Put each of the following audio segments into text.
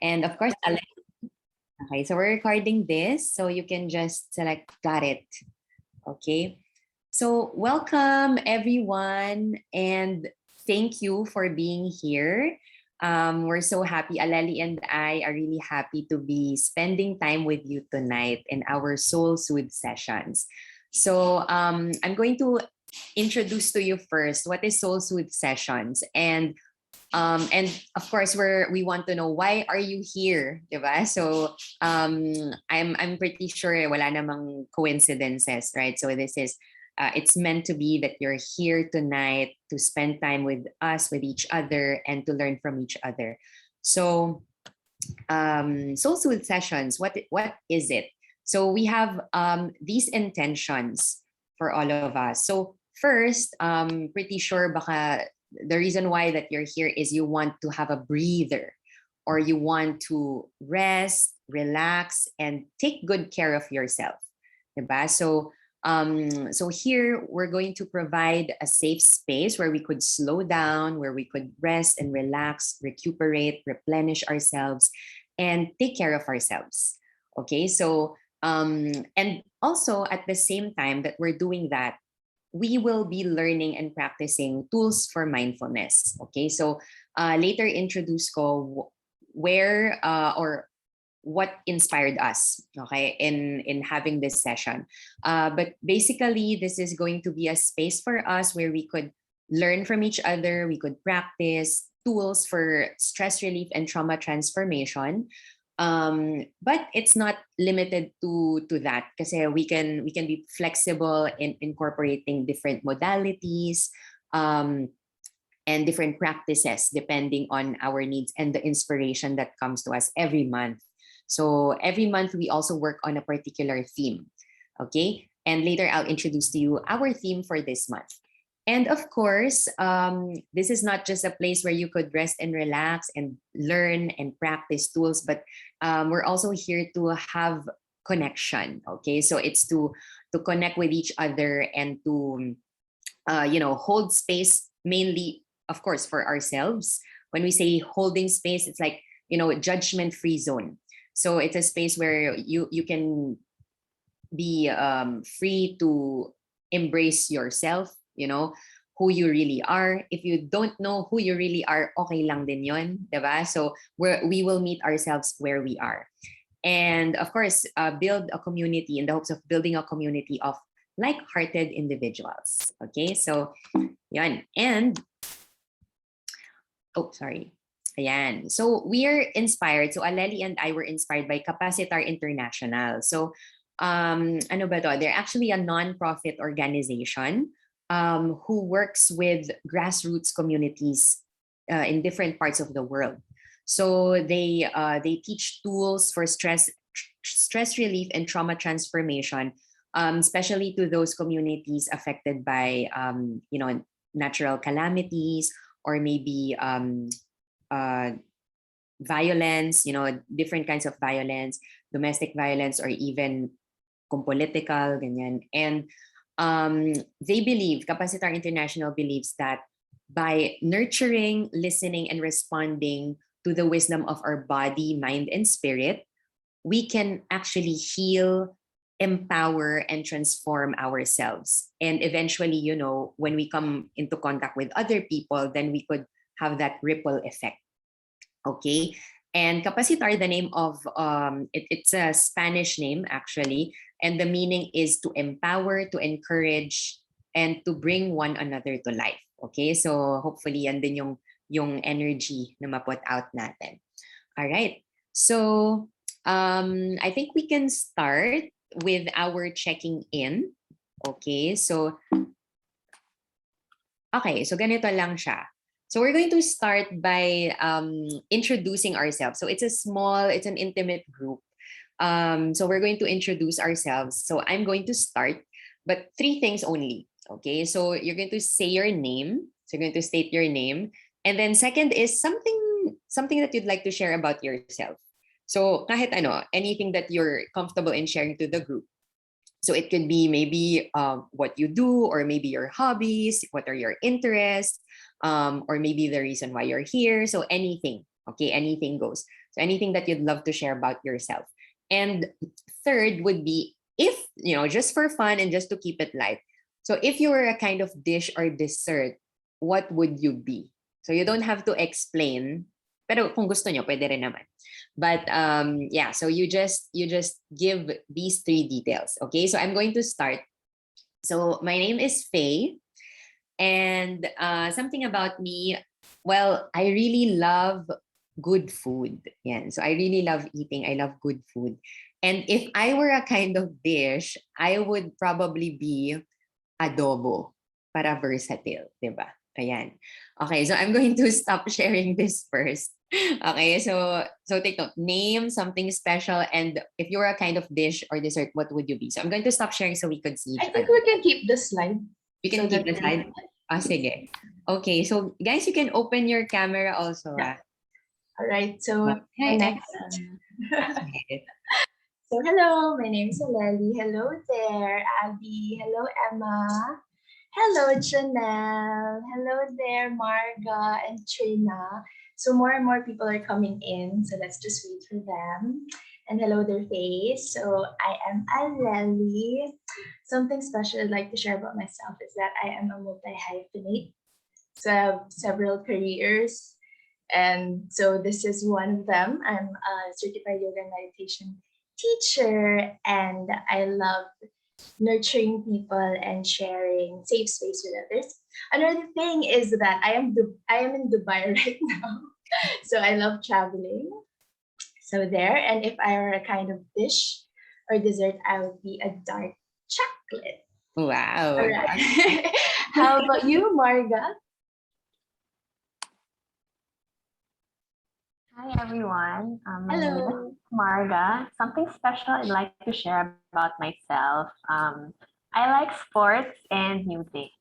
And of course, okay, so we're recording this, so you can just select got it. Okay. So welcome everyone, and thank you for being here. We're so happy. Alali and I are really happy to be spending time with you tonight in our Soul Soothe sessions. So I'm going to introduce to you first what is Soul Soothe sessions, and of course we want to know why are you here, diba? So I'm pretty sure wala namang coincidences, right? So this is it's meant to be that you're here tonight to spend time with us, with each other, and to learn from each other. So Soul Soothe sessions, what is it? So we have these intentions for all of us. So first, pretty sure baka the reason why that you're here is you want to have a breather, or you want to rest, relax, and take good care of yourself. Diba? So here we're going to provide a safe space where we could slow down, where we could rest and relax, recuperate, replenish ourselves, and take care of ourselves. Okay, so and also at the same time that we're doing that, we will be learning and practicing tools for mindfulness. Okay, so later introduce ko where or what inspired us, okay, in having this session. But basically, this is going to be a space for us where we could learn from each other, we could practice tools for stress relief and trauma transformation. But it's not limited to that, because we can be flexible in incorporating different modalities and different practices depending on our needs and the inspiration that comes to us every month. So every month we also work on a particular theme. Okay, and later I'll introduce to you our theme for this month. And of course, this is not just a place where you could rest and relax and learn and practice tools, but we're also here to have connection. Okay, so it's to connect with each other and to hold space, mainly, of course, for ourselves. When we say holding space, it's like a judgment-free zone. So it's a space where you can be free to embrace yourself, who you really are. If you don't know who you really are, okay lang din yon, diba? So we will meet ourselves where we are. And of course, build a community in the hopes of building a community of like-hearted individuals. Okay, so yan. And, oh, sorry. Ayan. So we are inspired. So Aleli and I were inspired by Capacitar International. So ano ba to? They're actually a non-profit organization who works with grassroots communities in different parts of the world. So they teach tools for stress relief and trauma transformation, especially to those communities affected by natural calamities, or maybe violence, different kinds of violence, domestic violence, or even political, ganyan. And they believe, Capacitar International believes that by nurturing, listening, and responding to the wisdom of our body, mind, and spirit, we can actually heal, empower, and transform ourselves. And eventually, when we come into contact with other people, then we could have that ripple effect. Okay. And Capacitar, the name of it's a Spanish name actually, and the meaning is to empower, to encourage, and to bring one another to life. Okay, so hopefully yan din yung energy na maput out natin. All right, so I think we can start with our checking in. Okay, so ganito lang siya. So we're going to start by introducing ourselves. So it's an intimate group. So we're going to introduce ourselves. So I'm going to start, but 3 things only. Okay, so you're going to say your name. So you're going to state your name. And then second is something that you'd like to share about yourself. So kahit anything that you're comfortable in sharing to the group. So it could be maybe what you do, or maybe your hobbies, what are your interests, or maybe the reason why you're here. So anything. Okay, anything goes. So anything that you'd love to share about yourself. And third would be if, just for fun and just to keep it light. So if you were a kind of dish or dessert, what would you be? So you don't have to explain, pero kung gusto nyo, pwede rin naman. But yeah, so you just give these three details. Okay, so I'm going to start. So my name is Faye, and something about me. Well, I really love good food. Yeah, so I really love eating. I love good food. And if I were a kind of dish, I would probably be adobo para versatile, 'di ba? Ayan. Okay, so I'm going to stop sharing this first. Okay, so take note. Name something special, and if you're a kind of dish or dessert, what would you be? So I'm going to stop sharing so we could see I each think other. we can keep the slide. We can So keep that the slide. Ah, sige. Okay, so guys, you can open your camera also. yeah. All right. So the Hi, next. Emma. So hello, my name is Aleli. Hello there, Abby. Hello, Emma. Hello, Janelle. Hello there, Marga and Trina. So more and more people are coming in. So let's just wait for them. And hello, their face. So I am Aleli. Something special I'd like to share about myself is that I am a multi-hyphenate. So I have several careers. And so this is one of them. I'm a certified yoga and meditation teacher, and I love nurturing people and sharing safe space with others. Another thing is that I am in Dubai right now, so I love traveling. So there, and if I were a kind of dish or dessert, I would be a dark chocolate. All Wow. right. How about you, Marga? Hi everyone, my name is Hello. Marga. Something special I'd like to share about myself. I like sports and music.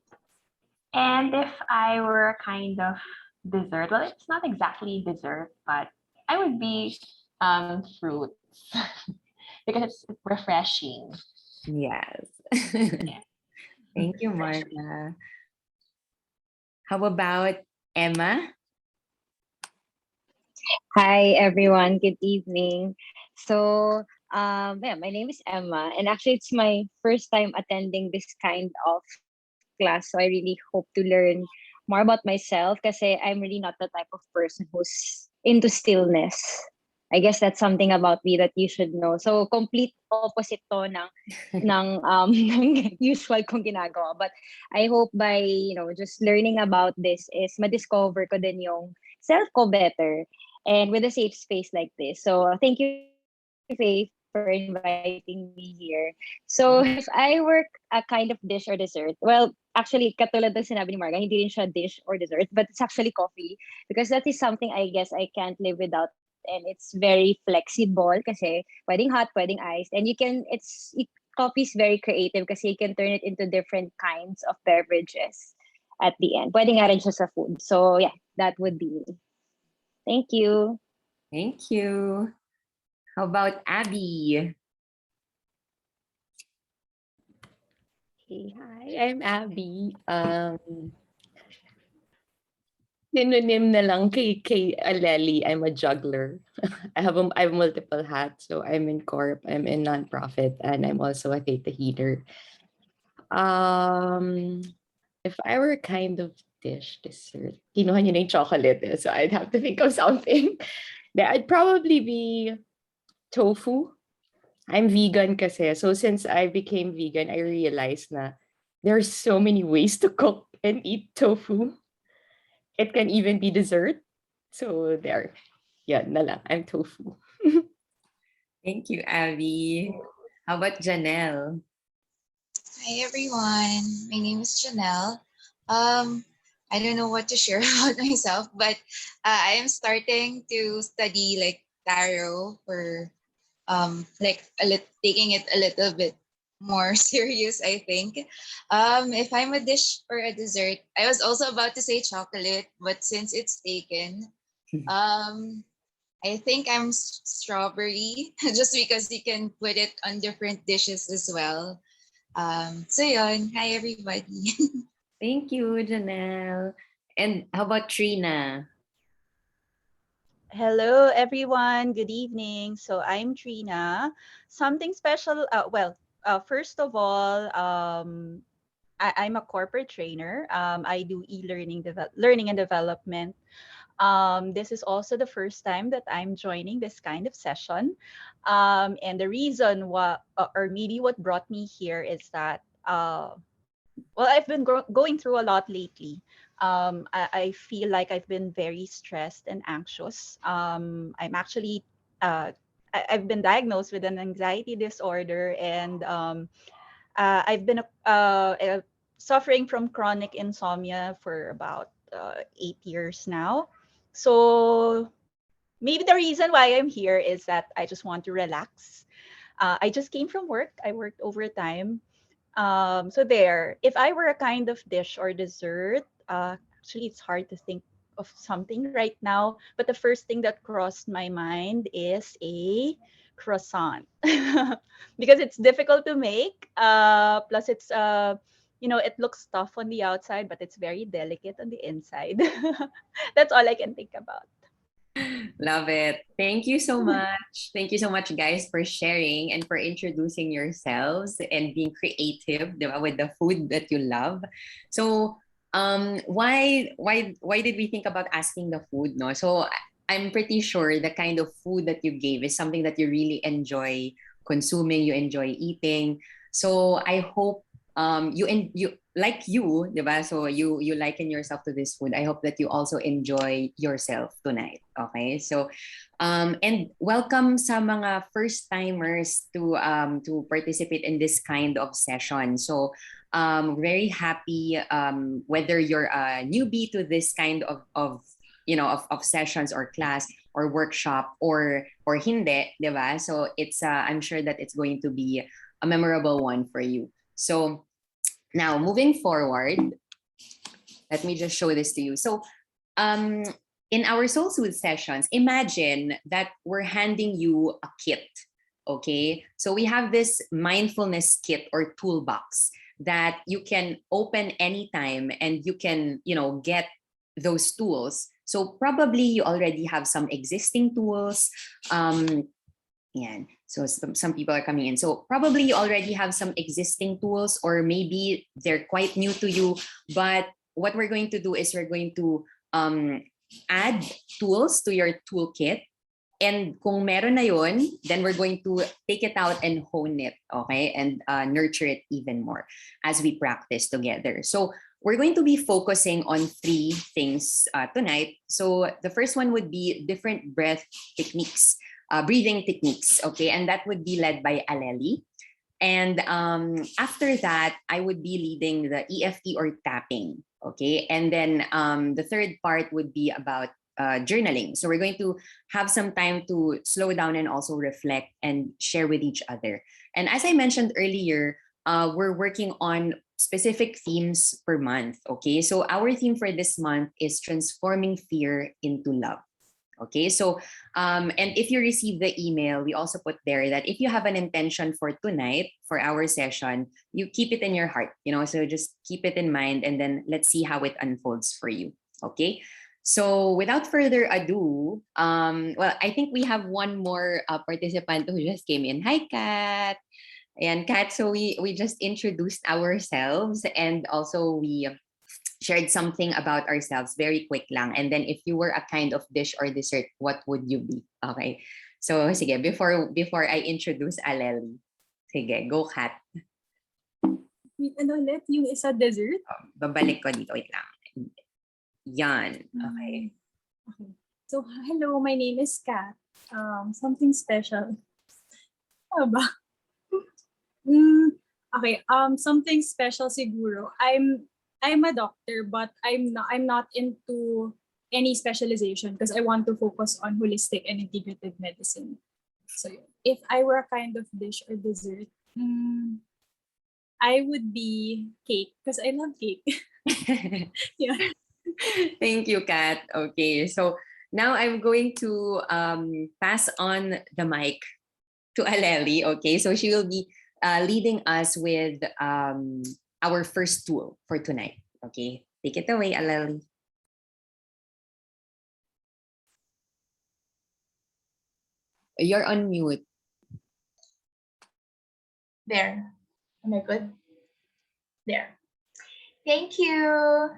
And if I were a kind of dessert, well, it's not exactly dessert, but I would be fruits because it's refreshing. Yes. Yeah. Thank you, Marta. How about Emma? Hi everyone, good evening. Yeah, my name is Emma, and actually it's my first time attending this kind of class. So I really hope to learn more about myself because I'm really not the type of person who's into stillness. I guess that's something about me that you should know. So complete opposite to ng ng usual kong ginagawa. But I hope by, just learning about this is madiscover ko din yung self ko better and with a safe space like this. So thank you, Faye, for inviting me here. So if I work a kind of dish or dessert, well, actually, katulad ng sinabi ni Marga, hindi rin siya dish or dessert, but it's actually coffee because that is something I guess I can't live without, and it's very flexible kasi pwedeng hot, pwedeng iced, and coffee is very creative kasi you can turn it into different kinds of beverages at the end. Pwede nga rin siya sa food. So yeah, that would be me. Thank you. Thank you. How about Abby? Hey, hi, I'm Abby. Synonym na lang kay Aleli, I'm a juggler. I have multiple hats, so I'm in corp, I'm in nonprofit, and I'm also a theta healer. Um, if I were a kind of dish, dessert, kinuha niyo na yung chocolate, so I'd have to think of something. I'd probably be tofu. I'm vegan kasi. So since I became vegan, I realized na there's so many ways to cook and eat tofu. It can even be dessert. So there. Yeah, na lang. I'm tofu. Thank you, Abby. How about Janelle? Hi everyone, my name is Janelle. Um, I don't know what to share about myself, but I am starting to study like tarot or taking it a little bit more serious. I think. If I'm a dish or a dessert, I was also about to say chocolate, but since it's taken, um, I think I'm strawberry just because you can put it on different dishes as well. So yun. Hi everybody. Thank you, Janelle. And how about Trina? Hello, everyone. Good evening. So I'm Trina. Something special. First of all, I'm a corporate trainer. I do learning and development. This is also the first time that I'm joining this kind of session. And the reason or maybe what brought me here is that well, I've been going through a lot lately. I feel like I've been very stressed and anxious. I'm actually, I've been diagnosed with an anxiety disorder, and I've been suffering from chronic insomnia for about 8 years now. So maybe the reason why I'm here is that I just want to relax. I just came from work. I worked overtime, so there, if I were a kind of dish or dessert, actually it's hard to think of something right now, but the first thing that crossed my mind is a croissant because it's difficult to make. Plus, it looks tough on the outside, but it's very delicate on the inside. That's all I can think about. Love it. Thank you so much. Thank you so much, guys, for sharing and for introducing yourselves and being creative, di ba, with the food that you love. So, why did we think about asking the food? No, so I'm pretty sure the kind of food that you gave is something that you really enjoy consuming, you enjoy eating. So I hope you like you, diba? So you liken yourself to this food. I hope that you also enjoy yourself tonight. Okay? So and welcome sa mga first timers to participate in this kind of session. So very happy whether you're a newbie to this kind of sessions or class or workshop or hindi, diba? So it's I'm sure that it's going to be a memorable one for you. So now moving forward, let me just show this to you. So in our Soothe sessions, imagine that we're handing you a kit. Okay, so we have this mindfulness kit or toolbox that you can open anytime and you can, get those tools. So probably you already have some existing tools. So some people are coming in. So probably you already have some existing tools, or maybe they're quite new to you. But what we're going to do is we're going to add tools to your toolkit. And kung meron na yun, then we're going to take it out and hone it, okay? And nurture it even more as we practice together. So we're going to be focusing on 3 things tonight. So the first one would be different breathing techniques, okay? And that would be led by Aleli. And after that, I would be leading the EFT or tapping, okay? And then the third part would be about journaling. So we're going to have some time to slow down and also reflect and share with each other. And as I mentioned earlier, we're working on specific themes per month, okay? So our theme for this month is transforming fear into love. Okay, so and if you receive the email, we also put there that if you have an intention for tonight, for our session, you keep it in your heart, so just keep it in mind and then let's see how it unfolds for you. Okay, so without further ado, well, I think we have one more participant who just came in. Hi, Kat. And Kat, so we just introduced ourselves and also we shared something about ourselves very quick lang. And then if you were a kind of dish or dessert, what would you be? Okay. So sige, before I introduce Aleli, sige, go Kat. Wait, ano ulit? Yung isa dessert? Babalik ko dito. Wait lang. Yan. Okay. Okay. So, hello, my name is Kat. Something special. Ano ba? Okay, something special siguro. I'm a doctor, but I'm not into any specialization because I want to focus on holistic and integrative medicine. So if I were a kind of dish or dessert, I would be cake because I love cake. Yeah. Thank you, Kat. Okay, so now I'm going to pass on the mic to Aleli. Okay, so she will be leading us with our first tool for tonight. Okay, take it away, Aleli. You're on mute. There. Am I good? There. Thank you.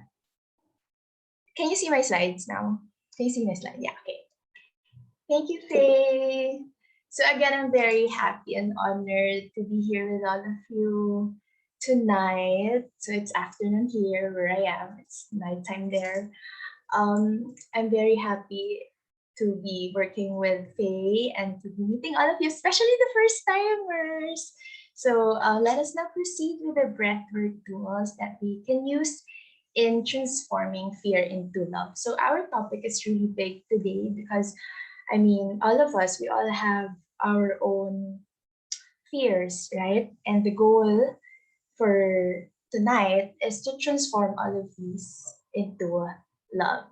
Can you see my slides now? Can you see my slide? Yeah, okay. Thank you, Faye. So again, I'm very happy and honored to be here with all of you tonight. So it's afternoon here where I am. It's nighttime there. I'm very happy to be working with Faye and to be meeting all of you, especially the first timers. So let us now proceed with the breathwork tools that we can use in transforming fear into love. So our topic is really big today because I mean, all of us, we all have our own fears, right? And the goal for tonight is to transform all of these into love.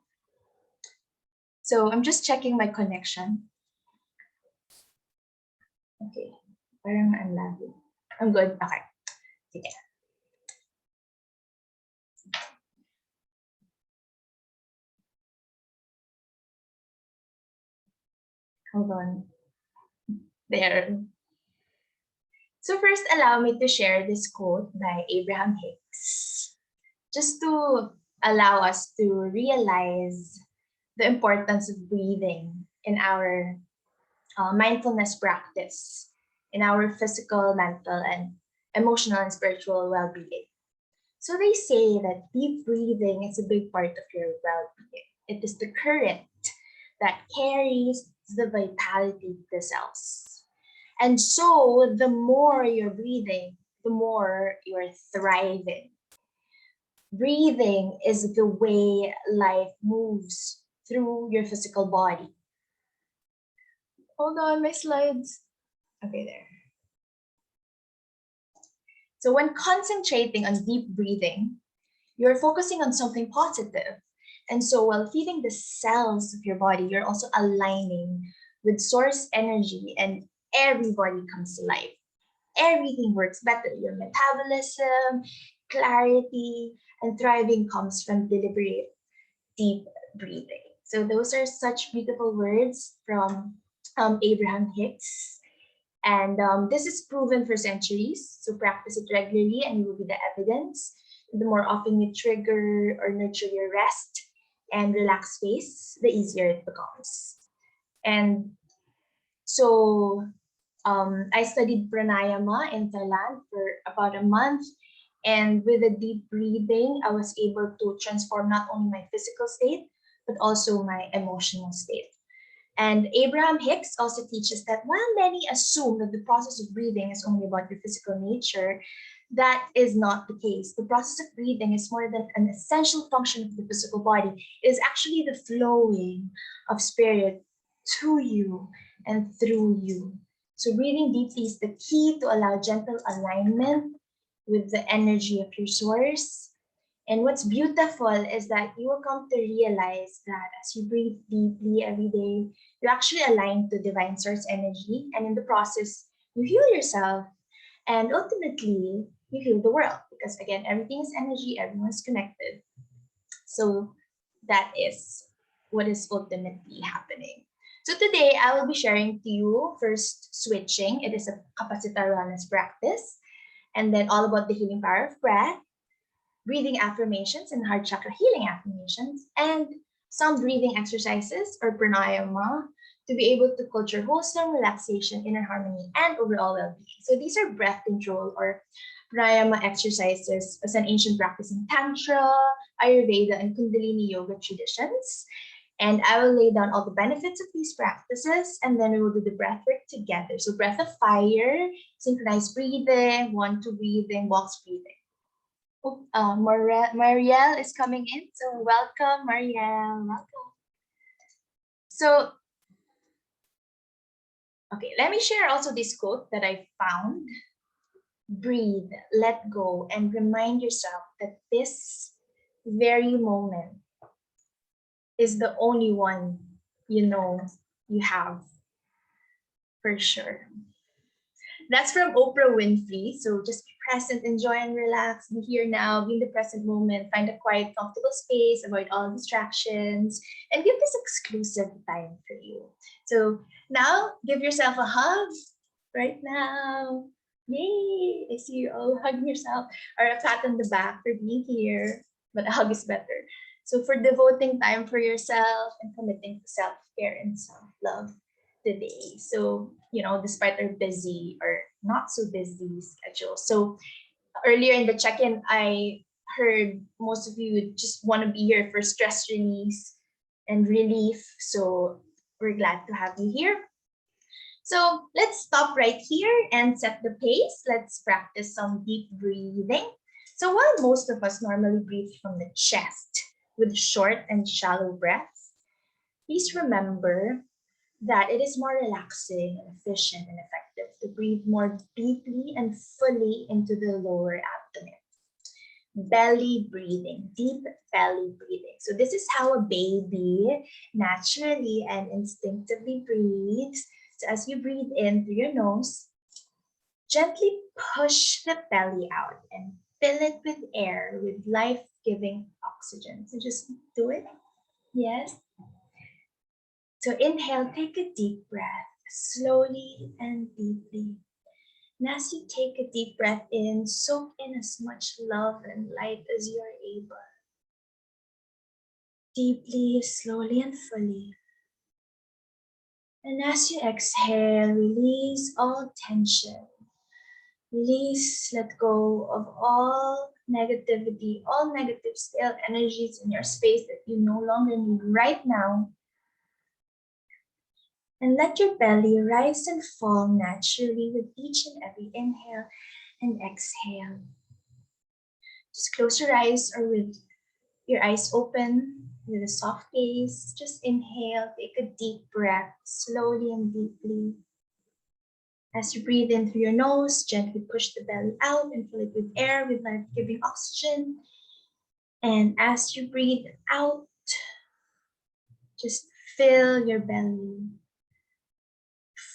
So I'm just checking my connection. Okay, parang I'm lagging. I'm good. Okay. Sige. Hold on. There. So first, allow me to share this quote by Abraham Hicks, just to allow us to realize the importance of breathing in our mindfulness practice, in our physical, mental, and emotional and spiritual well-being. So they say that deep breathing is a big part of your well-being. It is the current that carries the vitality of the cells. And so the more you're breathing, the more you're thriving. Breathing is the way life moves through your physical body. Hold on, my slides. Okay, there. So when concentrating on deep breathing, you're focusing on something positive. And so while feeding the cells of your body, you're also aligning with source energy and everybody comes to life. Everything works better. Your metabolism, clarity, and thriving comes from deliberate, deep breathing. So those are such beautiful words from Abraham Hicks. And this is proven for centuries. So practice it regularly and you will be the evidence. The more often you trigger or nurture your rest and relaxed space, the easier it becomes. And so I studied pranayama in Thailand for about a month. And with the deep breathing, I was able to transform not only my physical state, but also my emotional state. And Abraham Hicks also teaches that while many assume that the process of breathing is only about your physical nature, that is not the case. The process of breathing is more than an essential function of the physical body. It is actually the flowing of spirit to you and through you. So breathing deeply is the key to allow gentle alignment with the energy of your source. And what's beautiful is that you will come to realize that as you breathe deeply every day, you actually align to divine source energy. And in the process, you heal yourself. And ultimately, you heal the world. Because again, everything is energy, everyone's connected. So that is what is ultimately happening. So today, I will be sharing to you first switching. It is a capacitor wellness practice. And then all about the healing power of breath, breathing affirmations and heart chakra healing affirmations, and some breathing exercises or pranayama to be able to culture wholesome relaxation, inner harmony, and overall well-being. So these are breath control or pranayama exercises as an ancient practice in Tantra, Ayurveda, and Kundalini yoga traditions. And I will lay down all the benefits of these practices, and then we will do the breath work together. So breath of fire, synchronized breathing, 1-2 breathing, box breathing. Marielle is coming in. So welcome, Marielle. Welcome. So, okay, let me share also this quote that I found. Breathe, let go, and remind yourself that this very moment is the only one you know you have for sure. That's from Oprah Winfrey. So just be present, enjoy and relax, be here now, be in the present moment, find a quiet, comfortable space, avoid all distractions, and give this exclusive time for you. So now give yourself a hug right now. Yay! I see you all hugging yourself, or a pat on the back for being here, but a hug is better. So for devoting time for yourself and committing to self-care and self-love today. So, despite our busy or not so busy schedule. So earlier in the check-in, I heard most of you just want to be here for stress release and relief. So we're glad to have you here. So let's stop right here and set the pace. Let's practice some deep breathing. So while most of us normally breathe from the chest with short and shallow breaths, please remember that it is more relaxing and efficient and effective to breathe more deeply and fully into the lower abdomen. Belly breathing, deep belly breathing. So this is how a baby naturally and instinctively breathes. So as you breathe in through your nose, gently push the belly out and fill it with air, with life-giving oxygen. So just do it. Yes. So inhale, take a deep breath, slowly and deeply. And as you take a deep breath in, soak in as much love and light as you are able. Deeply, slowly, and fully. And as you exhale, release all tension. Release, let go of all negativity, all negative stale energies in your space that you no longer need right now. And let your belly rise and fall naturally with each and every inhale and exhale. Just close your eyes, or with your eyes open with a soft gaze. Just inhale, take a deep breath, slowly and deeply. As you breathe in through your nose, gently push the belly out and fill it with air, with life-giving oxygen. And as you breathe out, just fill your belly,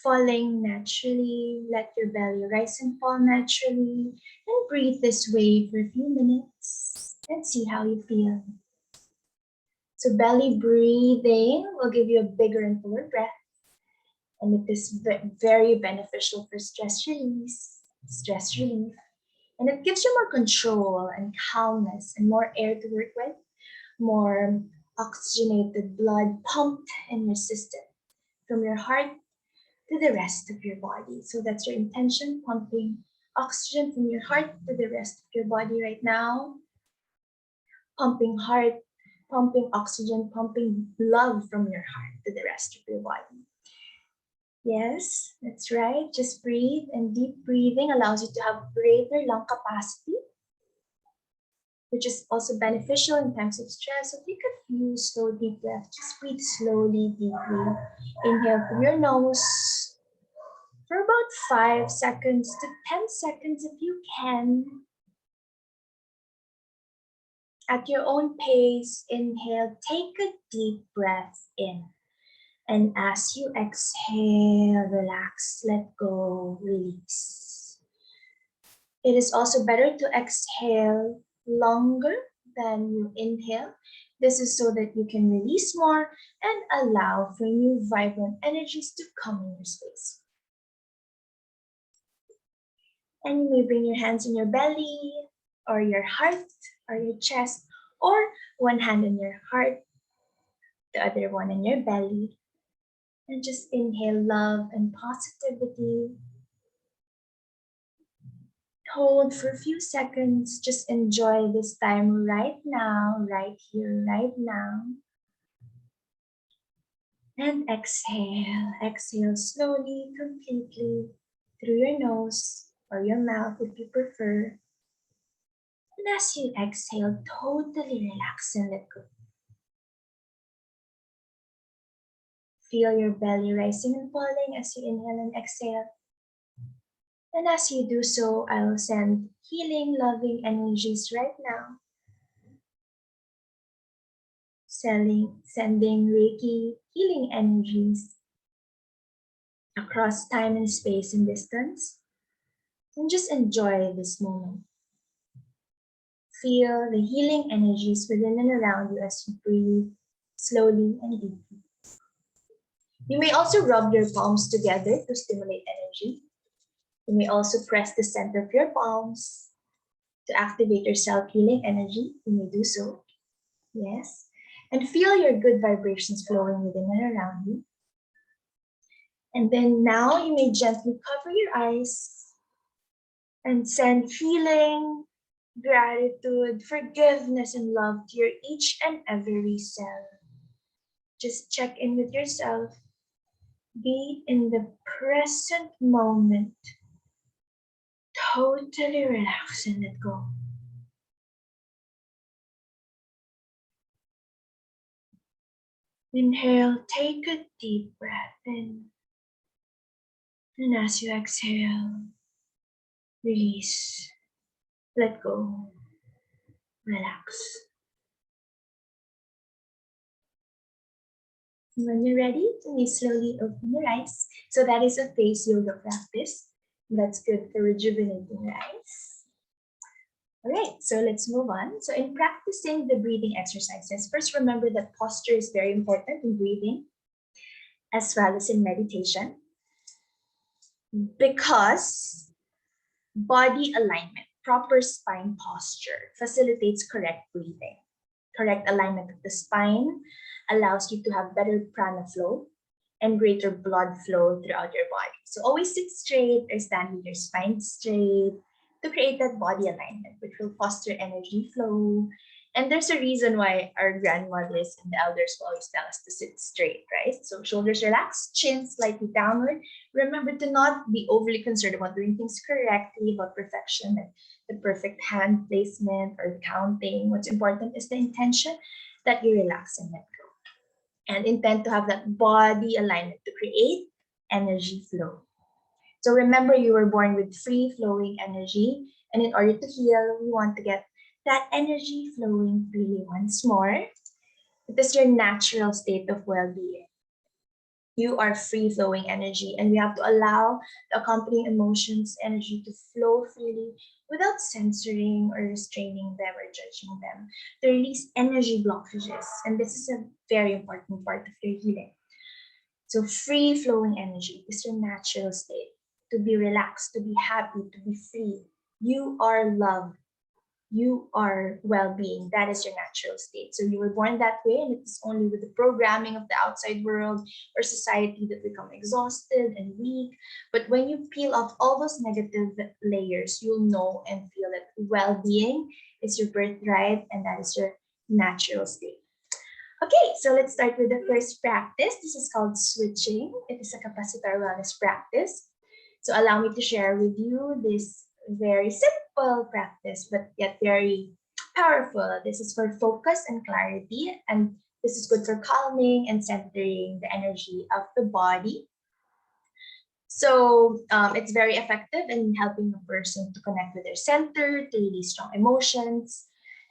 falling naturally. Let your belly rise and fall naturally. And breathe this way for a few minutes and see how you feel. So belly breathing will give you a bigger and fuller breath. And it is very beneficial for stress release, stress relief. And it gives you more control and calmness and more air to work with, more oxygenated blood pumped in your system from your heart to the rest of your body. So that's your intention, pumping oxygen from your heart to the rest of your body right now. Pumping heart, pumping oxygen, pumping love from your heart to the rest of your body. Yes, that's right. Just breathe, and deep breathing allows you to have greater lung capacity, which is also beneficial in times of stress. So take a few slow deep breaths. Just breathe slowly, deeply. Inhale through your nose for about 5 seconds to 10 seconds if you can. At your own pace, inhale, take a deep breath in. And as you exhale, relax, let go, release. It is also better to exhale longer than you inhale. This is so that you can release more and allow for new vibrant energies to come in your space. And you may bring your hands in your belly, or your heart, or your chest, or one hand in your heart, the other one in your belly. And just inhale love and positivity. Hold for a few seconds. Just enjoy this time right now, right here, right now. And exhale. Exhale slowly, completely through your nose or your mouth if you prefer. And as you exhale, totally relax and let go. Feel your belly rising and falling as you inhale and exhale. And as you do so, I'll send healing, loving energies right now. Sending Reiki healing energies across time and space and distance And just enjoy this moment. Feel the healing energies within and around you as you breathe slowly and deeply. You may also rub your palms together to stimulate energy. You may also press the center of your palms to activate your self healing energy. You may do so. Yes. And feel your good vibrations flowing within and around you. And then now you may gently cover your eyes and send healing, gratitude, forgiveness, and love to your each and every cell. Just check in with yourself. Be in the present moment. Totally relax and let go. Inhale, take a deep breath in. And as you exhale, release, let go, relax. When you're ready, you may slowly open your eyes. So that is a face yoga practice. That's good for rejuvenating your eyes. All right, so let's move on. So in practicing the breathing exercises, first remember that posture is very important in breathing as well as in meditation because body alignment, proper spine posture facilitates correct breathing. Correct alignment of the spine allows you to have better prana flow and greater blood flow throughout your body. So always sit straight or stand with your spine straight to create that body alignment, which will foster energy flow. And there's a reason why our grandmothers and the elders will always tell us to sit straight, right? So shoulders relaxed, chin slightly downward. Remember to not be overly concerned about doing things correctly, about perfection and the perfect hand placement or the counting. What's important is the intention that you relax and let go. And intend to have that body alignment to create energy flow. So remember, you were born with free flowing energy. And in order to heal, we want to get that energy flowing freely once more. It is your natural state of well being. You are free flowing energy, and we have to allow the accompanying emotions, energy to flow freely without censoring or restraining them or judging them to release energy blockages. And this is a very important part of your healing. So, free flowing energy is your natural state to be relaxed, to be happy, to be free. You are love, you are well-being. That is your natural state. So you were born that way, and it is only with the programming of the outside world or society that we become exhausted and weak. But when you peel off all those negative layers, you'll know and feel that well-being is your birthright, and that is your natural state. Okay, so let's start with the first practice. This is called switching. It is a capacitor wellness practice. So allow me to share with you this very simple practice, but yet very powerful. This is for focus and clarity, and this is good for calming and centering the energy of the body. So it's very effective in helping a person to connect with their center, to release strong emotions,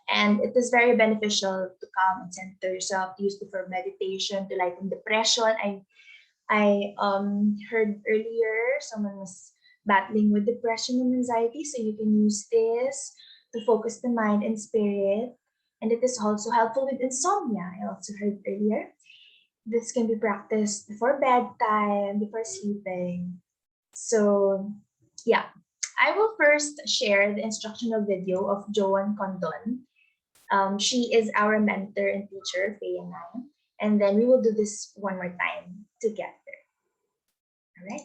and it is very beneficial to calm and center yourself. Used for meditation, to lighten depression. I heard earlier someone was battling with depression and anxiety, so you can use this to focus the mind and spirit. And it is also helpful with insomnia. I also heard earlier. This can be practiced before bedtime, before sleeping. So, yeah. I will first share the instructional video of Joan Condon. She is our mentor and teacher, Faye and I. And then we will do this one more time together. All right.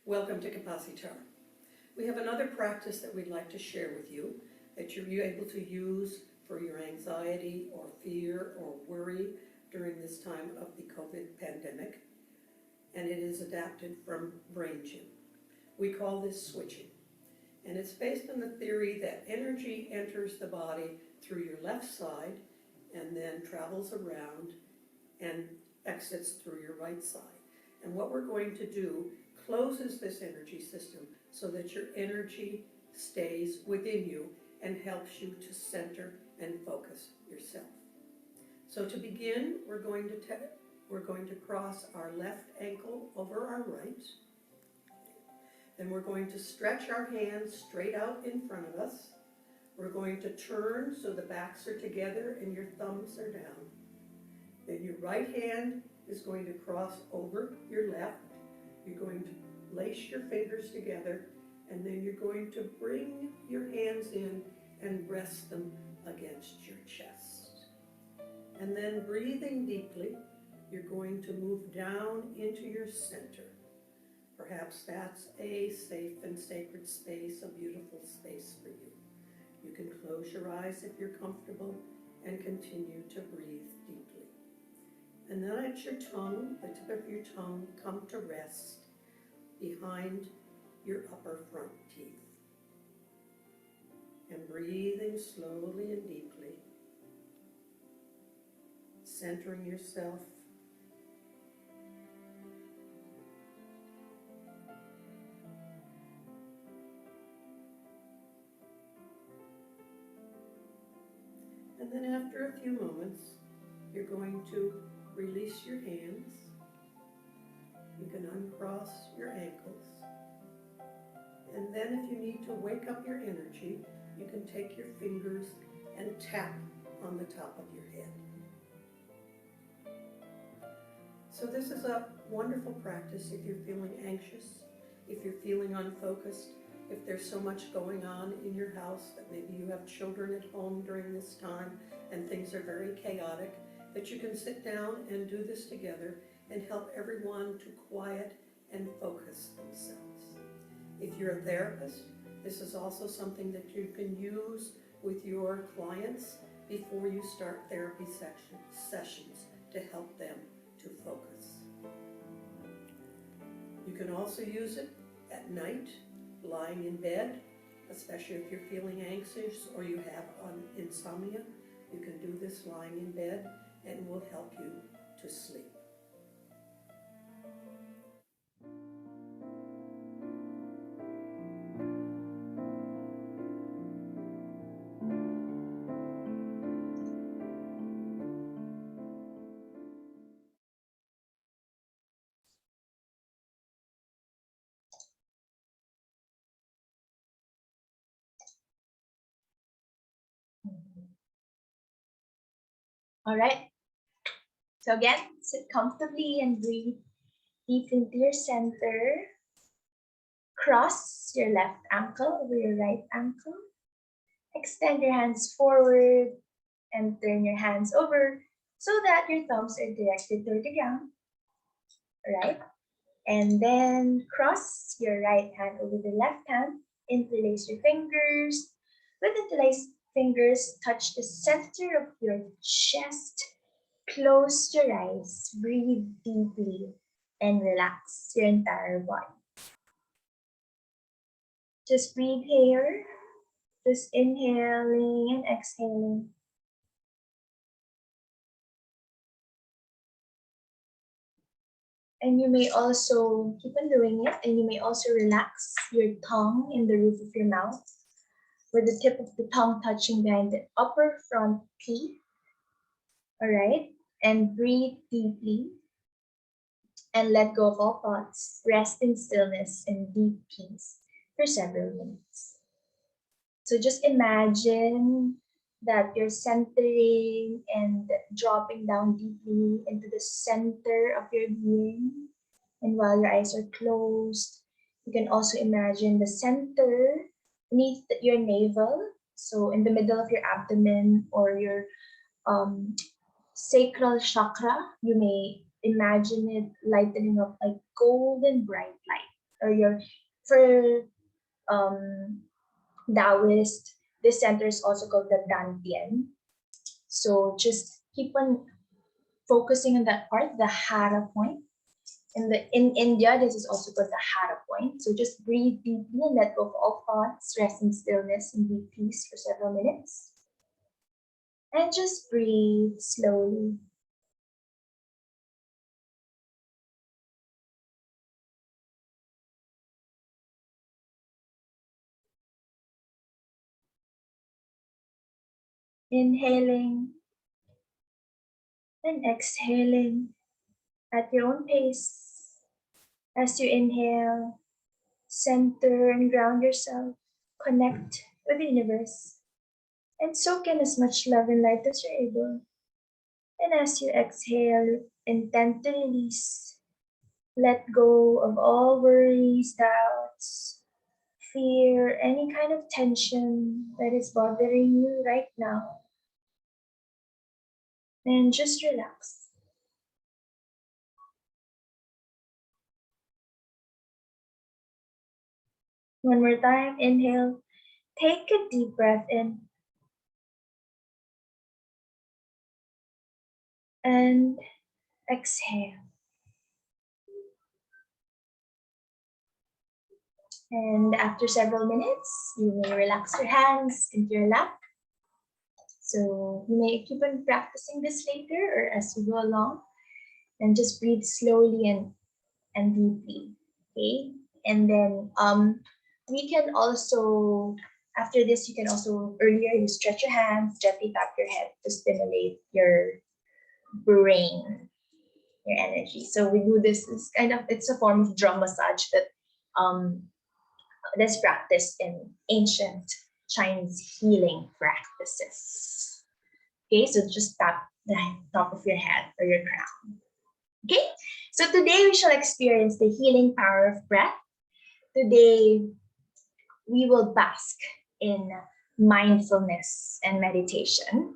Welcome to Capacitar. We have another practice that we'd like to share with you that you'll be able to use for your anxiety or fear or worry during this time of the COVID pandemic, and it is adapted from Brain Gym. We call this switching, and it's based on the theory that energy enters the body through your left side and then travels around and exits through your right side. And what we're going to do closes this energy system so that your energy stays within you and helps you to center and focus yourself. So to begin, we're going to cross our left ankle over our right. Then we're going to stretch our hands straight out in front of us. We're going to turn so the backs are together and your thumbs are down. Then your right hand is going to cross over your left. You're going to lace your fingers together, and then you're going to bring your hands in and rest them against your chest. And then breathing deeply, you're going to move down into your center. Perhaps that's a safe and sacred space, a beautiful space for you. You can close your eyes if you're comfortable and continue to breathe deeply. And then let your tongue, the tip of your tongue, come to rest behind your upper front teeth. And breathing slowly and deeply, centering yourself. And then after a few moments, you're going to release your hands. You can uncross your ankles. And then if you need to wake up your energy, you can take your fingers and tap on the top of your head. So this is a wonderful practice if you're feeling anxious, if you're feeling unfocused, if there's so much going on in your house that maybe you have children at home during this time and things are very chaotic, that you can sit down and do this together and help everyone to quiet and focus themselves. If you're a therapist, this is also something that you can use with your clients before you start therapy sessions to help them to focus. You can also use it at night, lying in bed, especially if you're feeling anxious or you have insomnia. You can do this lying in bed and it will help you to sleep. All right. So again, sit comfortably and breathe deep into your center. Cross your left ankle over your right ankle. Extend your hands forward and turn your hands over so that your thumbs are directed toward the ground. All right. And then cross your right hand over the left hand. Interlace your fingers. With interlaced fingers, touch the center of your chest. Close your eyes, breathe deeply, and relax your entire body. Just breathe here, just inhaling and exhaling. And you may also keep on doing it, and you may also relax your tongue in the roof of your mouth, with the tip of the tongue touching behind the upper front teeth. All right, and breathe deeply and let go of all thoughts. Rest in stillness and deep peace for several minutes. So just imagine that you're centering and dropping down deeply into the center of your being. And while your eyes are closed, you can also imagine the center beneath your navel. So in the middle of your abdomen or your sacral chakra, you may imagine it lightening up like golden bright light. Or your for Taoist, this center is also called the Dantian. So just keep on focusing on that part, the Hara point. In India, this is also called the Hara point. So just breathe deeply and let go of all thoughts, rest in stillness and deep peace for several minutes. And just breathe slowly. Inhaling and exhaling at your own pace. As you inhale, center and ground yourself, connect with the universe, and soak in as much love and light as you're able. And as you exhale, intend to release. Let go of all worries, doubts, fear, any kind of tension that is bothering you right now. And just relax. One more time, inhale. Take a deep breath in. And exhale. And after several minutes, you may relax your hands into your lap. So you may keep on practicing this later or as you go along. And just breathe slowly and deeply. Okay. And then we can also, after this, you can also, earlier you stretch your hands, gently tap your head to stimulate your brain, your energy. So we do this, it's a form of drum massage that that's practiced in ancient Chinese healing practices. Okay, so just tap the top of your head or your crown. Okay, so today we shall experience the healing power of breath. Today we will bask in mindfulness and meditation,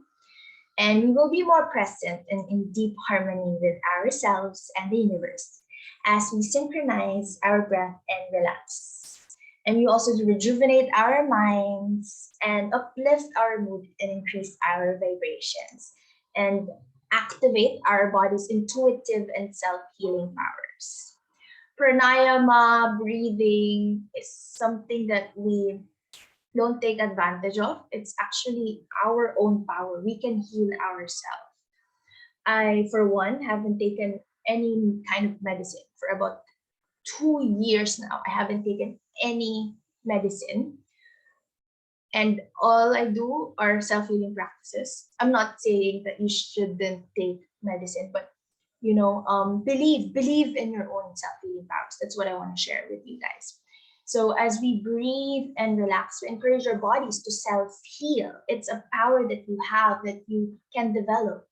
and we will be more present and in deep harmony with ourselves and the universe as we synchronize our breath and relax. And we also rejuvenate our minds and uplift our mood and increase our vibrations and activate our body's intuitive and self-healing powers. Pranayama, breathing, is something that we don't take advantage of. It's actually our own power. We can heal ourselves. I, for one, haven't taken any kind of medicine for about 2 years now. I haven't taken any medicine. And all I do are self-healing practices. I'm not saying that you shouldn't take medicine, but believe in your own self-healing powers. That's what I want to share with you guys. So as we breathe and relax, we encourage our bodies to self-heal. It's a power that you have that you can develop.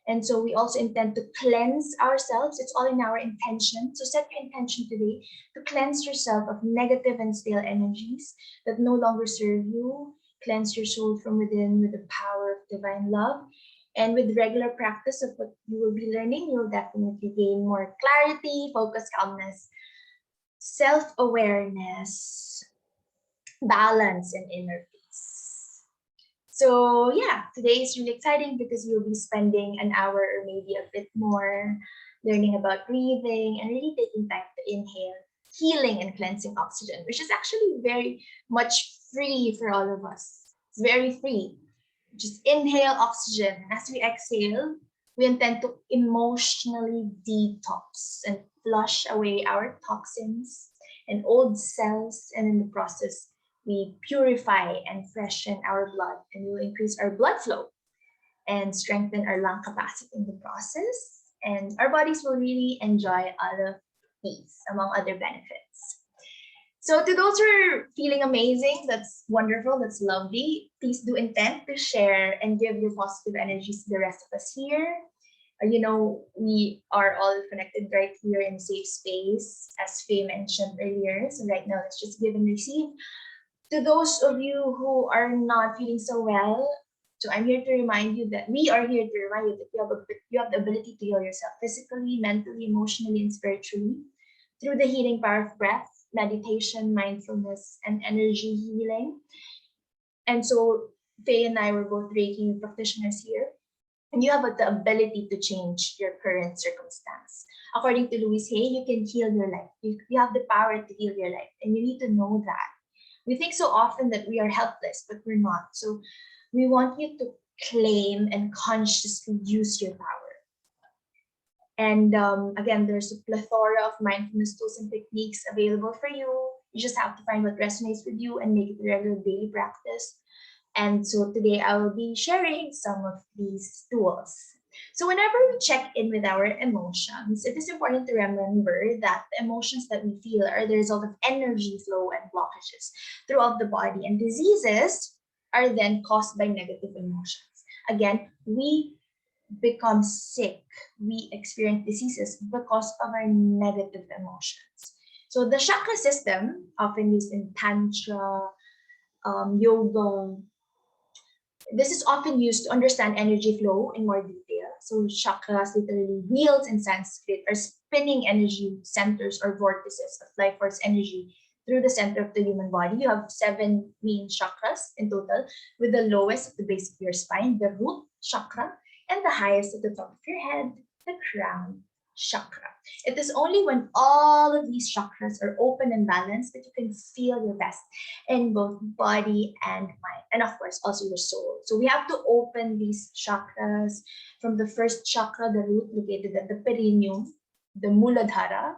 And so we also intend to cleanse ourselves. It's all in our intention. So set your intention today to cleanse yourself of negative and stale energies that no longer serve you. Cleanse your soul from within with the power of divine love. And with regular practice of what you will be learning, you'll definitely gain more clarity, focus, calmness, self-awareness, balance, and inner peace. So yeah, today is really exciting because we'll be spending an hour or maybe a bit more learning about breathing and really taking time to inhale healing and cleansing oxygen, which is actually very much free for all of us. It's very free. Just inhale oxygen. And as we exhale, we intend to emotionally detox and flush away our toxins and old cells, and in the process, we purify and freshen our blood, and we will increase our blood flow and strengthen our lung capacity in the process. And our bodies will really enjoy all of these, among other benefits. So to those who are feeling amazing, that's wonderful, that's lovely. Please do intend to share and give your positive energies to the rest of us here. We are all connected right here in a safe space, as Faye mentioned earlier. So right now, let's just give and receive. To those of you who are not feeling so well, so I'm here to remind you that we are here to remind you that you have the ability to heal yourself physically, mentally, emotionally, and spiritually through the healing power of breath, meditation, mindfulness, and energy healing. And so Faye and I were both Reiki practitioners here. And you have the ability to change your current circumstance. According to Louise Hay, you can heal your life. You have the power to heal your life, and you need to know that. We think so often that we are helpless, but we're not. So we want you to claim and consciously use your power. And again, there's a plethora of mindfulness tools and techniques available for you. You just have to find what resonates with you and make it a regular daily practice. And so today I will be sharing some of these tools. So whenever we check in with our emotions, it is important to remember that the emotions that we feel are the result of energy flow and blockages throughout the body. And diseases are then caused by negative emotions. Again, we become sick, we experience diseases because of our negative emotions. So the chakra system, often used in Tantra, yoga, this is often used to understand energy flow in more detail. So chakras, literally wheels in Sanskrit, are spinning energy centers or vortices of life force energy through the center of the human body. You have 7 main chakras in total, with the lowest at the base of your spine, the root chakra, and the highest at the top of your head, the crown chakra. It is only when all of these chakras are open and balanced that you can feel your best in both body and mind, and of course also your soul. So we have to open these chakras from the first chakra, the root, located at the perineum, the muladhara,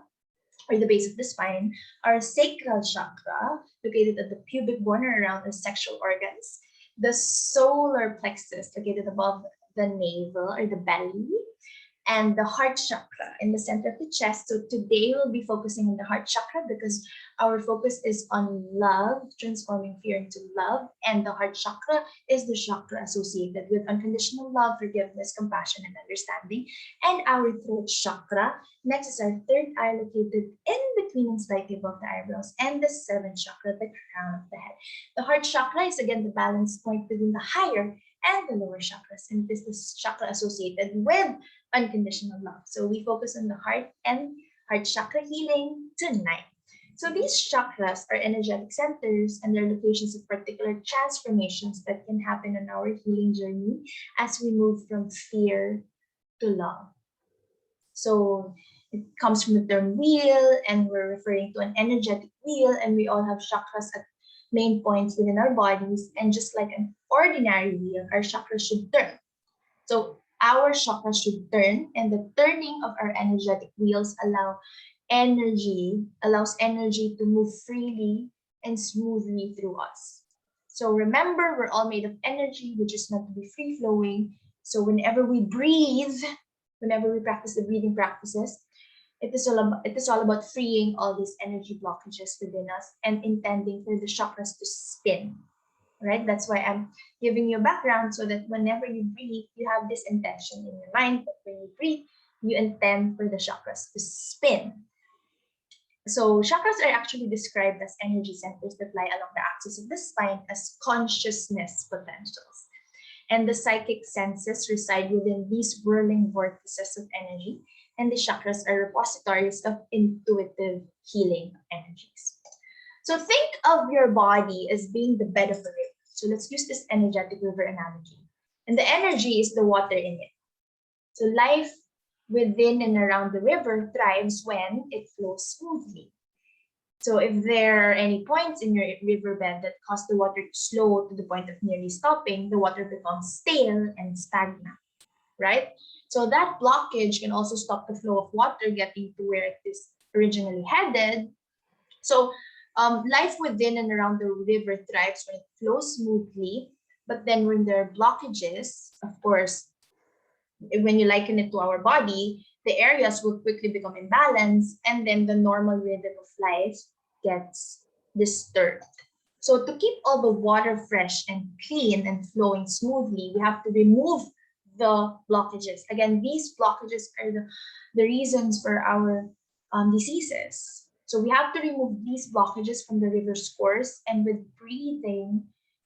or the base of the spine, our sacral chakra, located at the pubic bone or around the sexual organs, the solar plexus, located above the navel or the belly, and the heart chakra in the center of the chest. So today we'll be focusing on the heart chakra because our focus is on love, transforming fear into love. And the heart chakra is the chakra associated with unconditional love, forgiveness, compassion, and understanding. And our throat chakra, next is our third eye, located in between and slightly above the eyebrows, and the seventh chakra, the crown of the head. The heart chakra is again the balance point between the higher and the lower chakras, and this is chakra associated with unconditional love. So we focus on the heart and heart chakra healing tonight. So these chakras are energetic centers and they're locations of particular transformations that can happen on our healing journey as we move from fear to love. So it comes from the term wheel, and we're referring to an energetic wheel, and we all have chakras at main points within our bodies. And just like an ordinary wheel, our chakras should turn. So our chakras should turn, and the turning of our energetic wheels allows energy to move freely and smoothly through us. So remember, we're all made of energy, which is meant to be free flowing. So whenever we breathe, whenever we practice the breathing practices, it is all about freeing all these energy blockages within us and intending for the chakras to spin. Right? That's why I'm giving you a background so that whenever you breathe, you have this intention in your mind. But when you breathe, you intend for the chakras to spin. So chakras are actually described as energy centers that lie along the axis of the spine as consciousness potentials. And the psychic senses reside within these whirling vortices of energy, and the chakras are repositories of intuitive healing energies. So think of your body as being the bed of a river. So let's use this energetic river analogy. And the energy is the water in it. So life within and around the river thrives when it flows smoothly. So if there are any points in your riverbed that cause the water to slow to the point of nearly stopping, the water becomes stale and stagnant, right? So that blockage can also stop the flow of water getting to where it is originally headed. So life within and around the river thrives when it flows smoothly, but then when there are blockages, of course, when you liken it to our body, the areas will quickly become imbalanced, and then the normal rhythm of life gets disturbed. So to keep all the water fresh and clean and flowing smoothly, we have to remove the blockages. Again, these blockages are the reasons for our diseases. So we have to remove these blockages from the river's course, and with breathing,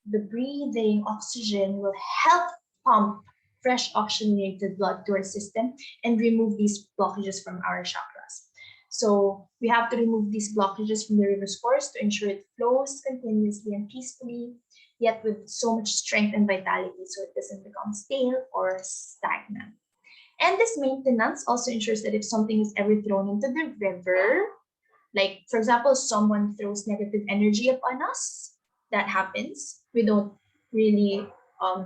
the breathing oxygen will help pump fresh oxygenated blood to our system and remove these blockages from our chakras. So we have to remove these blockages from the river's course to ensure it flows continuously and peacefully, yet with so much strength and vitality so it doesn't become stale or stagnant. And this maintenance also ensures that if something is ever thrown into the river, like for example, someone throws negative energy upon us, that happens. We don't really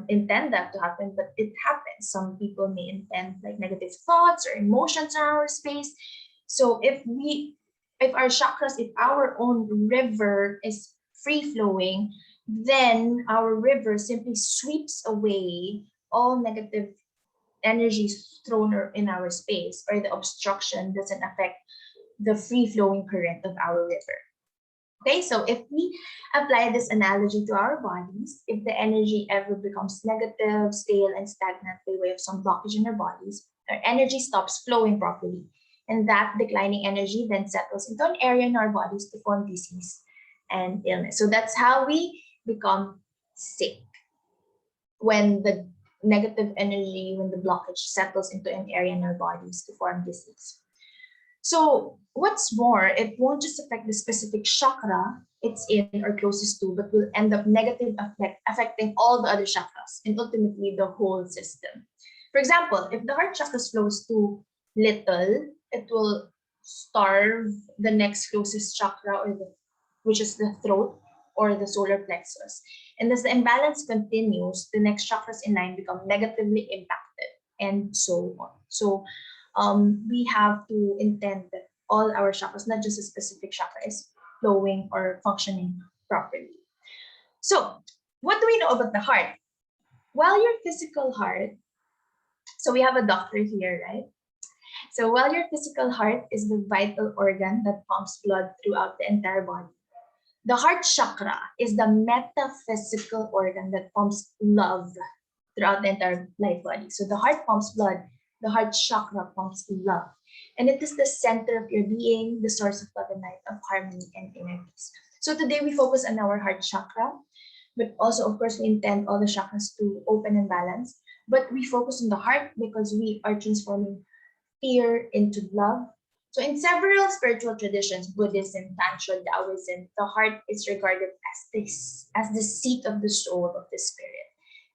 intend that to happen, but it happens. Some people may intend like negative thoughts or emotions in our space. So if our chakras, if our own river is free flowing, then our river simply sweeps away all negative energies thrown in our space, or the obstruction doesn't affect the free flowing current of our river. Okay, so if we apply this analogy to our bodies, if the energy ever becomes negative, stale, and stagnant by way of some blockage in our bodies, our energy stops flowing properly. And that declining energy then settles into an area in our bodies to form disease and illness. So that's how we become sick, when the negative energy, when the blockage settles into an area in our bodies to form disease. So what's more, it won't just affect the specific chakra it's in or closest to, but will end up negative affecting all the other chakras and ultimately the whole system. For example, if the heart chakra flows too little, it will starve the next closest chakra, which is the throat or the solar plexus. And as the imbalance continues, the next chakras in line become negatively impacted, and so on. So we have to intend that all our chakras, not just a specific chakra, is flowing or functioning properly. So, what do we know about the heart? While your physical heart, so we have a doctor here, right? So, while your physical heart is the vital organ that pumps blood throughout the entire body, the heart chakra is the metaphysical organ that pumps love throughout the entire life body. So the heart pumps blood, the heart chakra pumps love. And it is the center of your being, the source of love and light, of harmony and inner peace. So today we focus on our heart chakra, but also, of course, we intend all the chakras to open and balance. But we focus on the heart because we are transforming fear into love. So in several spiritual traditions, Buddhism, Tantra, Taoism, the heart is regarded as the seat of the soul of the spirit.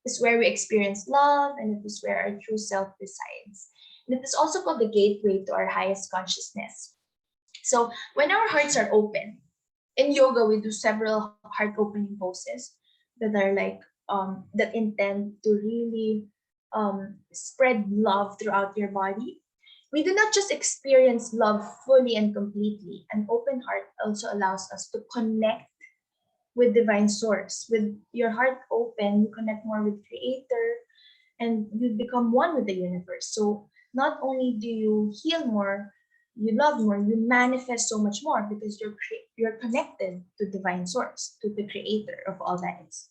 It's where we experience love, and it is where our true self resides. And it is also called the gateway to our highest consciousness. So when our hearts are open, in yoga we do several heart opening poses that are like that intend to really spread love throughout your body. We do not just experience love fully and completely. An open heart also allows us to connect with divine source. With your heart open, you connect more with creator, and you become one with the universe. So not only do you heal more, you love more, you manifest so much more because you're connected to divine source, to the creator of all that is.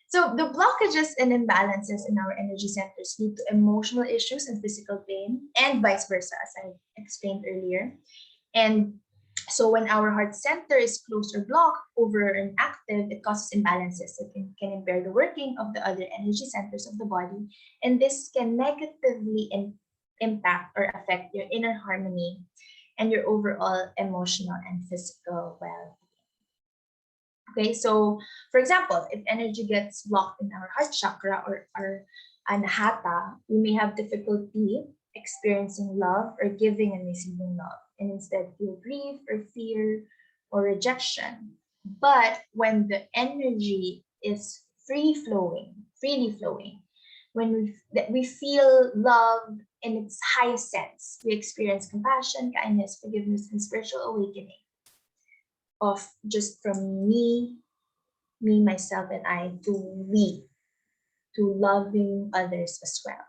So the blockages and imbalances in our energy centers lead to emotional issues and physical pain, and vice versa, as I explained earlier. And so when our heart center is closed or blocked, over and active, it causes imbalances that can impair the working of the other energy centers of the body. And this can negatively impact or affect your inner harmony and your overall emotional and physical well. Okay, so for example, if energy gets blocked in our heart chakra or our anahata, we may have difficulty experiencing love or giving and receiving love, and instead feel grief or fear or rejection. But when the energy is freely flowing, when we feel love in its highest sense, we experience compassion, kindness, forgiveness, and spiritual awakening of just from me, myself, and I to we, to loving others as well.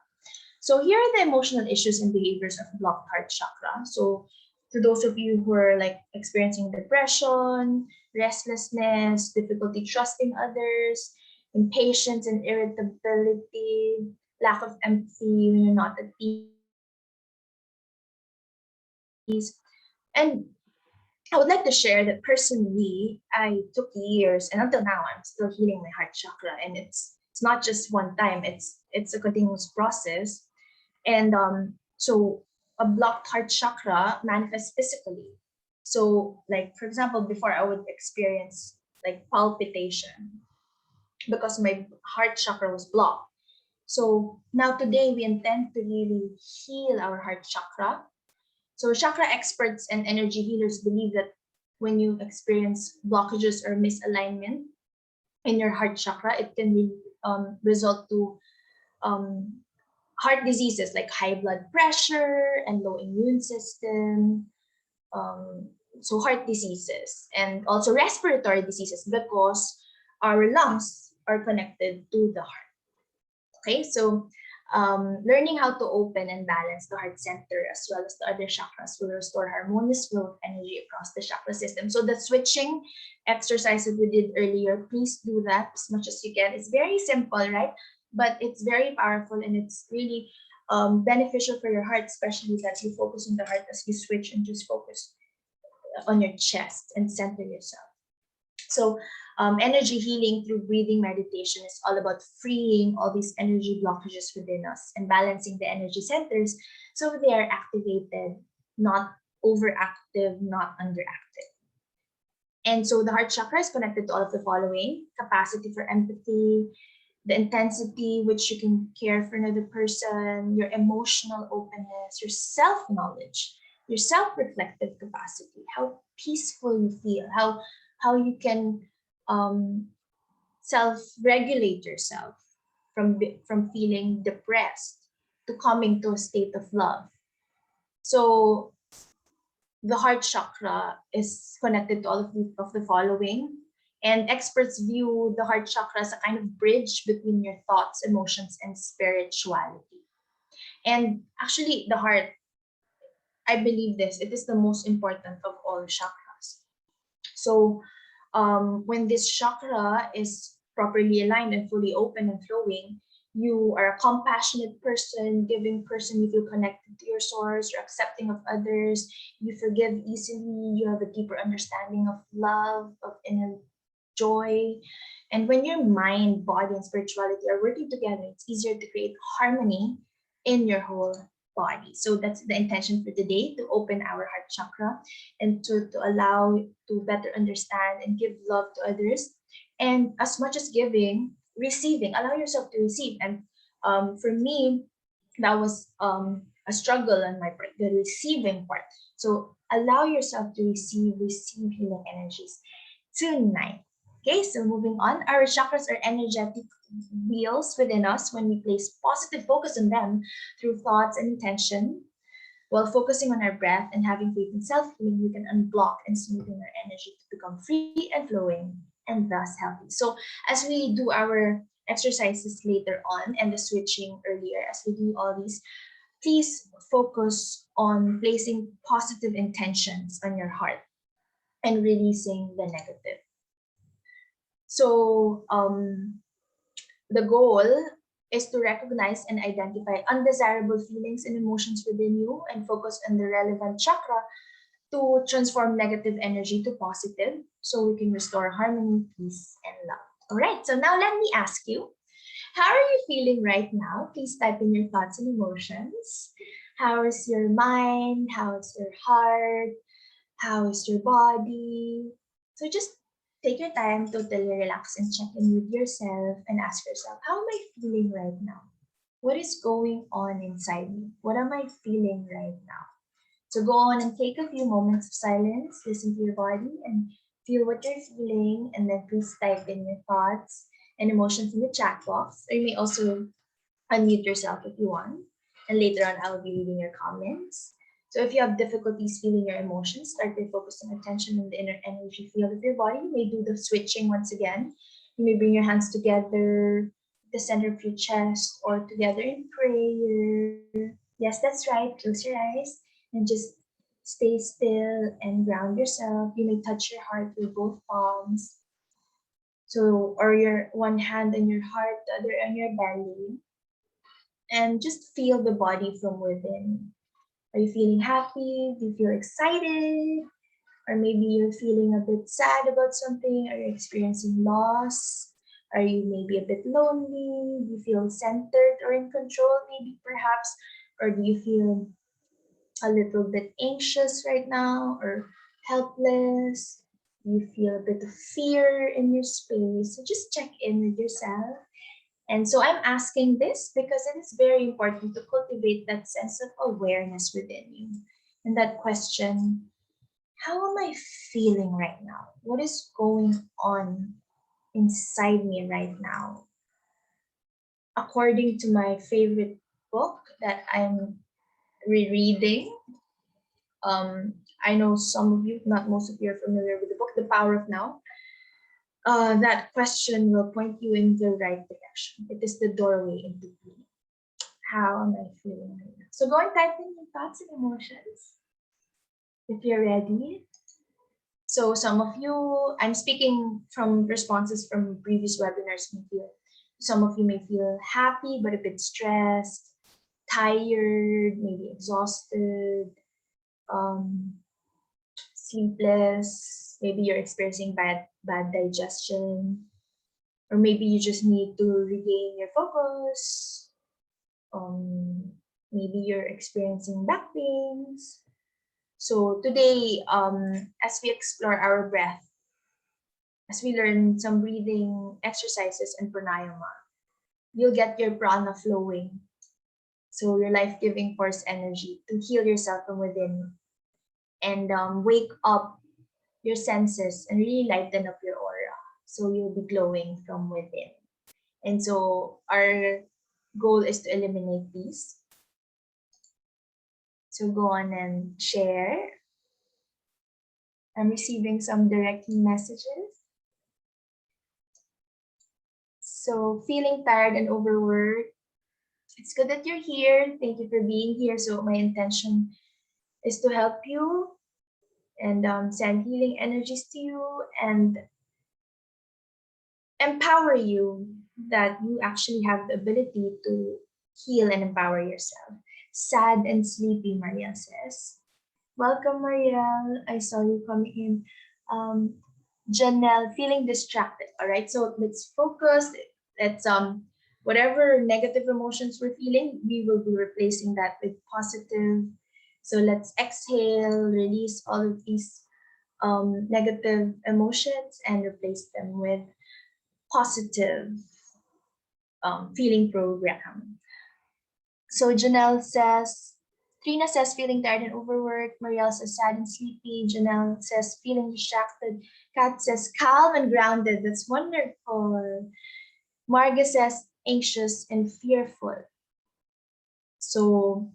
So here are the emotional issues and behaviors of blocked heart chakra. So to those of you who are like experiencing depression, restlessness, difficulty trusting others, impatience and irritability, lack of empathy when you're not at peace. And I would like to share that personally, I took years, and until now, I'm still healing my heart chakra. And it's not just one time; it's a continuous process. And so a blocked heart chakra manifests physically. So, like for example, before I would experience like palpitation because my heart chakra was blocked. So now today we intend to really heal our heart chakra. So chakra experts and energy healers believe that when you experience blockages or misalignment in your heart chakra, it can result to um, heart diseases like high blood pressure and low immune system. Um, so heart diseases and also respiratory diseases because our lungs are connected to the heart. Okay, so learning how to open and balance the heart center as well as the other chakras will restore harmonious flow of energy across the chakra system. So the switching exercise that we did earlier, please do that as much as you can. It's very simple, right? But it's very powerful and it's really beneficial for your heart, especially that you focus on the heart as you switch and just focus on your chest and center yourself. So energy healing through breathing meditation is all about freeing all these energy blockages within us and balancing the energy centers so they are activated, not overactive, not underactive. And so the heart chakra is connected to all of the following: capacity for empathy, the intensity which you can care for another person, your emotional openness, your self-knowledge, your self-reflective capacity, how peaceful you feel, how you can self-regulate yourself from feeling depressed to coming to a state of love. So the heart chakra is connected to all of the following. And experts view the heart chakra as a kind of bridge between your thoughts, emotions, and spirituality. And actually, the heart, I believe this, it is the most important of all chakras. So when this chakra is properly aligned and fully open and flowing, you are a compassionate person, giving person, you feel connected to your source, you're accepting of others, you forgive easily, you have a deeper understanding of love, of inner joy. And when your mind, body, and spirituality are working together, it's easier to create harmony in your whole body. So that's the intention for today, to open our heart chakra and to allow to better understand and give love to others. And as much as giving, receiving, allow yourself to receive. And for me, that was a struggle on my part, the receiving part. So allow yourself to receive healing energies tonight. Okay, so moving on, our chakras are energetic wheels within us. When we place positive focus on them through thoughts and intention, while focusing on our breath and having faith in self-healing, we can unblock and smoothen our energy to become free and flowing and thus healthy. So as we do our exercises later on and the switching earlier, as we do all these, please focus on placing positive intentions on your heart and releasing the negative. So the goal is to recognize and identify undesirable feelings and emotions within you and focus on the relevant chakra to transform negative energy to positive so we can restore harmony, peace, and love. All right, so now let me ask you, how are you feeling right now? Please type in your thoughts and emotions. How is your mind? How is your heart? How is your body? So just take your time, totally relax and check in with yourself and ask yourself, how am I feeling right now? What is going on inside me? What am I feeling right now? So go on and take a few moments of silence, listen to your body and feel what you're feeling, and then please type in your thoughts and emotions in the chat box. Or you may also unmute yourself if you want. And later on, I will be reading your comments. So if you have difficulties feeling your emotions, start by focusing attention on the inner energy field of your body. You may do the switching once again. You may bring your hands together, the center of your chest, or together in prayer. Yes, that's right. Close your eyes and just stay still and ground yourself. You may touch your heart with both palms. So, or your one hand on your heart, the other on your belly, and just feel the body from within. Are you feeling happy? Do you feel excited? Or maybe you're feeling a bit sad about something? Are you experiencing loss? Are you maybe a bit lonely? Do you feel centered or in control, maybe perhaps? Or do you feel a little bit anxious right now or helpless? Do you feel a bit of fear in your space? So just check in with yourself. And so I'm asking this because it is very important to cultivate that sense of awareness within you. And that question, how am I feeling right now? What is going on inside me right now? According to my favorite book that I'm rereading, I know some of you, not most of you, are familiar with the book, The Power of Now. that question will point you in the right direction. It is the doorway into healing. How am I feeling right now? So go and type in your thoughts and emotions if you're ready. So some of you, I'm speaking from responses from previous webinars, some of you may feel happy but a bit stressed, tired, maybe exhausted, sleepless, maybe you're experiencing bad digestion, or maybe you just need to regain your focus. Maybe you're experiencing back pains. So today, as we explore our breath, as we learn some breathing exercises and pranayama, you'll get your prana flowing. So your life-giving force energy to heal yourself from within and wake up your senses and really lighten up your aura. So you'll be glowing from within. And so our goal is to eliminate these. So go on and share. I'm receiving some direct messages. So feeling tired and overworked. It's good that you're here. Thank you for being here. So my intention is to help you and send healing energies to you and empower you that you actually have the ability to heal and empower yourself. Sad and sleepy, Marielle says. Welcome, Marielle. I saw you coming in. Janelle, feeling distracted. All right, so let's focus. Let's whatever negative emotions we're feeling, we will be replacing that with positive. So let's exhale, release all of these negative emotions and replace them with positive feeling program. So Janelle says, Trina says feeling tired and overworked. Marielle says sad and sleepy. Janelle says feeling distracted. Kat says calm and grounded. That's wonderful. Marga says anxious and fearful. So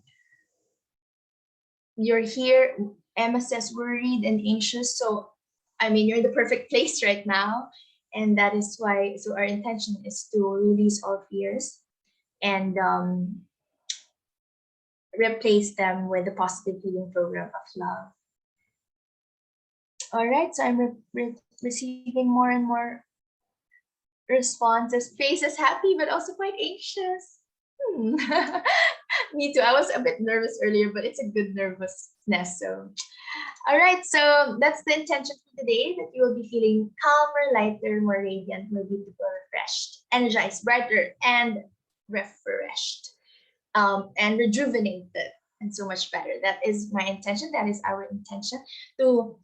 you're here. Emma says worried and anxious. So I mean, you're in the perfect place right now. And that is why, so our intention is to release all fears and replace them with a positive healing program of love. All right, so I'm receiving more and more responses. Faces happy, but also quite anxious. Me too. I was a bit nervous earlier, but it's a good nervousness. So, all right, so that's the intention for today, that you will be feeling calmer, lighter, more radiant, more beautiful, refreshed, energized, brighter, and refreshed. And rejuvenated and so much better. That is my intention. That is our intention to,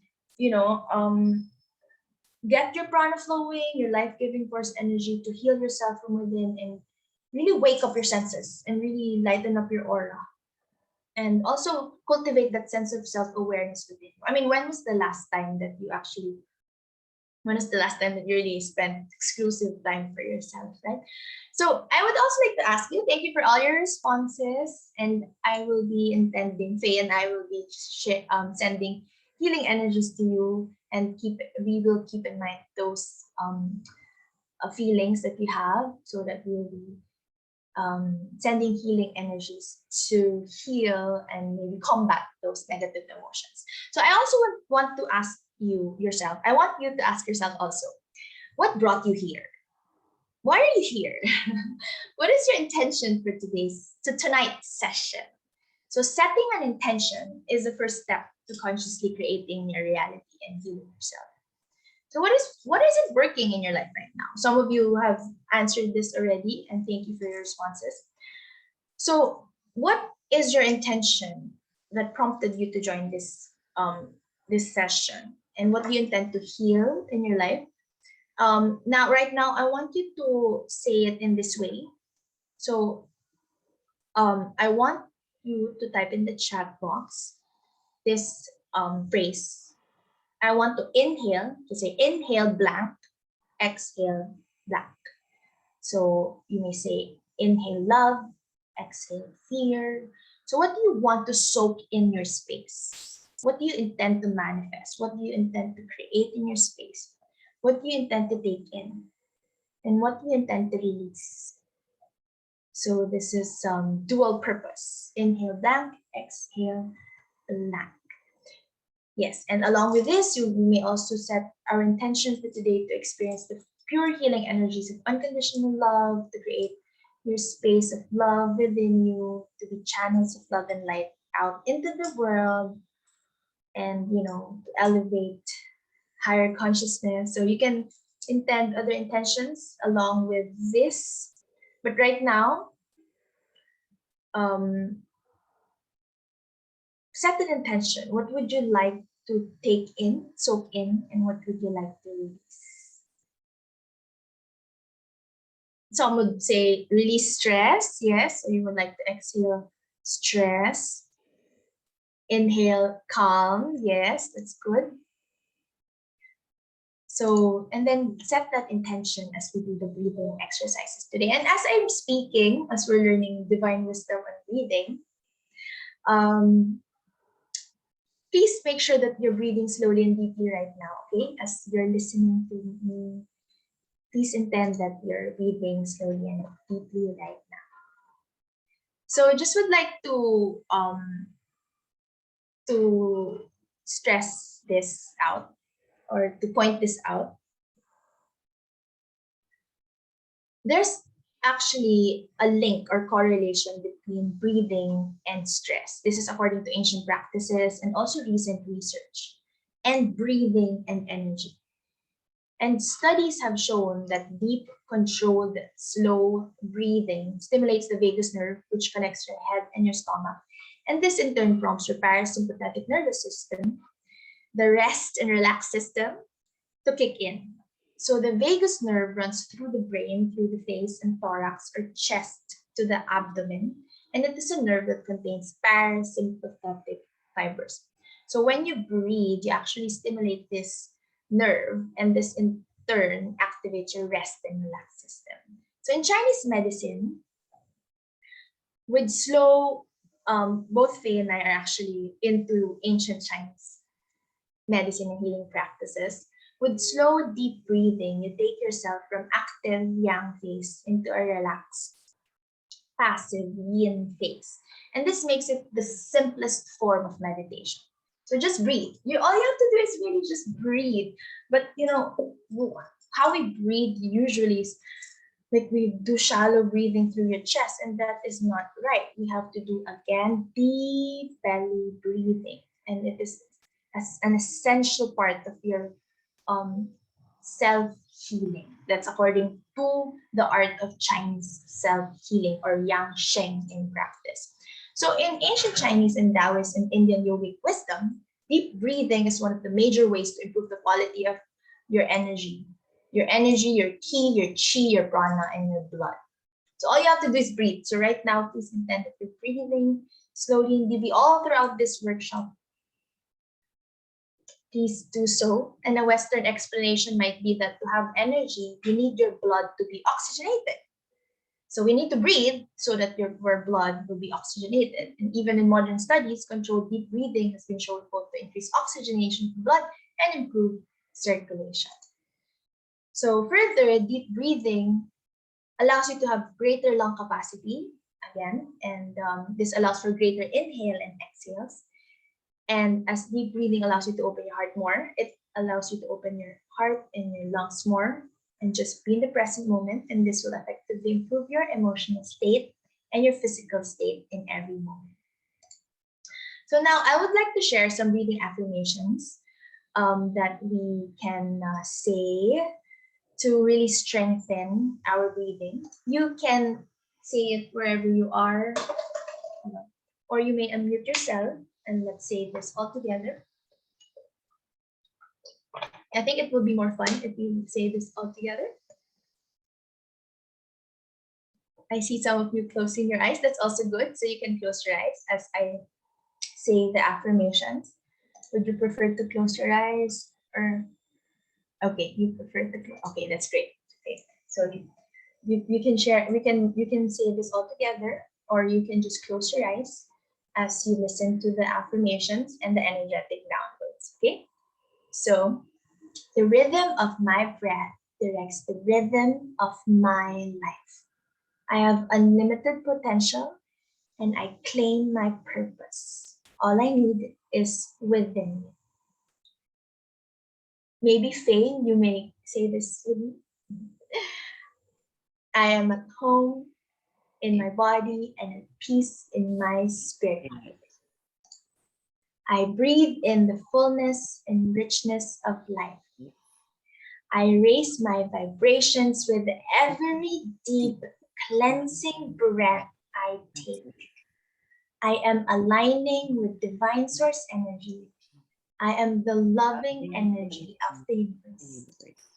get your prana flowing, your life-giving force energy to heal yourself from within and really wake up your senses and really lighten up your aura. And also cultivate that sense of self-awareness within you. I mean, when was the last time that you really spent exclusive time for yourself, right? So I would also like to ask you, thank you for all your responses. And I will be intending, Faye and I will be sending healing energies to you, and we will keep in mind those feelings that you have, so that we will be sending healing energies to heal and maybe combat those negative emotions. So I also want to ask yourself, I want you to ask yourself also, what brought you here? Why are you here? What is your intention for tonight's session? So setting an intention is the first step to consciously creating your reality and healing yourself. So what isn't working in your life right now? Some of you have answered this already, and thank you for your responses. So what is your intention that prompted you to join this session? And what do you intend to heal in your life? Right now, I want you to say it in this way. So I want you to type in the chat box this phrase. I want to say inhale blank, exhale blank. So you may say inhale love, exhale fear. So what do you want to soak in your space? What do you intend to manifest? What do you intend to create in your space? what you intend to take in, and what you intend to release. So this is dual purpose. Inhale blank, exhale blank. Yes, and along with this, we may also set our intention for today to experience the pure healing energies of unconditional love, to create your space of love within you, to be channels of love and light out into the world, and to elevate higher consciousness. So you can intend other intentions along with this, but right now, set an intention. What would you like to take in, soak in, and what would you like to release? Some would say release stress, yes, or you would like to exhale stress. Inhale calm, yes, that's good. So, and then set that intention as we do the breathing exercises today. And as I'm speaking, as we're learning divine wisdom and breathing, please make sure that you're breathing slowly and deeply right now, okay? As you're listening to me, please intend that you're breathing slowly and deeply right now. So just would like to stress this out, or to point this out. There's actually a link or correlation between breathing and stress. This is according to ancient practices and also recent research, and breathing and energy. And studies have shown that deep, controlled, slow breathing stimulates the vagus nerve, which connects your head and your stomach. And this in turn prompts your parasympathetic nervous system, the rest and relax system, to kick in. So the vagus nerve runs through the brain, through the face and thorax or chest to the abdomen. And it is a nerve that contains parasympathetic fibers. So when you breathe, you actually stimulate this nerve, and this in turn activates your rest and relax system. So in Chinese medicine, with slow, both Faye and I are actually into ancient Chinese medicine and healing practices. With slow, deep breathing, you take yourself from active yang phase into a relaxed, passive yin phase. And this makes it the simplest form of meditation. So just breathe. All you have to do is really just breathe. But how we breathe usually is like we do shallow breathing through your chest, and that is not right. We have to do again deep belly breathing, and it is as an essential part of your self-healing. That's according to the art of Chinese self-healing, or yang sheng in practice. So in ancient Chinese and Taoist and Indian yogic wisdom, deep breathing is one of the major ways to improve the quality of your energy, your ki, your chi, your prana, and your blood. So all you have to do is breathe. So right now, please intend that you're breathing slowly and deeply all throughout this workshop. Please do so. And a Western explanation might be that to have energy, you need your blood to be oxygenated. So we need to breathe so that your blood will be oxygenated. And even in modern studies, controlled deep breathing has been shown both to increase oxygenation to blood and improve circulation. So further, deep breathing allows you to have greater lung capacity, again, and this allows for greater inhale and exhales. And as deep breathing allows you to open your heart more, it allows you to open your heart and your lungs more, and just be in the present moment, and this will effectively improve your emotional state and your physical state in every moment. So now I would like to share some breathing affirmations that we can say to really strengthen our breathing. You can say it wherever you are, or you may unmute yourself, and let's say this all together. I think it will be more fun if we say this all together. I see some of you closing your eyes. That's also good. So you can close your eyes as I say the affirmations. Would you prefer to close your eyes, or okay, you prefer to close? Okay, that's great. Okay, so you can share. You can say this all together, or you can just close your eyes as you listen to the affirmations and the energetic downloads. Okay, so The rhythm of my breath directs the rhythm of my life. I have unlimited potential and I claim my purpose. All I need is within me. Maybe Faye, you may say this with me. I am at home in my body and at peace in my spirit. I breathe in the fullness and richness of life. I raise my vibrations with every deep cleansing breath I take. I am aligning with divine source energy. I am the loving energy of the universe.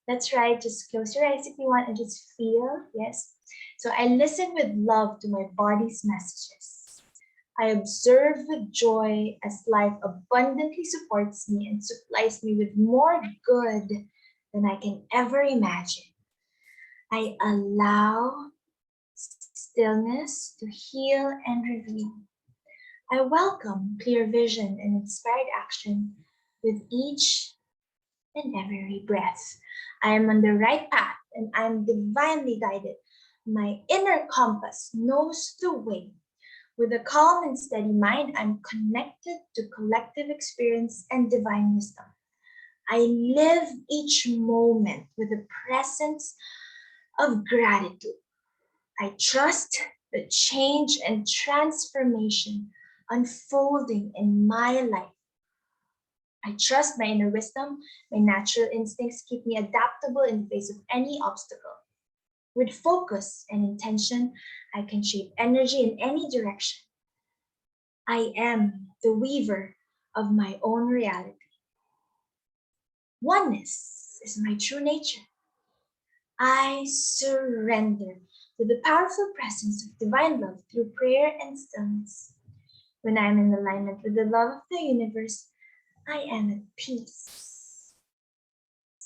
That's right. Just close your eyes if you want and just feel. Yes. So I listen with love to my body's messages. I observe with joy as life abundantly supports me and supplies me with more good than I can ever imagine. I allow stillness to heal and reveal. I welcome clear vision and inspired action with each and every breath. I am on the right path and I am divinely guided. My inner compass knows the way. With a calm and steady mind, I'm connected to collective experience and divine wisdom. I live each moment with a presence of gratitude. I trust the change and transformation unfolding in my life. I trust my inner wisdom. My natural instincts keep me adaptable in the face of any obstacle. With focus and intention, I can shape energy in any direction. I am the weaver of my own reality. Oneness is my true nature. I surrender to the powerful presence of divine love through prayer and stillness. When I am in alignment with the love of the universe, I am at peace.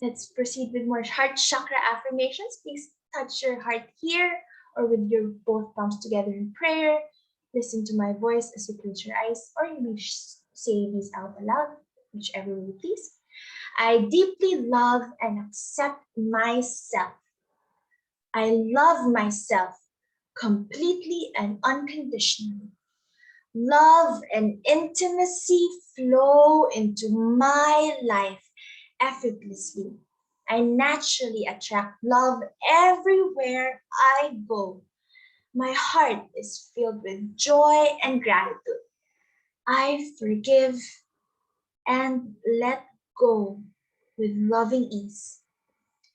Let's proceed with more heart chakra affirmations. Please touch your heart here or with your both palms together in prayer. Listen to my voice as you close your eyes, or you may say these out aloud, whichever way you please. I deeply love and accept myself. I love myself completely and unconditionally. Love and intimacy flow into my life effortlessly. I naturally attract love everywhere I go. My heart is filled with joy and gratitude. I forgive and let go with loving ease.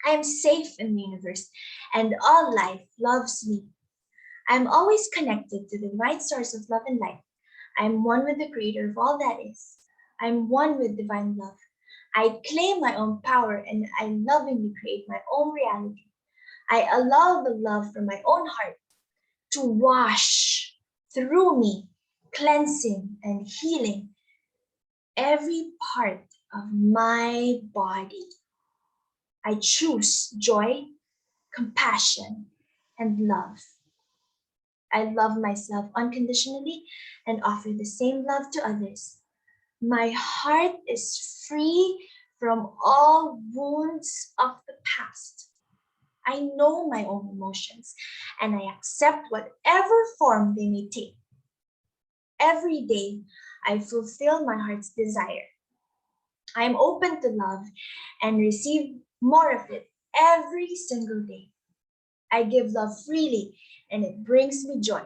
I am safe in the universe and all life loves me. I am always connected to the divine source of love and light. I am one with the creator of all that is. I am one with divine love. I claim my own power and I lovingly create my own reality. I allow the love from my own heart to wash through me, cleansing and healing every part of my body. I choose joy, compassion, and love. I love myself unconditionally and offer the same love to others. My heart is free from all wounds of the past. I know my own emotions and I accept whatever form they may take. Every day, I fulfill my heart's desire. I am open to love and receive more of it every single day. I give love freely and it brings me joy.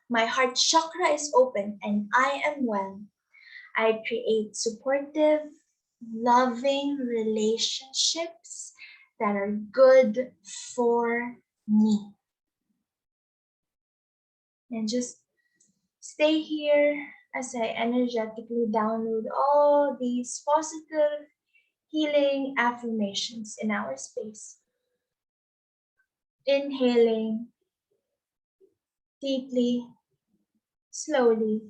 My heart chakra is open and I am well. I create supportive, loving relationships that are good for me. And just stay here as I energetically download all these positive healing affirmations in our space. Inhaling deeply, slowly,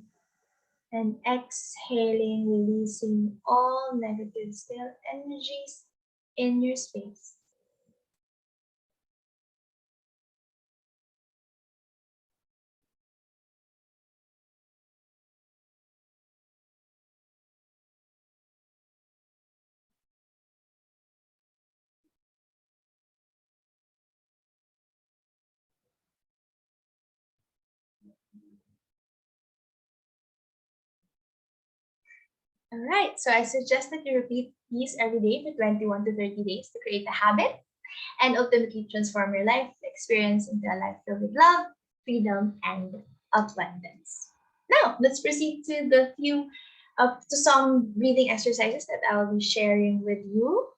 and exhaling, releasing all negative stale energies in your space. All right, so I suggest that you repeat these every day for 21 to 30 days to create a habit and ultimately transform your life experience into a life filled with love, freedom, and abundance. Now, let's proceed to the few to some breathing exercises that I'll be sharing with you.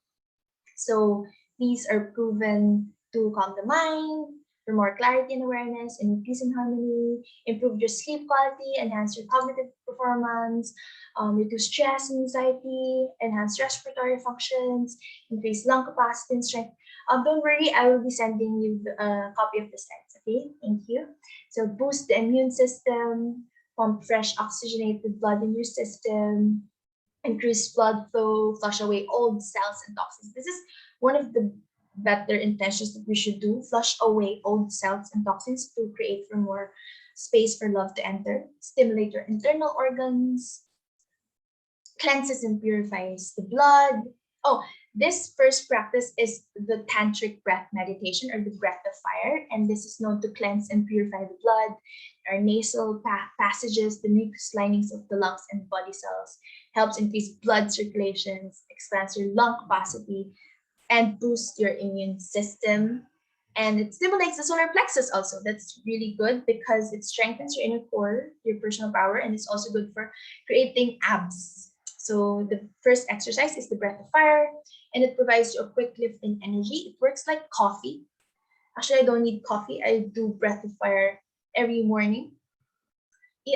So these are proven to calm the mind, for more clarity and awareness, and peace and harmony, improve your sleep quality, enhance your cognitive performance, reduce stress and anxiety, enhance respiratory functions, increase lung capacity and strength. Don't worry, I will be sending you a copy of the slides. Okay, thank you. So boost the immune system, pump fresh oxygenated blood in your system, increase blood flow, flush away old cells and toxins. This is one of the better intentions that we should do. Flush away old cells and toxins to create for more space for love to enter. Stimulate your internal organs, cleanses and purifies the blood. Oh, this first practice is the tantric breath meditation or the breath of fire, and this is known to cleanse and purify the blood, our nasal passages, the mucous linings of the lungs and body cells, helps increase blood circulations, expands your lung capacity, and boosts your immune system. And it stimulates the solar plexus also. That's really good because it strengthens your inner core, your personal power, and it's also good for creating abs. So the first exercise is the breath of fire, and it provides you a quick lift in energy. It works like coffee. Actually, I don't need coffee. I do breath of fire every morning.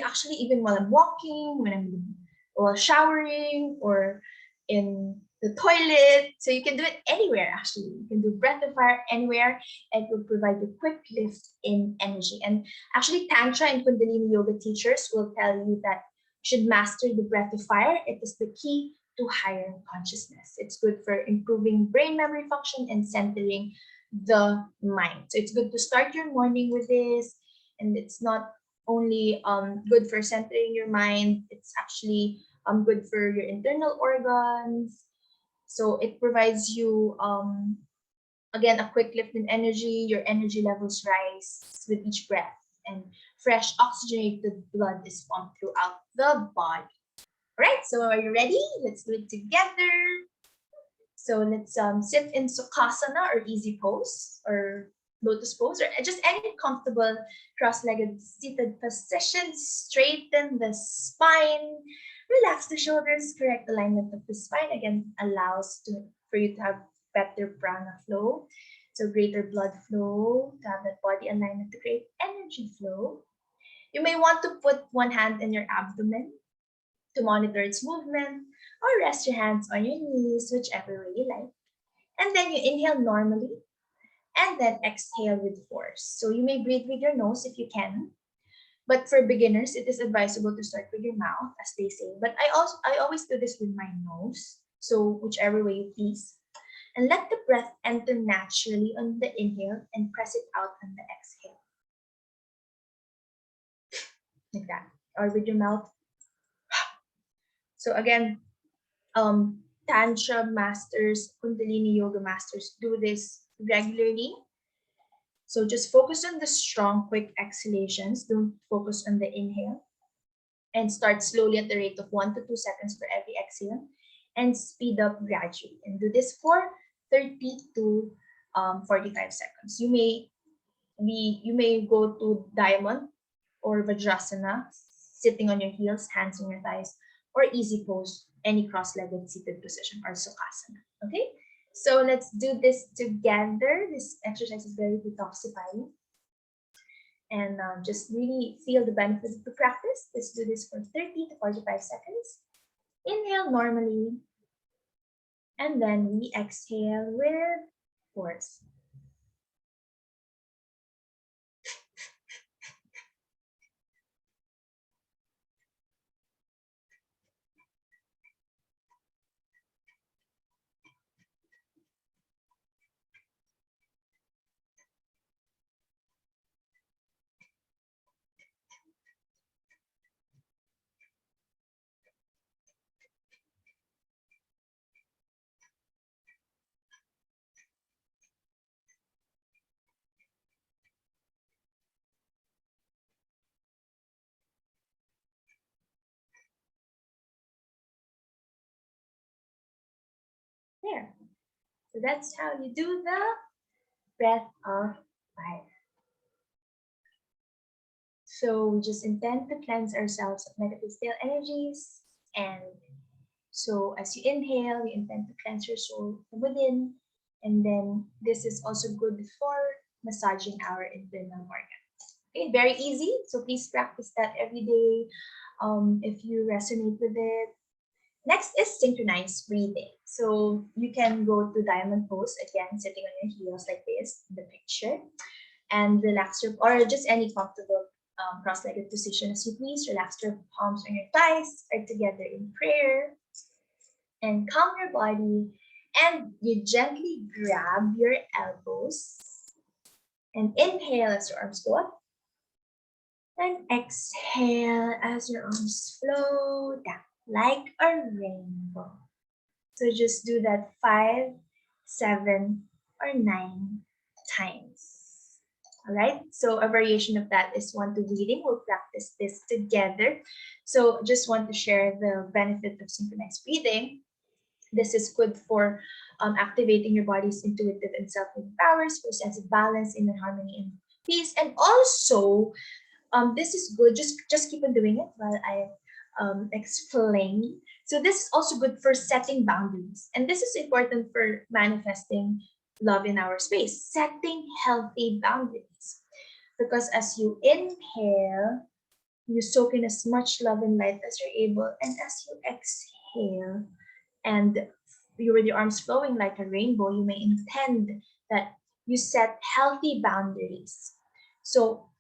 Actually, even while I'm walking, when I'm while showering, or in the toilet. So you can do it anywhere actually. You can do breath of fire anywhere and it will provide you quick lift in energy. And actually Tantra and Kundalini yoga teachers will tell you that you should master the breath of fire. It is the key to higher consciousness. It's good for improving brain memory function and centering the mind. So it's good to start your morning with this, and it's not only good for centering your mind, it's actually good for your internal organs. So it provides you again a quick lift in energy. Your energy levels rise with each breath, and fresh oxygenated blood is pumped throughout the body. All right, so are you ready? Let's do it together. So let's sit in Sukhasana or easy pose or lotus pose or just any comfortable cross-legged seated position. Straighten the spine, relax the shoulders, correct alignment of the spine. Again, allows for you to have better prana flow. So greater blood flow, to have that body alignment to create energy flow. You may want to put one hand in your abdomen to monitor its movement, or rest your hands on your knees, whichever way you like. And then you inhale normally and then exhale with force. So you may breathe with your nose if you can. But for beginners, it is advisable to start with your mouth, as they say. But I always do this with my nose. So whichever way you please. And let the breath enter naturally on the inhale and press it out on the exhale. Like that. Or with your mouth. So again, Tantra masters, Kundalini yoga masters do this regularly. So just focus on the strong, quick exhalations. Don't focus on the inhale. And start slowly at the rate of 1 to 2 seconds for every exhale. And speed up gradually. And do this for 30 to 45 seconds. You may go to diamond or Vajrasana, sitting on your heels, hands on your thighs, or easy pose, any cross-legged seated position, or Sukhasana. Okay? So let's do this together. This exercise is very detoxifying. And just really feel the benefits of the practice. Let's do this for 30 to 45 seconds. Inhale normally, and then we exhale with force. air. So that's how you do the breath of life. So we just intend to cleanse ourselves of negative stale energies. And so as you inhale, you intend to cleanse your soul from within. And then this is also good for massaging our internal organs. Okay, very easy. So please practice that every day if you resonate with it. Next is synchronized breathing. So you can go to diamond pose, again, sitting on your heels like this in the picture, and relax your, or just any comfortable cross-legged position as you please. Relax your palms on your thighs, are together in prayer, and calm your body. And you gently grab your elbows and inhale as your arms go up. And exhale as your arms flow down like a rainbow. So just do that 5, 7, or 9 times. All right, so a variation of that is 1, 2 breathing. We'll practice this together. So just want to share the benefit of synchronized breathing. This is good for activating your body's intuitive and self-healing powers, for a sense of balance, inner harmony, and peace. And also, this is good. Just keep on doing it while I explain. So this is also good for setting boundaries, and this is important for manifesting love in our space. Setting healthy boundaries, because as you inhale, you soak in as much love and light as you're able, and as you exhale, and you with your arms flowing like a rainbow, you may intend that you set healthy boundaries. So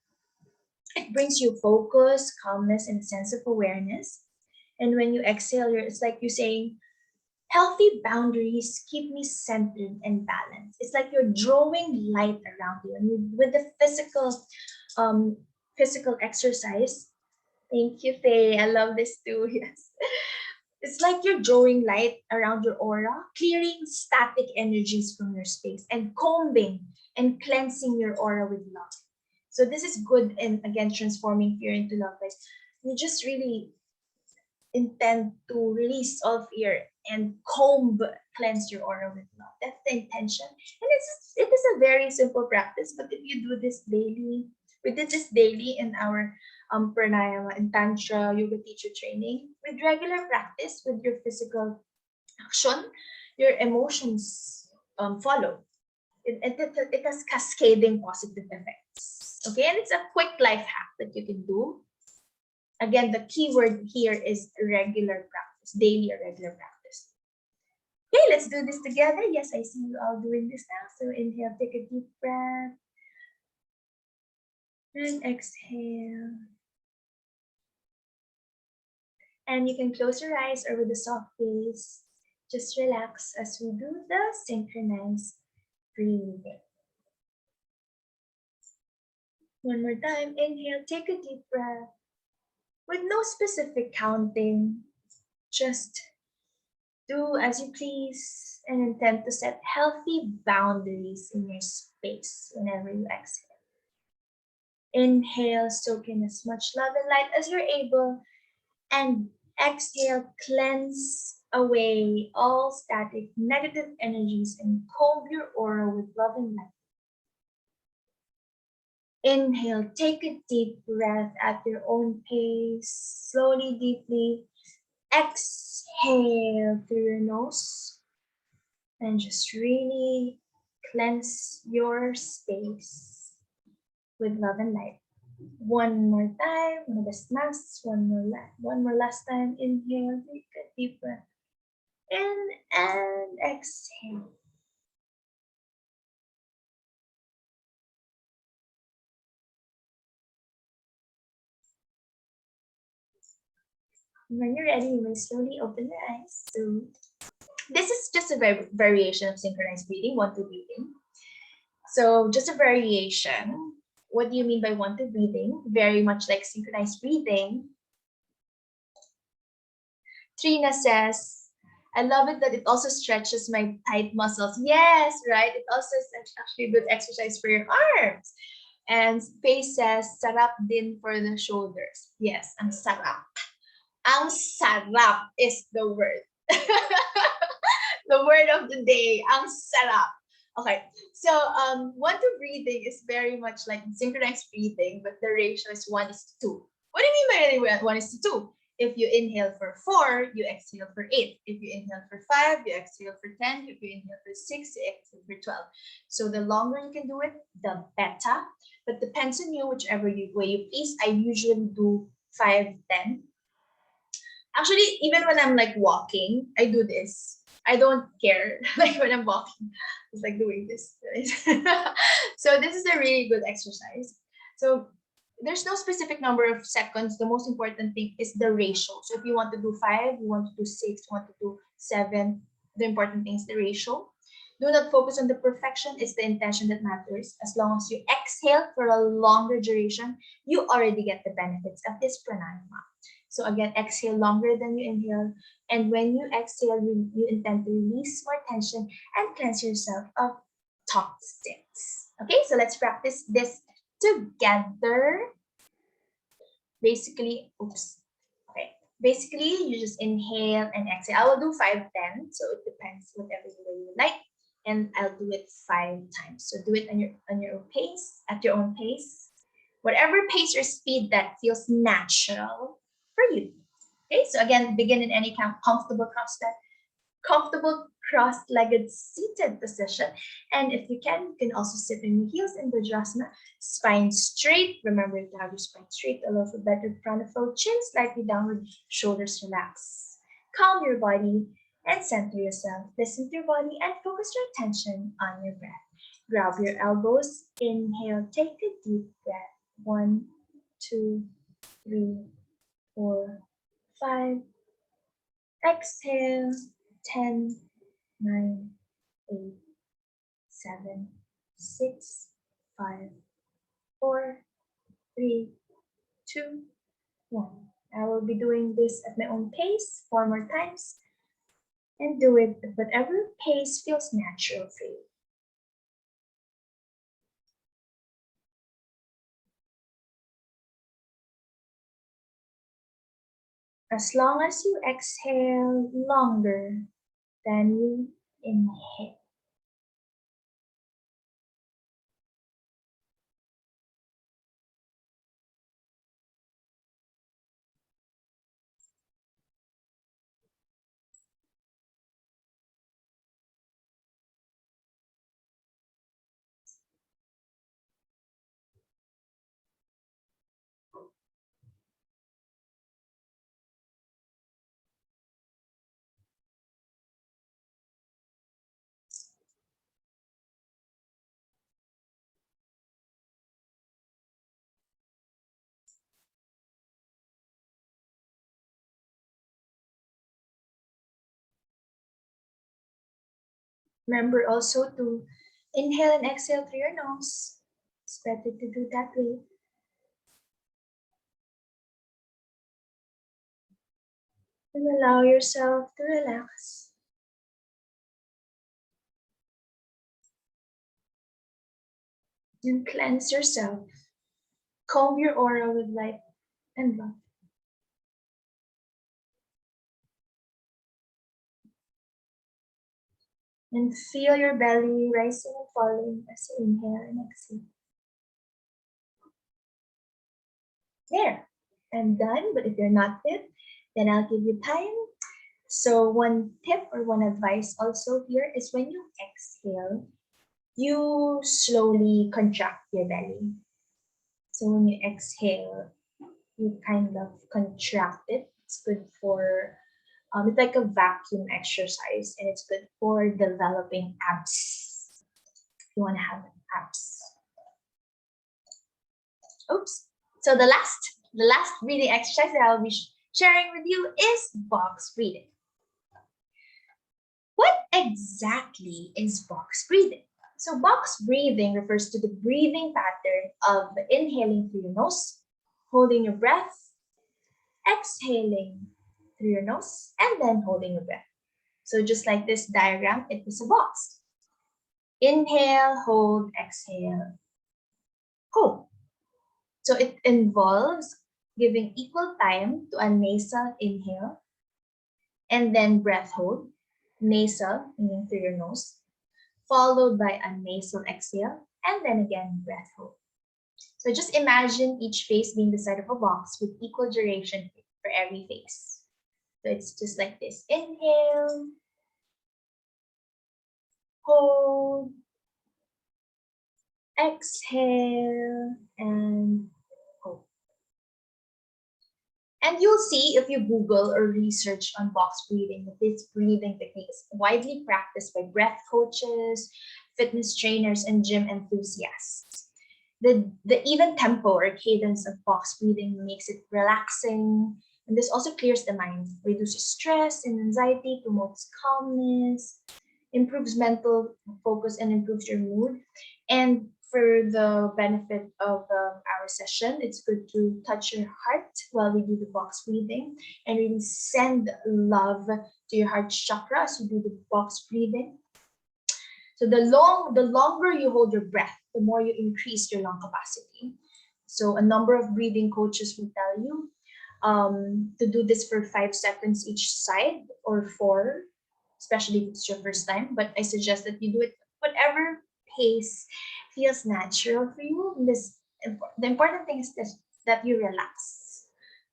it brings you focus, calmness, and a sense of awareness. And when you exhale, it's like you're saying, healthy boundaries keep me centered and balanced. It's like you're drawing light around you. And with the physical exercise, thank you, Faye. I love this too. Yes. It's like you're drawing light around your aura, clearing static energies from your space, and combing and cleansing your aura with love. So this is good in, again, transforming fear into love. Guys, you just really intend to release all fear and cleanse your aura with love. That's the intention. And it is a very simple practice, but if you do this daily, we did this daily in our pranayama and tantra yoga teacher training. With regular practice, with your physical action, your emotions follow. It has cascading positive effects. Okay, and it's a quick life hack that you can do. Again, the key word here is regular practice, daily or regular practice. Okay, let's do this together. Yes, I see you all doing this now. So inhale, take a deep breath. And exhale. And you can close your eyes, or with a soft gaze, just relax as we do the synchronized breathing. One more time, inhale, take a deep breath. With no specific counting, just do as you please and intend to set healthy boundaries in your space whenever you exhale. Inhale, soak in as much love and light as you're able, and exhale, cleanse away all static negative energies and comb your aura with love and light. Inhale, take a deep breath at your own pace, slowly, deeply. Exhale through your nose and just really cleanse your space with love and light. One more time, one more last time. Inhale, take a deep breath in and exhale. When you're ready, you may slowly open your eyes. So this is just a variation of synchronized breathing, 1, 2 breathing. So just a variation. What do you mean by 1, 2 breathing? Very much like synchronized breathing. Trina says, I love it that it also stretches my tight muscles. Yes, right? It also is actually a good exercise for your arms. And Faye says, sarap din for the shoulders. Yes, ang sarap. Ang sarap is the word. The word of the day. Ang sarap. Okay, so 1-2 breathing is very much like synchronized breathing, but the ratio is 1:2. What do you mean by 1:2? If you inhale for 4, you exhale for 8. If you inhale for 5, you exhale for 10. If you inhale for 6, you exhale for 12. So the longer you can do it, the better. But depends on you, whichever way you please. I usually do 5, 10. Actually, even when I'm like walking, I do this. I don't care. Like when I'm walking, it's like doing this. So this is a really good exercise. So there's no specific number of seconds. The most important thing is the ratio. So if you want to do 5, you want to do 6, you want to do 7, the important thing is the ratio. Do not focus on the perfection. It's the intention that matters. As long as you exhale for a longer duration, you already get the benefits of this pranayama. So again, exhale longer than you inhale. And when you exhale, you intend to release more tension and cleanse yourself of toxins. Okay, so let's practice this together. Basically, basically you just inhale and exhale. I will do 5, 10, so it depends whatever way you like. And I'll do it 5 times. So do it on your own pace, at your own pace. Whatever pace or speed that feels natural for you. Okay, so again, begin in any comfortable cross-legged seated position. And if you can also sit in your heels in Vajrasana, spine straight. Remember to have your spine straight, allow for better prana flow, chin slightly downward, shoulders relax. Calm your body and center yourself. Listen to your body and focus your attention on your breath. Grab your elbows. Inhale, take a deep breath. 1, 2, 3, 4, 5. Exhale, 10, 9, 8, 7, 6, 5, 4, 3, 2, 1. I will be doing this at my own pace 4 more times. And do it at whatever pace feels natural for you. As long as you exhale longer than you inhale. Remember also to inhale and exhale through your nose. It's better to do that way. And allow yourself to relax. And cleanse yourself. Comb your aura with light and love. And feel your belly rising and falling as you inhale and exhale. There, I'm done, but if you're not there, then I'll give you time. So one tip or one advice also here is when you exhale, you slowly contract your belly. So when you exhale, you kind of contract it. It's good for, it's like a vacuum exercise, and it's good for developing abs. If you want to have abs. Oops. So the last breathing exercise that I'll be sharing with you is box breathing. What exactly is box breathing? So box breathing refers to the breathing pattern of inhaling through your nose, holding your breath, exhaling through your nose, and then holding your breath. So just like this diagram, it is a box. Inhale, hold, exhale, hold. So it involves giving equal time to a nasal inhale and then breath hold, nasal, meaning through your nose, followed by a nasal exhale, and then again breath hold. So just imagine each face being the side of a box with equal duration for every face. So it's just like this. Inhale, hold, exhale, and hold. And you'll see if you Google or research on box breathing that this breathing technique is widely practiced by breath coaches, fitness trainers, and gym enthusiasts. The even tempo or cadence of box breathing makes it relaxing, and this also clears the mind, reduces stress and anxiety, promotes calmness, improves mental focus, and improves your mood. And for the benefit of our session, it's good to touch your heart while we do the box breathing and really send love to your heart chakra as you do the box breathing. So the longer you hold your breath, the more you increase your lung capacity. So a number of breathing coaches will tell you to do this for 5 seconds each side or 4, especially if it's your first time. But I suggest that you do it whatever pace feels natural for you. The important thing is that you relax.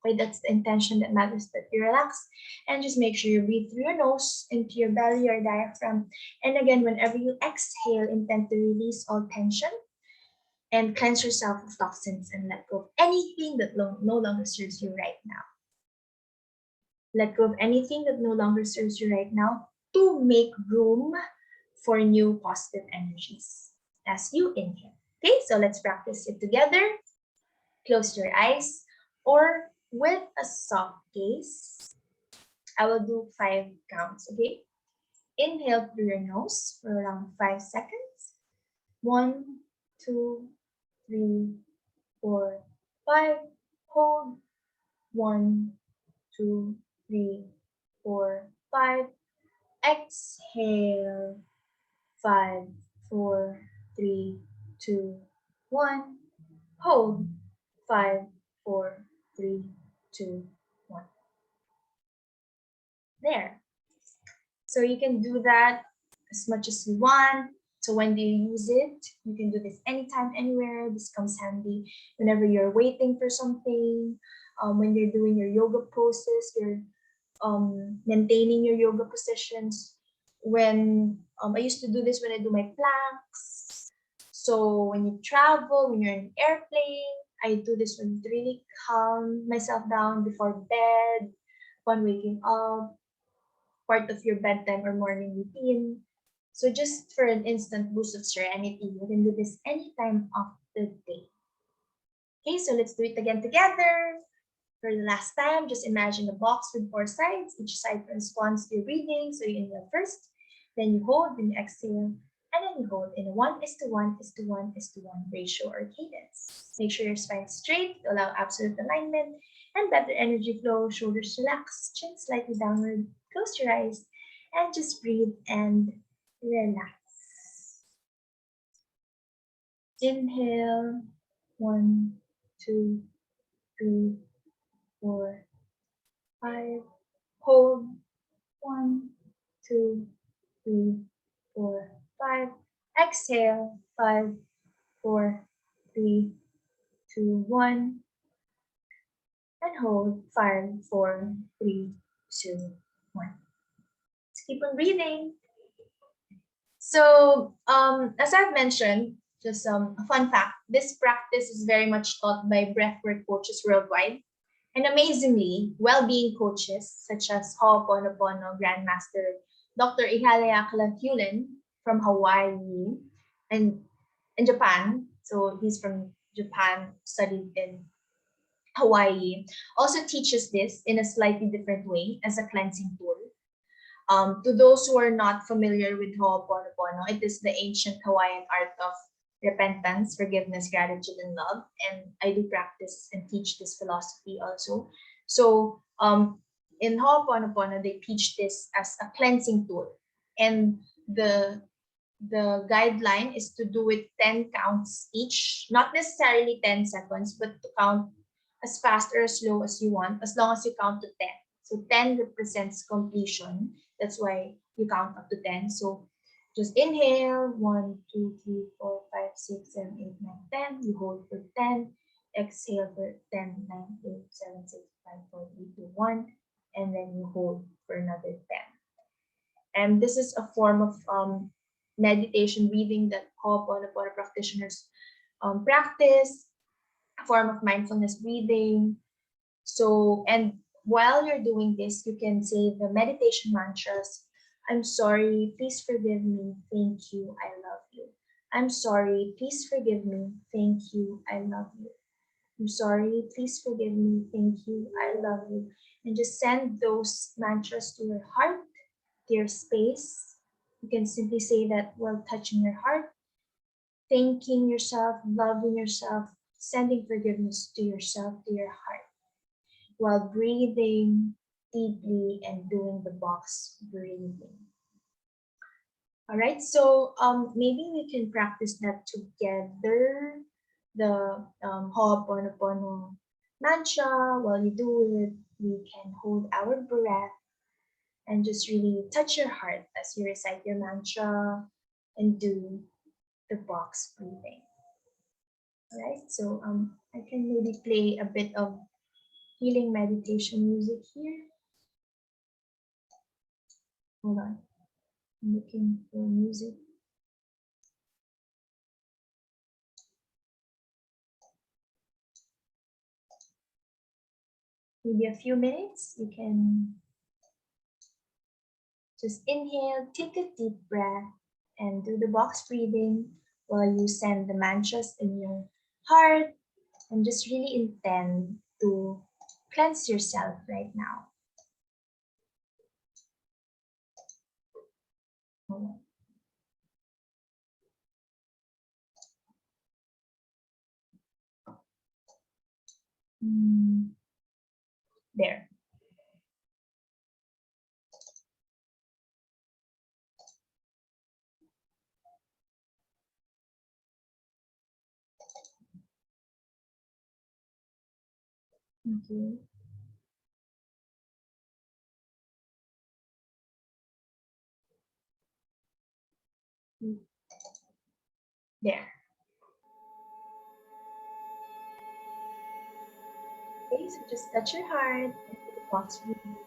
Okay, that's the intention that matters, that you relax, and just make sure you breathe through your nose into your belly or diaphragm. And again, whenever you exhale, intend to release all tension and cleanse yourself of toxins and let go of anything that no longer serves you right now. Let go of anything that no longer serves you right now to make room for new positive energies as you inhale. Okay, so let's practice it together. Close your eyes or with a soft gaze. I will do 5 counts, okay? Inhale through your nose for around 5 seconds. 1, 2, 3, 4, 5. Hold. 1, 2, 3, 4, 5. Exhale. 5, 4, 3, 2, 1. Hold. 5, 4, 3, 2, 1. There. So you can do that as much as you want. So when do you use it? You can do this anytime, anywhere. This comes handy whenever you're waiting for something, when you're doing your yoga poses, you're maintaining your yoga positions. When I used to do this when I do my planks. So when you travel, when you're in an airplane, I do this when to really calm myself down before bed, upon waking up, part of your bedtime or morning routine. So just for an instant boost of serenity, you can do this any time of the day. Okay, so let's do it again together. For the last time, just imagine a box with 4 sides. Each side corresponds to your breathing. So you inhale first, then you hold, then you exhale, and then you hold in a 1:1:1:1 ratio or cadence. Make sure your spine is straight to allow absolute alignment and better energy flow. Shoulders relaxed, chin slightly downward. Close your eyes and just breathe and relax. Inhale, 1, 2, 3, 4, 5. Hold, 1, 2, 3, 4, 5. Exhale, 5, 4, 3, 2, 1. And hold, 5, 4, 3, 2, 1. Let's keep on breathing. So, as I've mentioned, just a fun fact, this practice is very much taught by breathwork coaches worldwide. And amazingly, well-being coaches such as Ho'oponopono Grandmaster Dr. Ihalea Kalantulin from Hawaii and in Japan, so he's from Japan, studied in Hawaii, also teaches this in a slightly different way as a cleansing tool. To those who are not familiar with Ho'oponopono, it is the ancient Hawaiian art of repentance, forgiveness, gratitude, and love. And I do practice and teach this philosophy also. So in Ho'oponopono, they teach this as a cleansing tool. And the guideline is to do it 10 counts each, not necessarily 10 seconds, but to count as fast or as slow as you want, as long as you count to 10. So 10 represents completion. That's why you count up to 10. So just inhale 1, 2, 3, 4, 5, 6, 7, 8, 9, 10. You hold for 10. Exhale for 10, 9, 8, 7, 6, 5, 4, 3, 2, 1. And then you hold for another 10. And this is a form of meditation breathing that Ho'oponopono practitioners practice, a form of mindfulness breathing. So, and while you're doing this, you can say the meditation mantras. I'm sorry, please forgive me, thank you, I love you. I'm sorry, please forgive me, thank you, I love you. I'm sorry, please forgive me, thank you, I love you. And just send those mantras to your heart, to your space. You can simply say that while touching your heart, thanking yourself, loving yourself, sending forgiveness to yourself, to your heart, while breathing deeply and doing the box breathing. All right, so maybe we can practice that together. The Ho'oponopono mantra. While you do it, we can hold our breath and just really touch your heart as you recite your mantra and do the box breathing. All right, so I can maybe play a bit of healing meditation music here. Hold on, I'm looking for music. Maybe a few minutes, you can just inhale, take a deep breath, and do the box breathing while you send the mantras in your heart and just really intend to cleanse yourself right now. There. Okay. There. Okay, so just touch your heart and do the box breathing.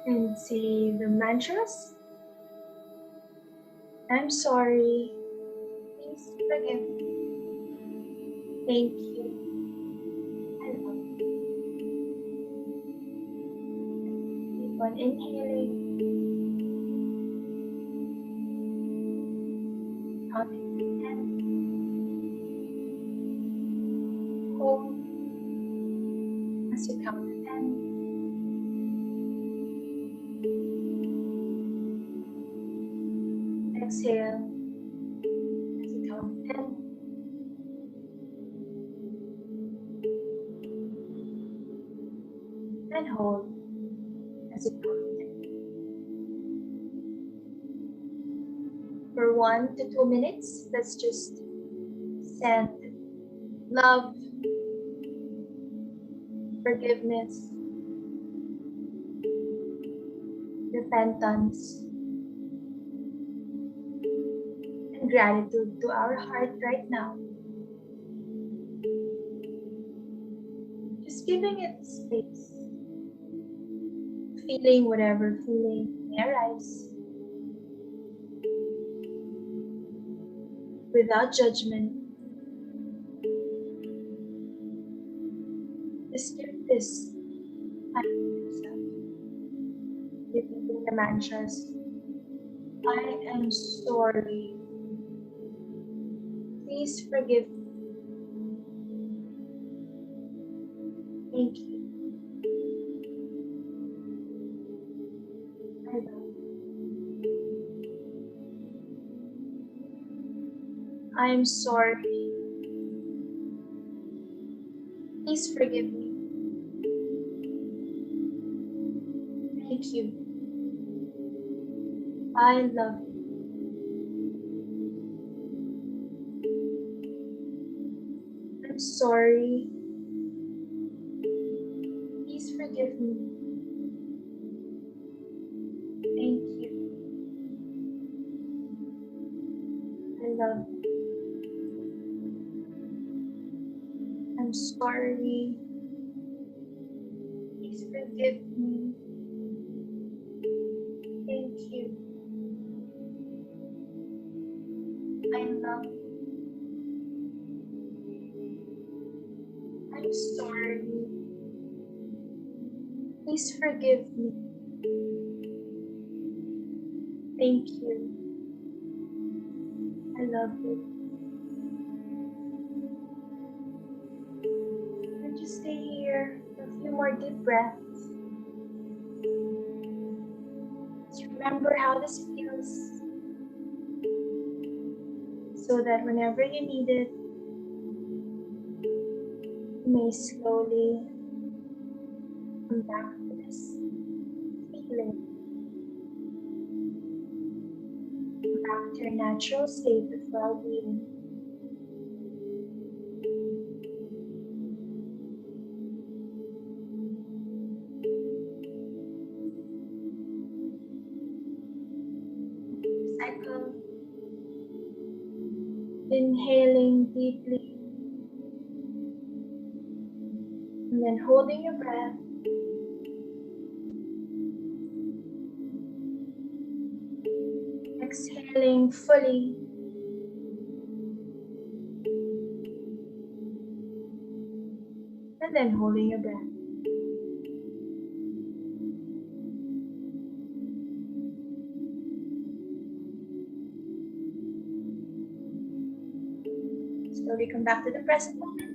And say the mantras. I'm sorry. Please forgive me. Thank you. I love you. Keep on inhaling. Counting to 10. Hold as you count to 10. Exhale as you count to 10. And hold as you count to 10. For 1 to 2 minutes, let's just send love, forgiveness, repentance, and gratitude to our heart right now. Just giving it space, feeling whatever feeling may arise without judgment. Just give this time to yourself. Repeating the mantras. I am sorry. Please forgive me. Thank you. I love you. I am sorry. Please forgive me. Thank you. I love you. I'm sorry. Please forgive me. Thank you. I love you. I'm sorry. Please forgive me. Thank you. I love you. I'm sorry. Please forgive me. Thank you. I love you. And just stay here for a few more deep breaths. Just remember how this feels so that whenever you need it, you may slowly come back to this feeling, come back to your natural state of well-being. Cycle, inhaling deeply and then holding your breath. Exhaling fully. And then holding your breath. Slowly come back to the present moment.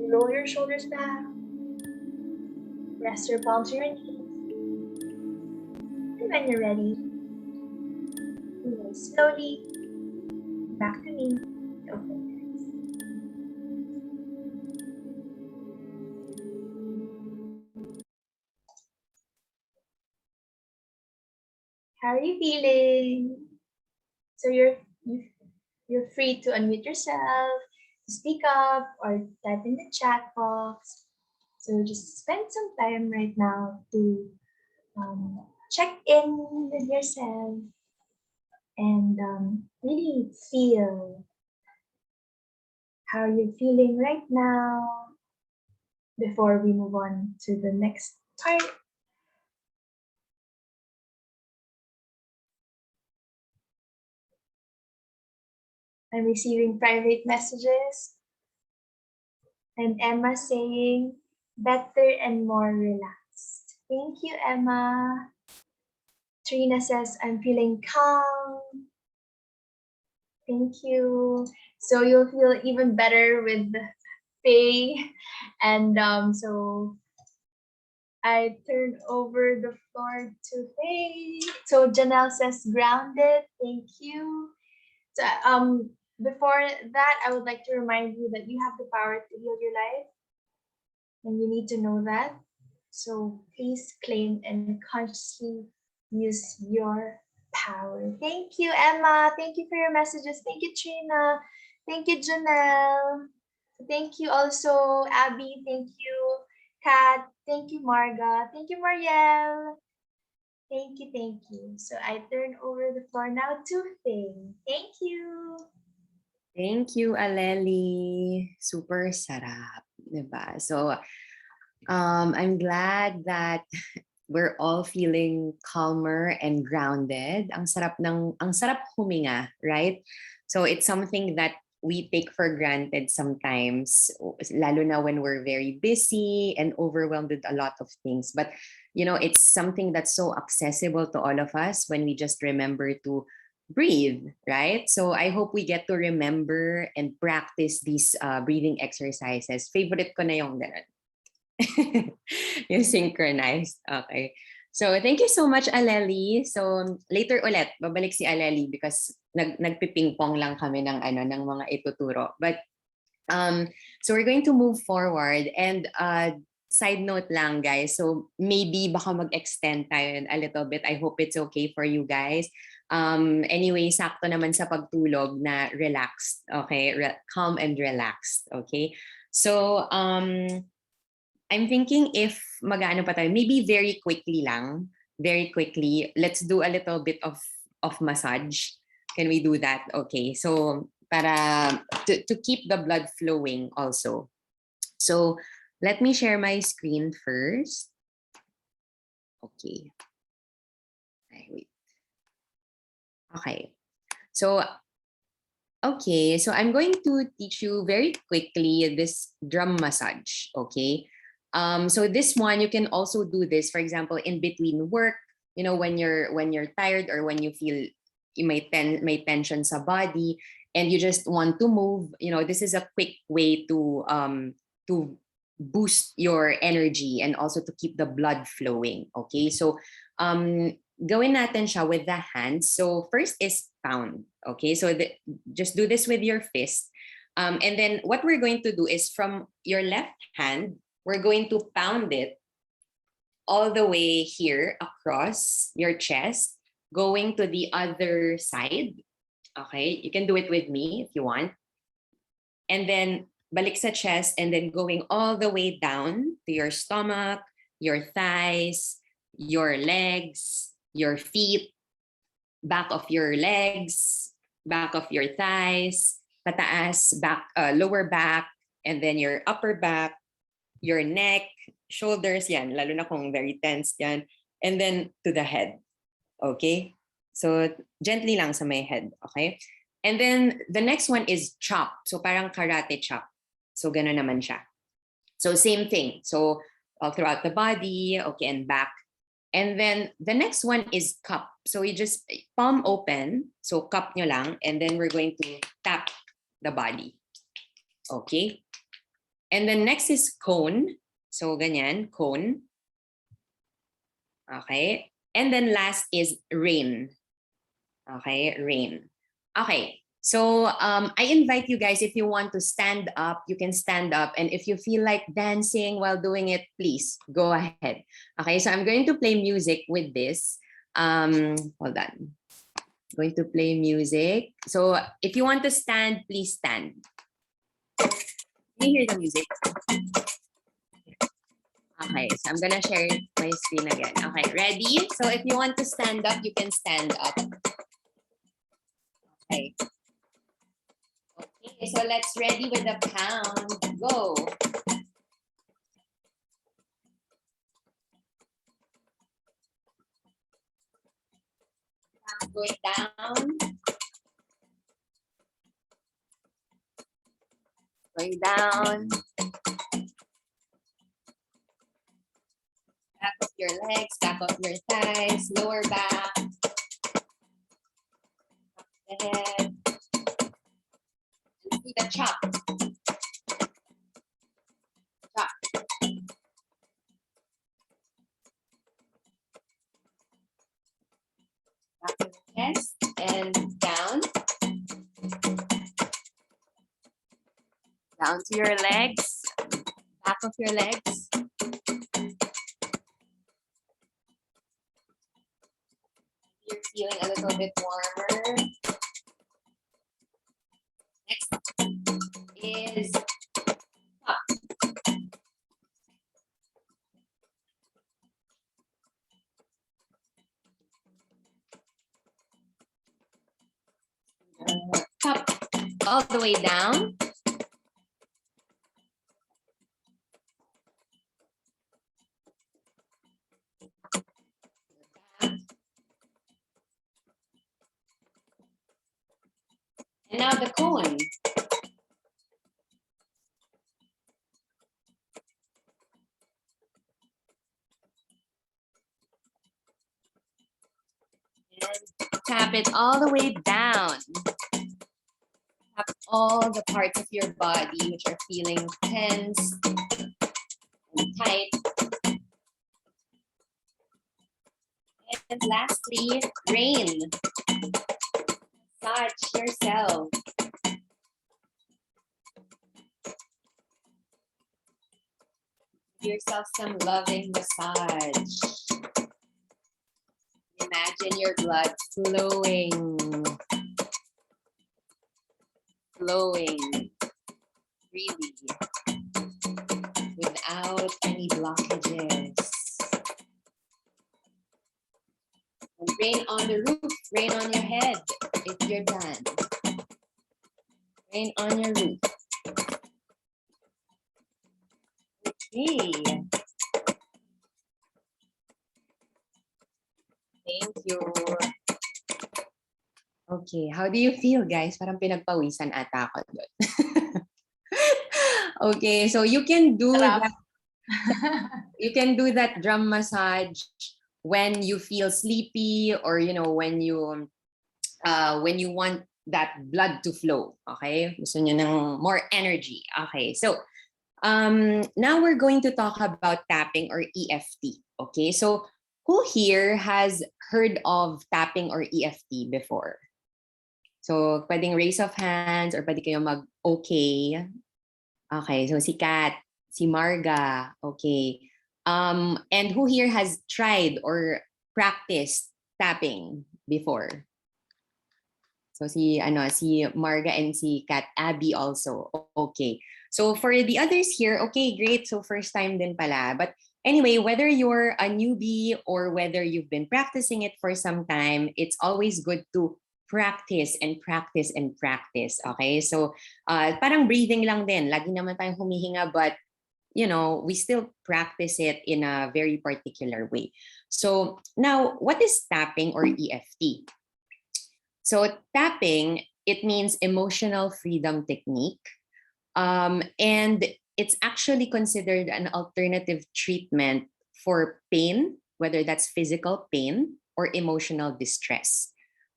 Roll your shoulders back. Rest your palms on your knees. And when you're ready, you may slowly come back to me. Open your eyes. How are you feeling? So you're free to unmute yourself, to speak up, or type in the chat box. So just spend some time right now to check in with yourself and really feel how you're feeling right now before we move on to the next part. I'm receiving private messages and Emma saying better and more relaxed. Thank you, Emma. Trina says I'm feeling calm. Thank you. So you'll feel even better with Faye. And so I turn over the floor to Faye. So Janelle says grounded. Thank you. So before that, I would like to remind you that you have the power to heal your life, and you need to know that. So please claim and consciously use your power. Thank you, Emma. Thank you for your messages. Thank you, Trina. Thank you, Janelle. Thank you also, Abby. Thank you, Kat. Thank you, Marga. Thank you, Marielle. Thank you, thank you. So I turn over the floor now to Faye. Thank you. Thank you, Aleli. Super sarap, diba? So, I'm glad that we're all feeling calmer and grounded. Ang sarap huminga, right? So it's something that we take for granted sometimes, lalo na when we're very busy and overwhelmed with a lot of things. But, it's something that's so accessible to all of us when we just remember to breathe, right? So I hope we get to remember and practice these breathing exercises. Favorite ko na yung ganun. Yung synchronized. Okay. So thank you so much, Aleli. So later ulit, babalik si Aleli because nagpiping-pong lang kami ng mga ituturo. But so we're going to move forward and side note lang guys. So maybe baka mag-extend tayo a little bit. I hope it's okay for you guys. Anyway, sakto naman sa pagtulog na relaxed. Okay? Calm and relaxed. Okay? So I'm thinking if mag-ano pa tayo, maybe very quickly lang. Very quickly. Let's do a little bit of massage. Can we do that? Okay. So para to keep the blood flowing also. So let me share my screen first. Okay. Wait. Okay. So okay, so I'm going to teach you very quickly this drum massage. Okay. So this one you can also do this, for example, in between work, you know, when you're tired or when you feel you may tension sa body and you just want to move, you know, this is a quick way to boost your energy and also to keep the blood flowing. Okay. So gawin natin siya with the hands. So first is pound. Okay. So just do this with your fist. And then what we're going to do is from your left hand, we're going to pound it all the way here across your chest, going to the other side. Okay. You can do it with me if you want. And then balik sa chest and then going all the way down to your stomach, your thighs, your legs, your feet, back of your legs, back of your thighs, pataas, back, lower back, and then your upper back, your neck, shoulders, yan, lalo na kung very tense yan, and then to the head. Okay? So gently lang sa may head, okay? And then the next one is chop. So parang karate chop. So gano'n naman siya. So same thing. So all throughout the body, okay, and back. And then the next one is cup. So you just palm open. So cup nyo lang. And then we're going to tap the body. Okay. And then next is cone. So ganyan, cone. Okay. And then last is rain. Okay, rain. Okay. So I invite you guys, if you want to stand up, you can stand up. And if you feel like dancing while doing it, please go ahead. Okay, so I'm going to play music with this. Hold on. I'm going to play music. So if you want to stand, please stand. Can you hear the music? Okay, so I'm gonna share my screen again. Okay, ready? So if you want to stand up, you can stand up. Okay. Okay, so let's ready with the pound. Go. Going down. Going down. Back of your legs, back of your thighs, lower back. The head. And do the chop. Chop. Back of the chest and down. Down to your legs. Back of your legs. You're feeling a little bit warmer. Next is up. Up all the way down. And now the cone. And tap it all the way down. Tap all the parts of your body which are feeling tense and tight. And lastly, rain. Massage yourself. Give yourself some loving massage. Imagine your blood flowing. Flowing freely. With out any blockages. And rain on the roof, rain on your head if you're done. Rain on your roof. Okay. Thank you. Okay, how do you feel, guys? Parang pinagpawisan ata ako doon. Okay, so you can do Sarap. that. You can do that drum massage when you feel sleepy, or when you want that blood to flow. Okay, gusto niyo ng more energy. Okay, so now we're going to talk about tapping or EFT. Okay, so who here has heard of tapping or EFT before? So pwedeng raise of hands or pwede kayo mag-okay. Okay, so si Kat, si Marga, okay. And who here has tried or practiced tapping before? So si Marga and si Kat, Abby also. Okay. So for the others here, okay, great. So first time din pala. But anyway, whether you're a newbie or whether you've been practicing it for some time, it's always good to practice and practice and practice. Okay? So parang breathing lang din. Lagi naman tayong humihinga, but we still practice it in a very particular way. So now, what is tapping or EFT? So tapping, it means emotional freedom technique. And it's actually considered an alternative treatment for pain, whether that's physical pain or emotional distress.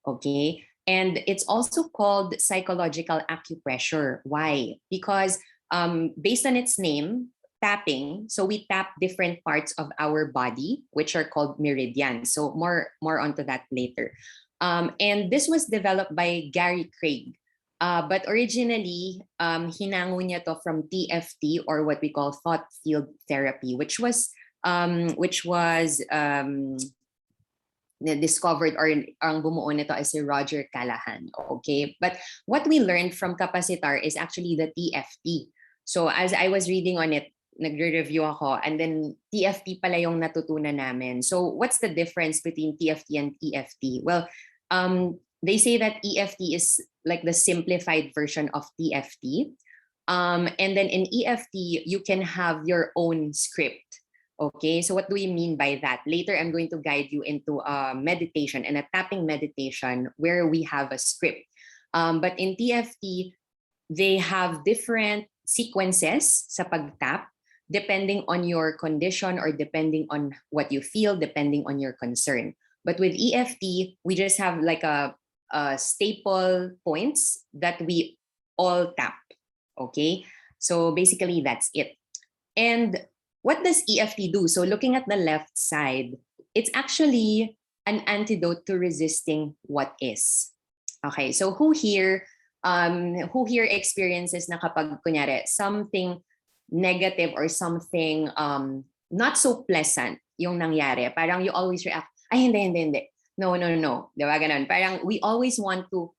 Okay. And it's also called psychological acupressure. Why? Because based on its name, tapping, so we tap different parts of our body, which are called meridians. So more onto that later. And this was developed by Gary Craig. But originally, hinango niya to from TFT, or what we call thought field therapy, which was discovered, or ang bumuo nito is si Roger Callahan. Okay, but what we learned from Capacitar is actually the TFT. So as I was reading on it, nagre-review ako, and then TFT pala yung natutunan namin. So what's the difference between TFT and EFT? Well, they say that EFT is like the simplified version of TFT. And then in EFT, you can have your own script. Okay, so what do we mean by that? Later, I'm going to guide you into a meditation and a tapping meditation where we have a script. But in TFT, they have different sequences sa pag-tap depending on your condition or depending on what you feel, depending on your concern. But with EFT, we just have like a staple points that we all tap. Okay, so basically that's it. And what does EFT do? So looking at the left side, it's actually an antidote to resisting what is. Okay, so who here experiences na kapag kunyari something negative or something not so pleasant yung nangyari, parang you always react, ay hindi. No. Diba ganun? Parang we always want to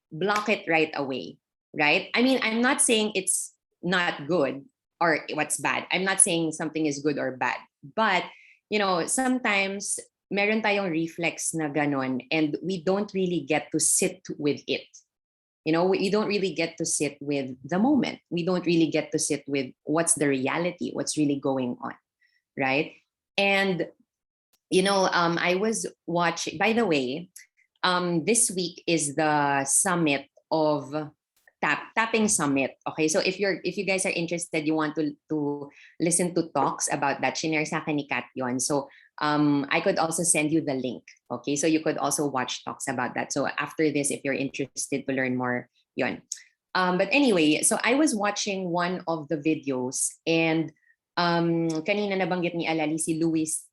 block it right away, right? I mean, I'm not saying it's not good or what's bad. I'm not saying something is good or bad. But, sometimes meron tayong reflex na ganon and we don't really get to sit with it. We don't really get to sit with the moment. We don't really get to sit with what's the reality, what's really going on, right? And, I was watching, by the way, this week is the summit of tapping summit. Okay, so if you guys are interested, you want to listen to talks about that, shinare sa akin ni Kat yon. So I could also send you the link. Okay, so you could also watch talks about that. So after this, if you're interested to learn more, yon. But anyway, so I was watching one of the videos, and kanina nabanggit ni Alali si Louise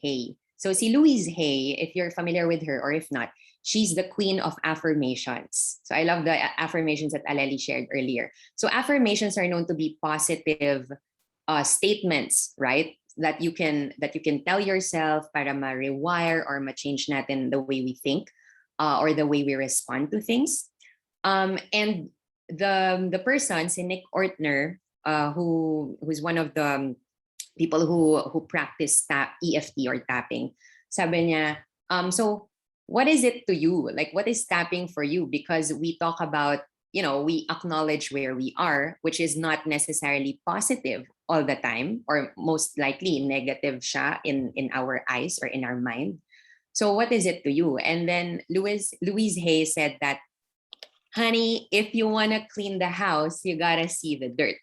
Hay. So si Louise Hay, if you're familiar with her or if not, she's the queen of affirmations. So I love the affirmations that Alali shared earlier. So affirmations are known to be positive statements, right? That you can tell yourself para ma-rewire or ma-change natin the way we think or the way we respond to things. And the person, si Nick Ortner, who's one of the people who practice EFT or tapping. Sabi niya, so what is it to you? Like, what is tapping for you? Because we talk about, we acknowledge where we are, which is not necessarily positive all the time, or most likely negative siya in our eyes or in our mind. So what is it to you? And then Louise Hay said that, honey, if you want to clean the house, you gotta see the dirt,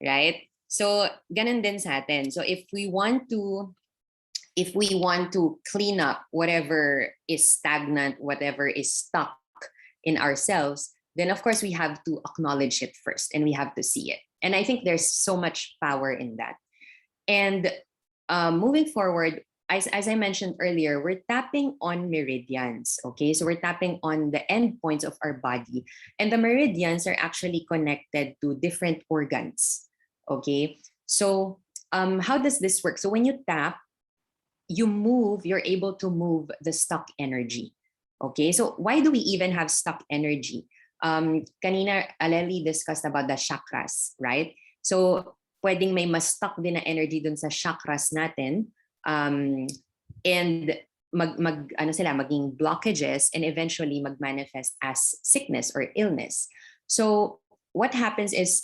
right? So ganun din sa atin. So if we want to clean up whatever is stagnant, whatever is stuck in ourselves, then of course we have to acknowledge it first and we have to see it. And I think there's so much power in that. And moving forward, as I mentioned earlier, we're tapping on meridians. Okay, so we're tapping on the end points of our body, and the meridians are actually connected to different organs. Okay, so how does this work? So when you tap, you're able to move the stuck energy. Okay, so why do we even have stuck energy? Kanina, Aleli discussed about the chakras, right? So pwedeng may mas stuck din na energy dun sa chakras natin, and maging blockages, and eventually mag-manifest as sickness or illness. So what happens is,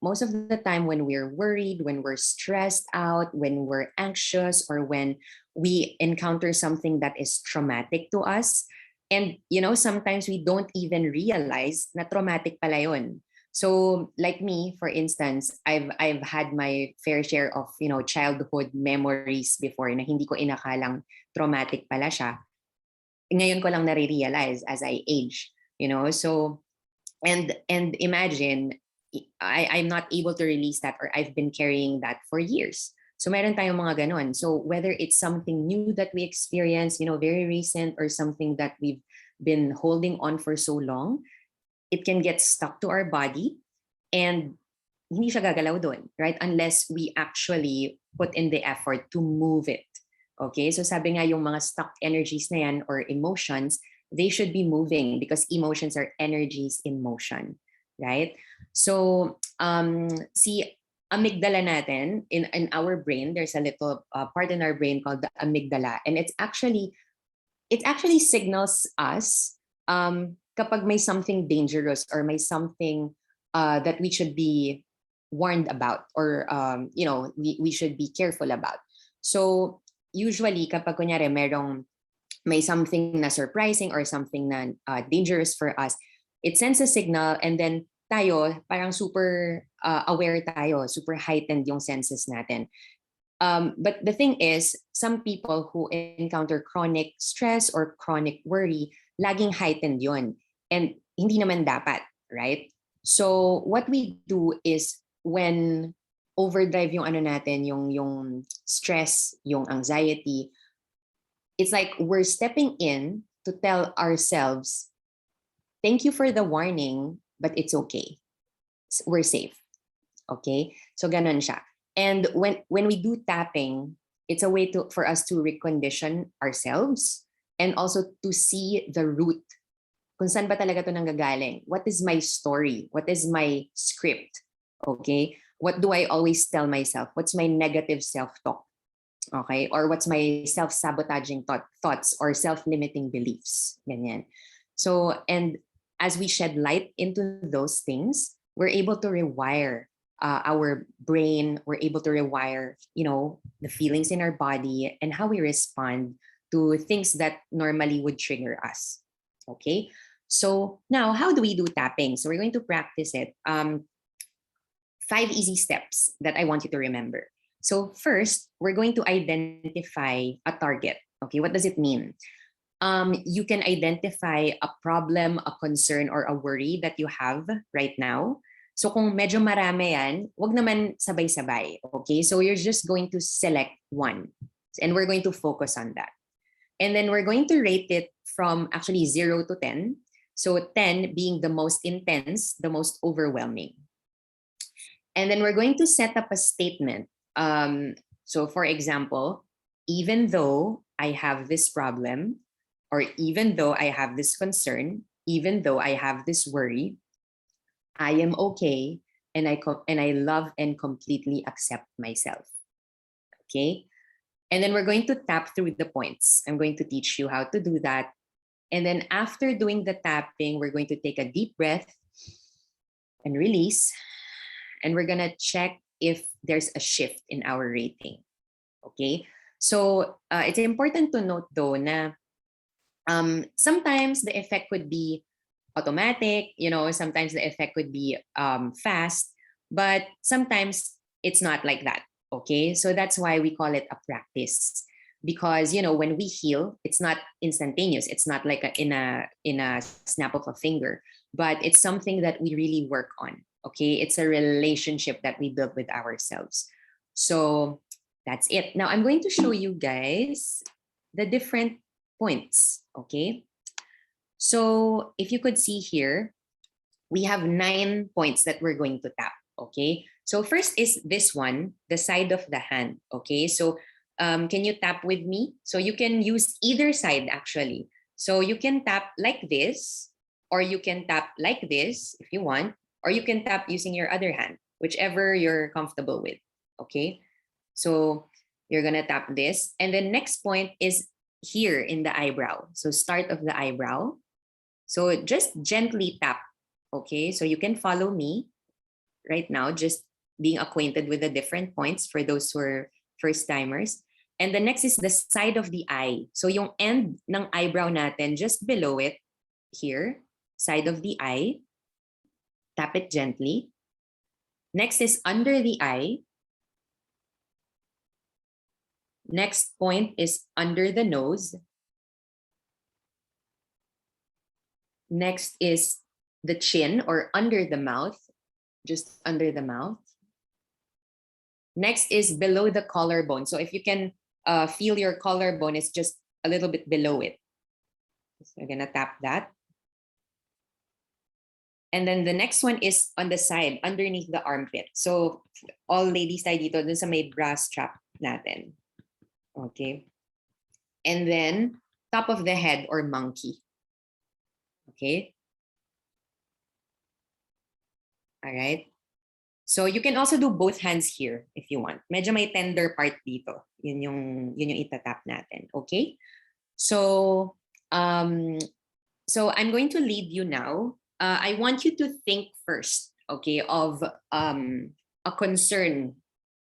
most of the time when we're worried, when we're stressed out, when we're anxious, or when we encounter something that is traumatic to us, and sometimes we don't even realize na traumatic pala yun. So like me, for instance, I've had my fair share of childhood memories before na hindi ko inakalang traumatic pala siya. Ngayon ko lang nare-realize as I age, so and imagine I'm not able to release that, or I've been carrying that for years. So meron tayong mga ganon. So whether it's something new that we experience, very recent, or something that we've been holding on for so long, it can get stuck to our body and hindi siya gagalaw doon, right? Unless we actually put in the effort to move it. Okay, so sabi nga yung mga stuck energies na yan, or emotions, they should be moving, because emotions are energies in motion, right? So see, amygdala natin in our brain, there's a little part in our brain called the amygdala, and it actually signals us kapag may something dangerous, or may something that we should be warned about, or we should be careful about. So usually kapag kunyari may something na surprising or something na dangerous for us, it sends a signal, and then tayo parang super aware tayo, super heightened yung senses natin. But the thing is, some people who encounter chronic stress or chronic worry, laging heightened yon, and hindi naman dapat, right? So what we do is, when overdrive yung natin, yung stress, yung anxiety, it's like we're stepping in to tell ourselves, thank you for the warning, but it's okay. We're safe. Okay? So ganon siya. And when we do tapping, it's a way for us to recondition ourselves, and also to see the root. Kung saan ba talaga to nanggagaling? What is my story? What is my script? Okay? What do I always tell myself? What's my negative self-talk? Okay? Or what's my self-sabotaging thoughts or self-limiting beliefs? Ganyan. So, and as we shed light into those things, we're able to rewire our brain. We're able to rewire, the feelings in our body and how we respond to things that normally would trigger us. Okay? So now, how do we do tapping? So we're going to practice it. 5 easy steps that I want you to remember. So first, we're going to identify a target. Okay, what does it mean? You can identify a problem, a concern, or a worry that you have right now. So kung medyo marami yan, wag naman sabay-sabay. Okay, so you're just going to select one, and we're going to focus on that. And then we're going to rate it from actually 0 to 10. So 10 being the most intense, the most overwhelming. And then we're going to set up a statement. So for example, even though I have this problem, or even though I have this concern, even though I have this worry, I am okay, and I love and completely accept myself. Okay? And then we're going to tap through the points. I'm going to teach you how to do that. And then after doing the tapping, we're going to take a deep breath and release. And we're going to check if there's a shift in our rating. Okay? So it's important to note though na sometimes the effect could be automatic, sometimes the effect could be fast, but sometimes it's not like that. Okay, so that's why we call it a practice, because when we heal, it's not instantaneous. It's not like in a snap of a finger, but it's something that we really work on. Okay, it's a relationship that we build with ourselves. So that's it. Now I'm going to show you guys the different points. Okay, so if you could see here, we have 9 points that we're going to tap. Okay. So first is this one, the side of the hand. Okay. So can you tap with me? So you can use either side actually. So you can tap like this, or you can tap like this if you want, or you can tap using your other hand, whichever you're comfortable with. Okay. So you're going to tap this. And the next point is here in the eyebrow. So start of the eyebrow. So just gently tap. Okay, so you can follow me right now, just being acquainted with the different points for those who are first timers. And the next is the side of the eye. So yung end ng eyebrow natin, just below it, here, side of the eye. Tap it gently. Next is under the eye. Next point is under the nose. Next is the chin or under the mouth, just under the mouth. Next is below the collarbone. So if you can feel your collarbone, it's just a little bit below it. So we're gonna tap that. And then the next one is on the side, underneath the armpit. So all ladies tayo dito, dun sa may bra strap natin. Okay. And then top of the head or monkey. Okay. All right. So you can also do both hands here if you want. Medyo may tender part dito. Yun yung itatap natin. Okay? So I'm going to lead you now. I want you to think first, okay, of a concern,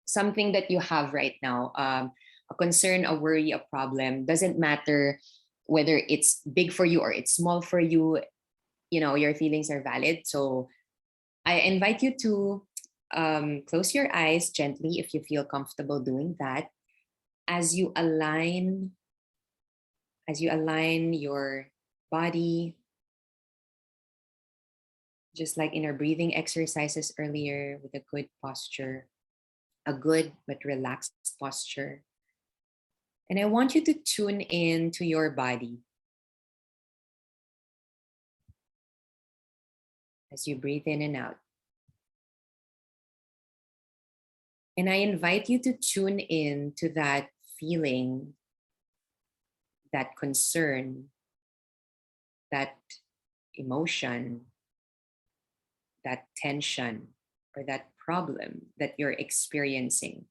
something that you have right now, a concern, a worry, a problem. Doesn't matter whether it's big for you or it's small for you. Your feelings are valid. So I invite you to close your eyes gently if you feel comfortable doing that, as you align your body, just like in our breathing exercises earlier, with a good posture, a good but relaxed posture. And I want you to tune in to your body as you breathe in and out. And I invite you to tune in to that feeling, that concern, that emotion, that tension, or that problem that you're experiencing.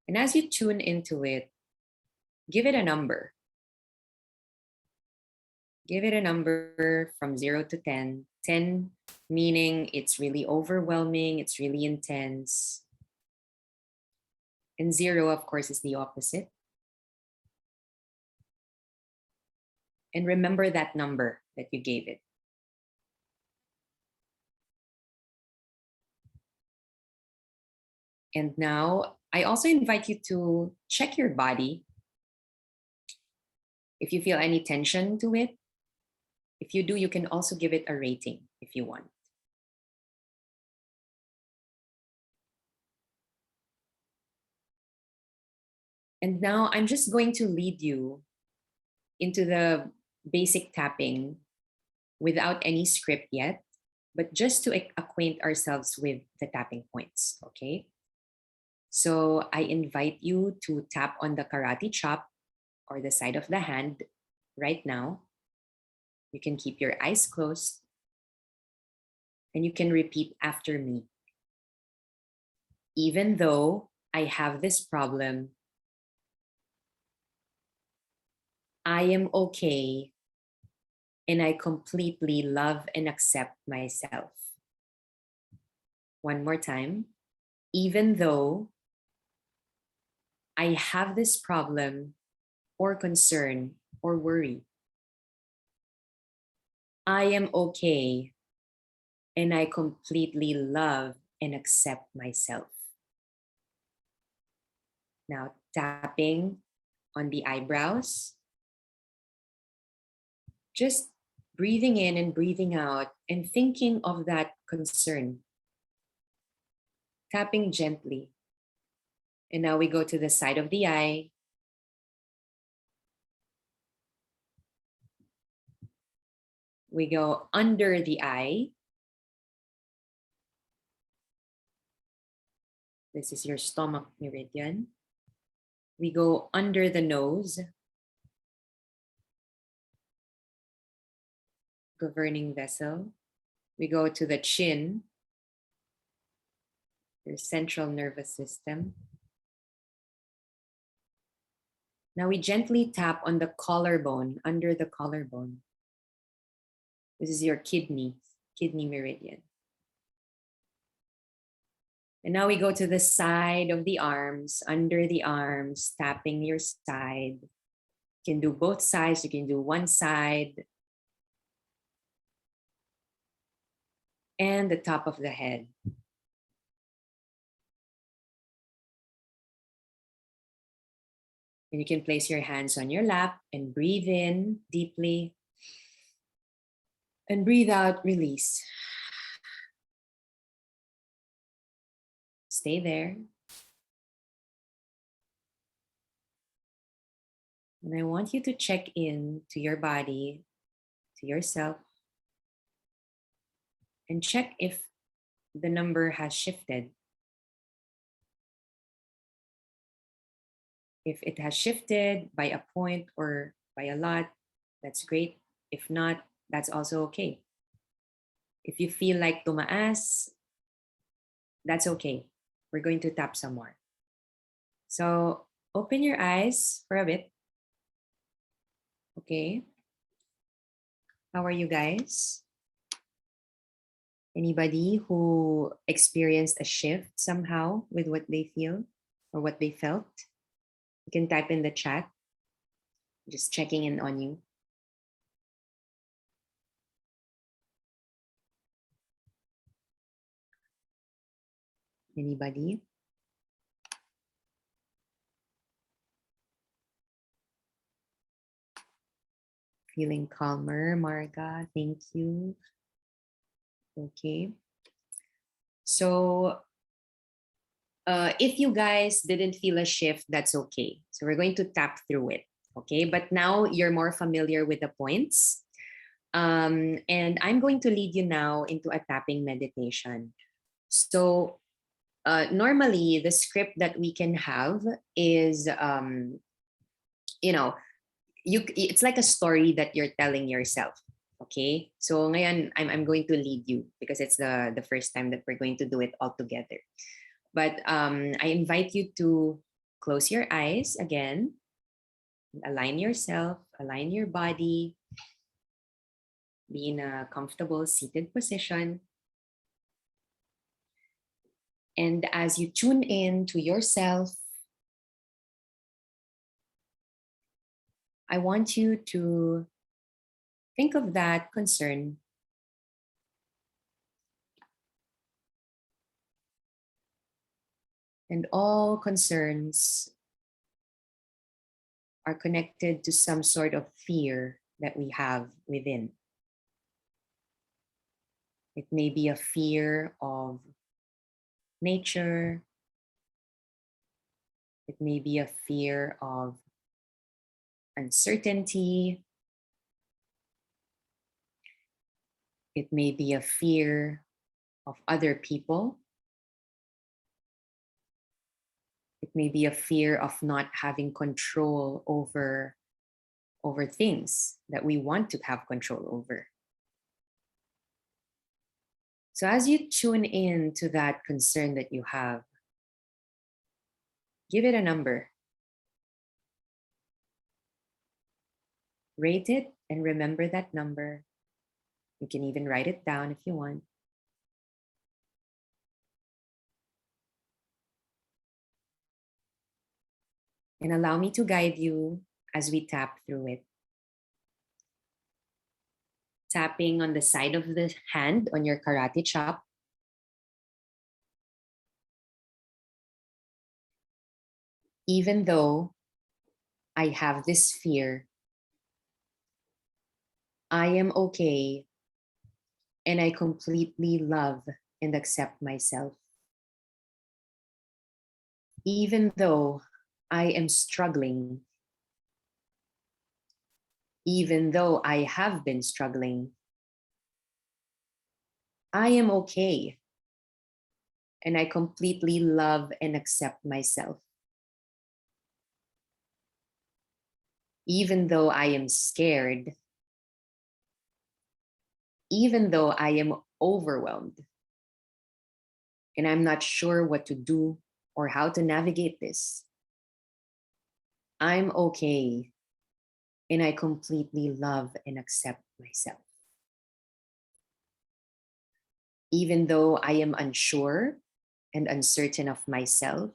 And as you tune into it, give it a number. Give it a number from 0 to 10. 10 meaning it's really overwhelming, it's really intense. And 0, of course, is the opposite. And remember that number that you gave it. And now I also invite you to check your body. If you feel any tension to it, if you do, you can also give it a rating if you want. And now I'm just going to lead you into the basic tapping without any script yet, but just to acquaint ourselves with the tapping points, okay? So I invite you to tap on the karate chop or the side of the hand right now. You can keep your eyes closed and you can repeat after me. Even though I have this problem, I am okay and I completely love and accept myself. One more time. Even though I have this problem or concern or worry, I am okay and I completely love and accept myself. Now, tapping on the eyebrows, just breathing in and breathing out and thinking of that concern. Tapping gently. And now we go to the side of the eye. We go under the eye. This is your stomach meridian. We go under the nose, governing vessel. We go to the chin, your central nervous system. Now we gently tap on the collarbone, under the collarbone. This is your kidney meridian. And now we go to the side of the arms, under the arms, tapping your side. You can do both sides, you can do one side. And the top of the head. And you can place your hands on your lap and breathe in deeply. And breathe out, release. Stay there. And I want you to check in to your body, to yourself, and check if the number has shifted. If it has shifted by a point or by a lot, that's great. If not, that's also okay. If you feel like tumaas, that's okay. We're going to tap some more. So open your eyes for a bit. Okay. How are you guys? Anybody who experienced a shift somehow with what they feel or what they felt? You can type in the chat. Just checking in on you. Anybody? Feeling calmer, Marga. Thank you. Okay. So if you guys didn't feel a shift, that's okay. So we're going to tap through it. Okay. But now you're more familiar with the points. And I'm going to lead you now into a tapping meditation. So normally the script that we can have is, it's like a story that you're telling yourself. Okay. So ngayon, I'm going to lead you because it's the first time that we're going to do it all together. But I invite you to close your eyes again, align yourself, align your body, be in a comfortable seated position. And as you tune in to yourself, I want you to think of that concern. And all concerns are connected to some sort of fear that we have within. It may be a fear of nature. It may be a fear of uncertainty. It may be a fear of other people. It may be a fear of not having control over over things that we want to have control over. So as you tune in to that concern that you have, give it a number. Rate it and remember that number. You can even write it down if you want. And allow me to guide you as we tap through it. Tapping on the side of the hand on your karate chop. Even though I have this fear, I am okay and I completely love and accept myself. Even though I am struggling, even though I have been struggling, I am okay and I completely love and accept myself. Even though I am scared, even though I am overwhelmed, and I'm not sure what to do or how to navigate this, I'm okay and I completely love and accept myself. Even though I am unsure and uncertain of myself,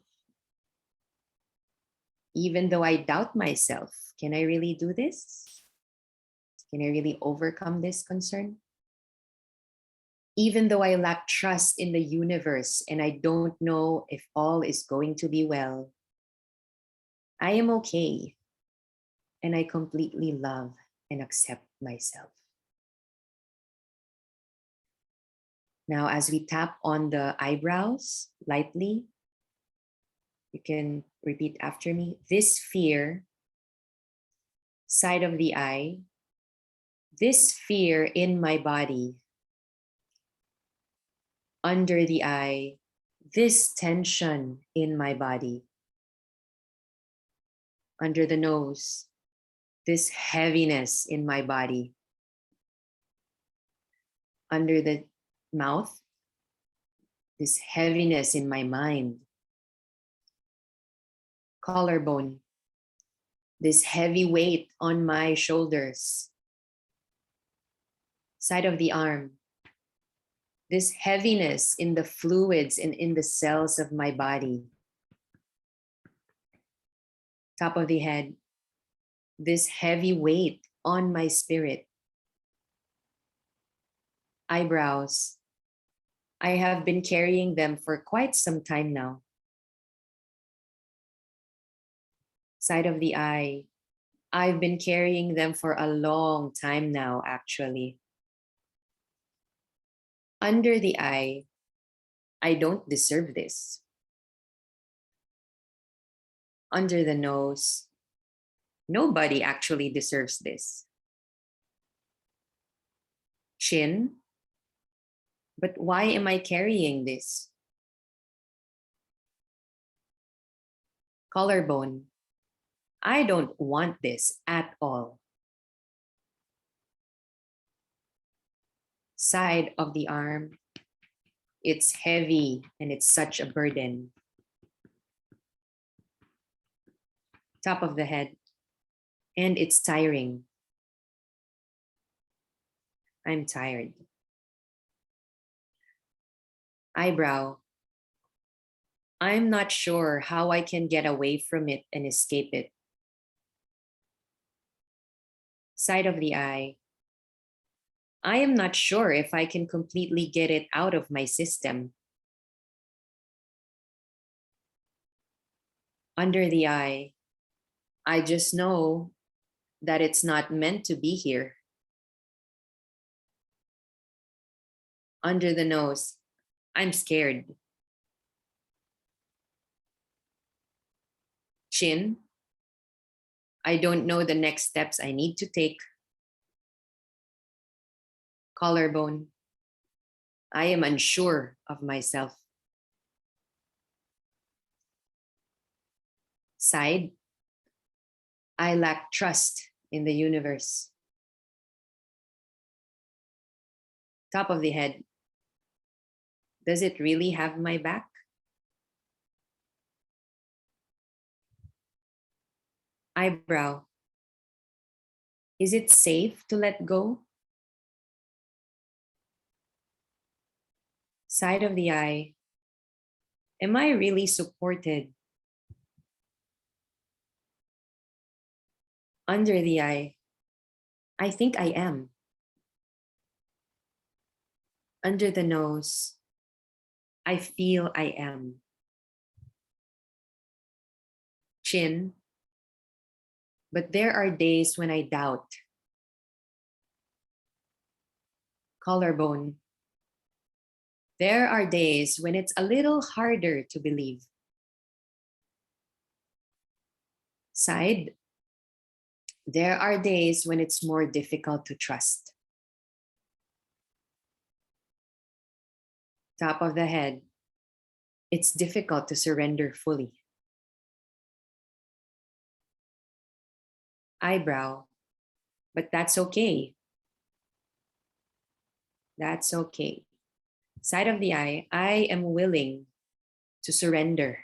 even though I doubt myself, can I really do this? Can I really overcome this concern? Even though I lack trust in the universe and I don't know if all is going to be well, I am okay and I completely love and accept myself. Now, as we tap on the eyebrows lightly, you can repeat after me. This fear, side of the eye, this fear in my body, under the eye, this tension in my body, under the nose, this heaviness in my body, under the mouth, this heaviness in my mind, collarbone, this heavy weight on my shoulders, side of the arm, this heaviness in the fluids and in the cells of my body, top of the head, this heavy weight on my spirit, eyebrows. I have been carrying them for quite some time now. Side of the eye, I've been carrying them for a long time now, actually. Under the eye, I don't deserve this. Under the nose, nobody actually deserves this. Chin, but why am I carrying this? Collarbone, I don't want this at all. Side of the arm, it's heavy and it's such a burden. Top of the head, and it's tiring. I'm tired. Eyebrow, I'm not sure how I can get away from it and escape it. Side of the eye, I am not sure if I can completely get it out of my system. Under the eye, I just know that it's not meant to be here. Under the nose, I'm scared. Chin, I don't know the next steps I need to take. Collarbone, I am unsure of myself. Side, I lack trust in the universe. Top of the head. Does it really have my back? Eyebrow. Is it safe to let go? Side of the eye. Am I really supported? Under the eye. I think I am. Under the nose. I feel I am. Chin. But there are days when I doubt. Collarbone. There are days when it's a little harder to believe. Side. There are days when it's more difficult to trust. Top of the head. It's difficult to surrender fully. Eyebrow. But that's okay. That's okay. Side of the eye. I am willing to surrender.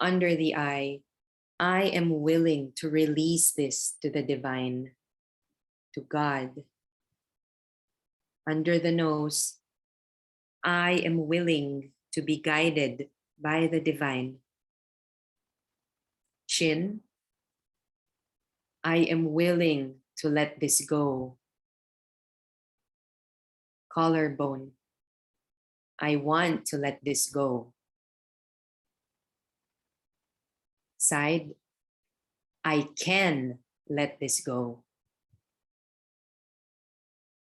Under the eye. I am willing to release this to the divine, to God. Under the nose, I am willing to be guided by the divine. Chin, I am willing to let this go. Collarbone, I want to let this go. Side, I can let this go.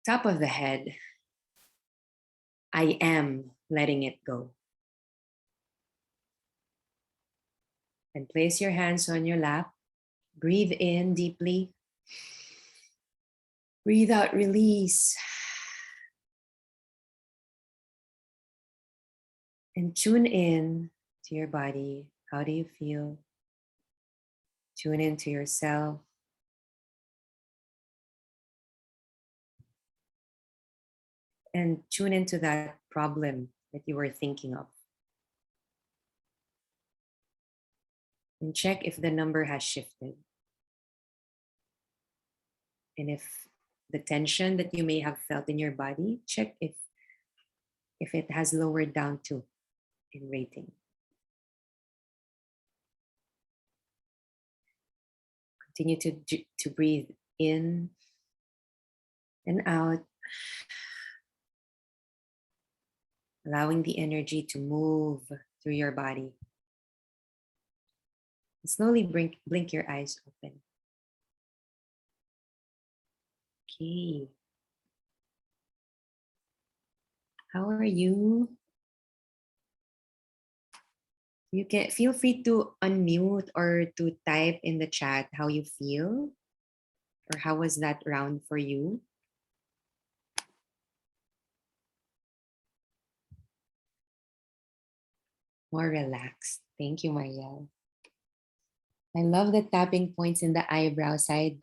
Top of the head, I am letting it go. And place your hands on your lap. Breathe in deeply. Breathe out, release. And tune in to your body. How do you feel? Tune into yourself. And tune into that problem that you were thinking of. And check if the number has shifted. And if the tension that you may have felt in your body, check if it has lowered down too in rating. Continue to breathe in and out, allowing the energy to move through your body. And slowly blink your eyes open. Okay. How are you? You can feel free to unmute or to type in the chat how you feel, or how was that round for you? More relaxed. Thank you, Marielle. I love the tapping points in the eyebrow side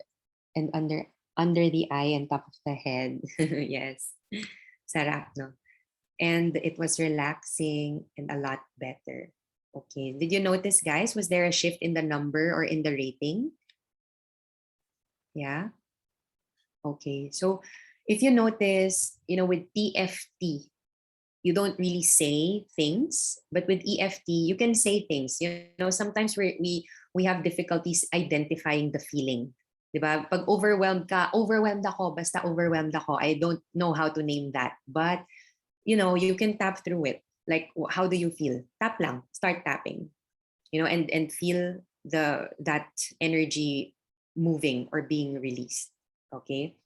and under the eye and top of the head. Yes. Sarap, no? And it was relaxing and a lot better. Okay. Did you notice, guys? Was there a shift in the number or in the rating? Yeah. Okay. So if you notice, with TFT, you don't really say things, but with EFT, you can say things. Sometimes we have difficulties identifying the feeling. Diba? Pag overwhelmed ka, overwhelmed ako, basta overwhelmed ako. I don't know how to name that. But, you can tap through it. Like, how do you feel? Tap lang. Start tapping. And feel that energy moving or being released. Okay?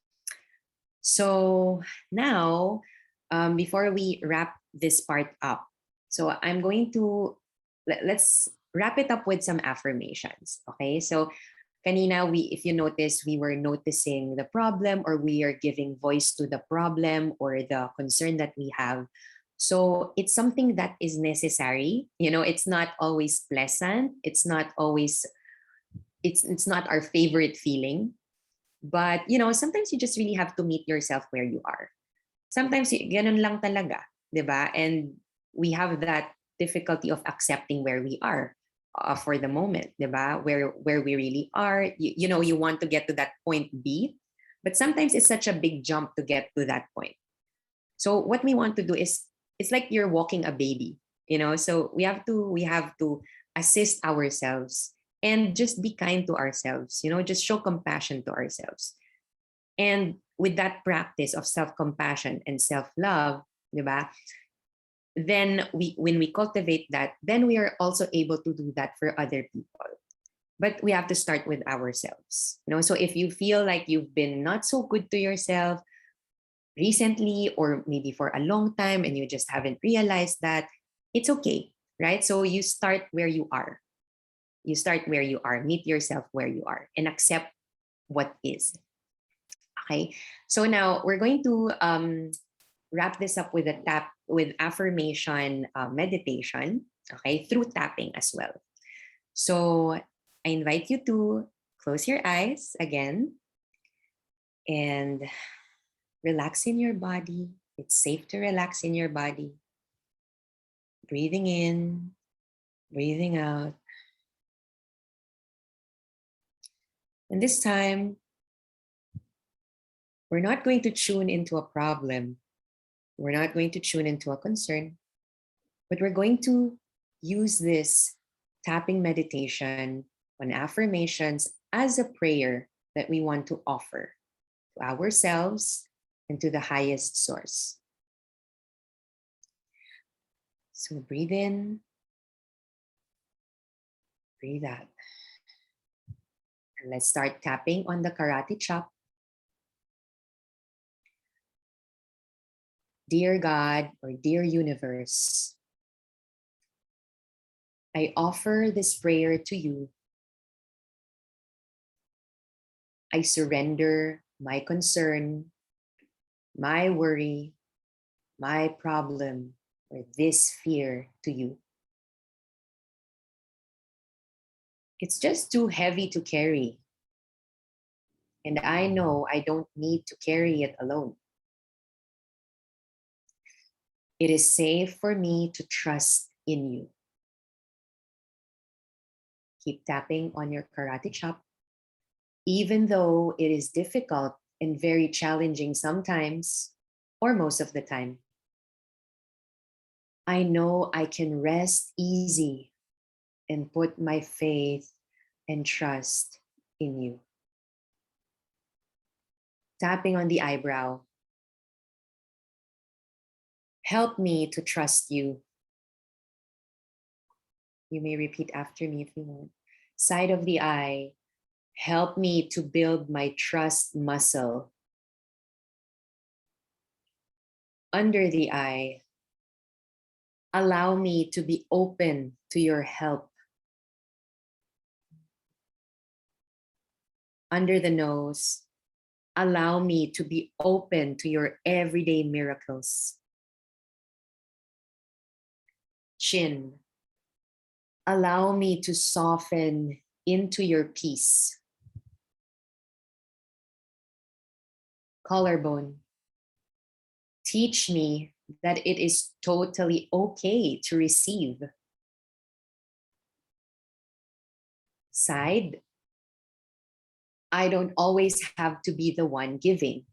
So now, before we wrap this part up, so I'm going to, let's wrap it up with some affirmations. Okay? So kanina, if you notice, we were noticing the problem, or we are giving voice to the problem or the concern that we have. So it's something that is necessary. It's not always pleasant. It's not always it's not our favorite feeling, but sometimes you just really have to meet yourself where you are. Sometimes ganun lang talaga, 'di ba? And we have that difficulty of accepting where we are for the moment, 'di ba? Where we really are. You want to get to that point B, but sometimes it's such a big jump to get to that point. So what we want to do is, it's like you're walking a baby, so we have to assist ourselves and just be kind to ourselves, just show compassion to ourselves. And with that practice of self-compassion and self-love, diba, then when we cultivate that, then we are also able to do that for other people. But we have to start with ourselves. So if you feel like you've been not so good to yourself recently, or maybe for a long time, and you just haven't realized that, it's okay, right? So you start where you are. You start where you are, meet yourself where you are, and accept what is. Okay, so now we're going to wrap this up with with affirmation meditation. Okay, through tapping as well. So I invite you to close your eyes again and relax in your body. It's safe to relax in your body. Breathing in, breathing out. And this time, we're not going to tune into a problem. We're not going to tune into a concern, but we're going to use this tapping meditation on affirmations as a prayer that we want to offer to ourselves and to the highest source. So breathe in, breathe out. And let's start tapping on the karate chop. Dear God, or dear universe, I offer this prayer to you. I surrender my concern, my worry, my problem, or this fear to you. It's just too heavy to carry. And I know I don't need to carry it alone. It is safe for me to trust in you. Keep tapping on your karate chop. Even though it is difficult and very challenging sometimes, or most of the time, I know I can rest easy and put my faith and trust in you. Tapping on the eyebrow. Help me to trust you. You may repeat after me if you want. Side of the eye. Help me to build my trust muscle. Under the eye. Allow me to be open to your help. Under the nose, allow me to be open to your everyday miracles. Chin, allow me to soften into your peace. Collarbone, teach me that it is totally okay to receive. Side, I don't always have to be the one giving.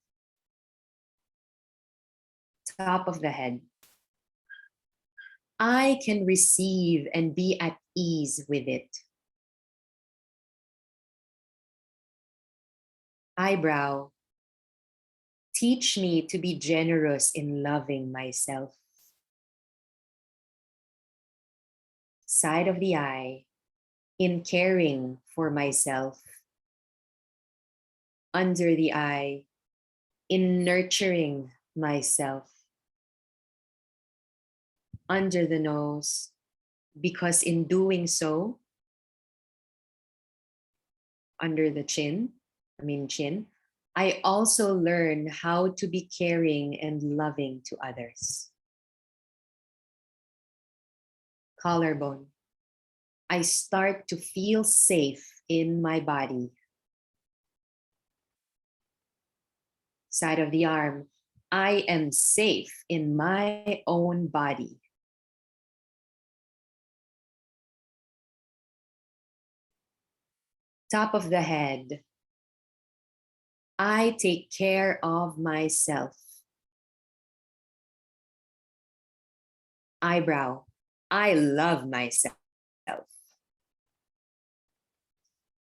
Top of the head, I can receive and be at ease with it. Eyebrow, teach me to be generous in loving myself. Side of the eye, in caring for myself. Under the eye, in nurturing myself. Under the nose, because in doing so, under the chin, I also learn how to be caring and loving to others. Collarbone, I start to feel safe in my body. Side of the arm, I am safe in my own body. Top of the head, I take care of myself. Eyebrow, I love myself.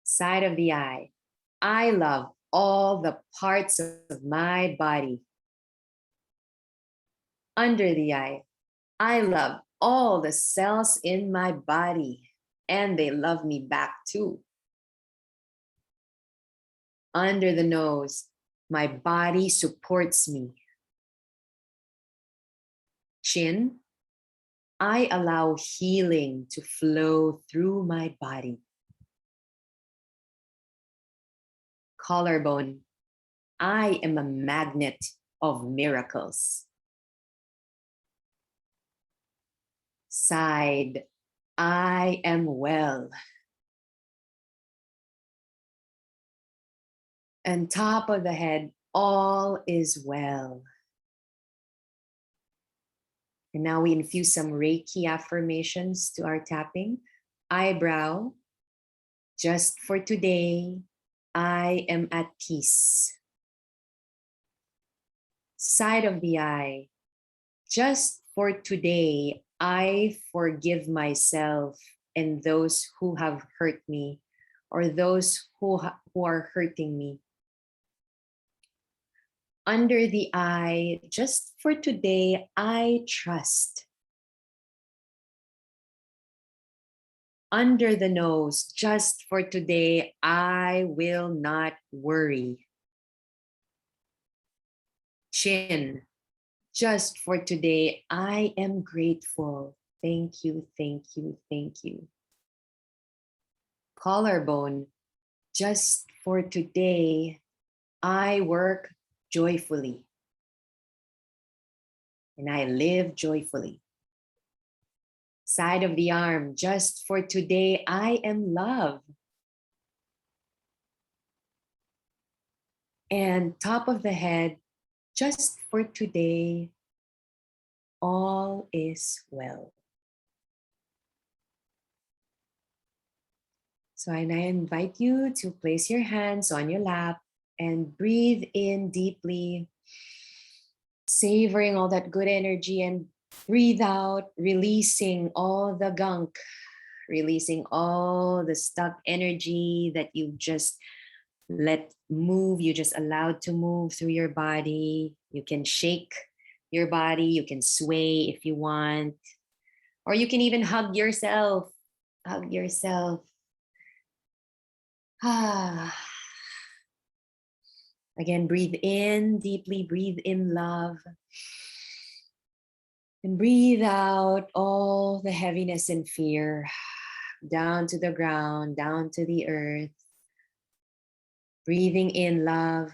Side of the eye, I love all the parts of my body. Under the eye, I love all the cells in my body, and they love me back too. Under the nose, my body supports me. Chin, I allow healing to flow through my body. Collarbone, I am a magnet of miracles. Side, I am well. And top of the head, all is well. And now we infuse some Reiki affirmations to our tapping. Eyebrow, just for today, I am at peace. Side of the eye, just for today, I forgive myself and those who have hurt me or those who are hurting me. Under the eye, just for today, I trust. Under the nose, just for today, I will not worry. Chin, just for today, I am grateful. Thank you, thank you, thank you. Collarbone, just for today, I work joyfully. And I live joyfully. Side of the arm, just for today, I am love. And top of the head, just for today, all is well. So I invite you to place your hands on your lap and breathe in deeply, savoring all that good energy, and breathe out, releasing all the gunk, releasing all the stuck energy that you just let move, you just allowed to move through your body. You can shake your body, you can sway if you want, or you can even hug yourself. Hug yourself. Again, breathe in deeply, breathe in love. And breathe out all the heaviness and fear down to the ground, down to the earth. Breathing in love.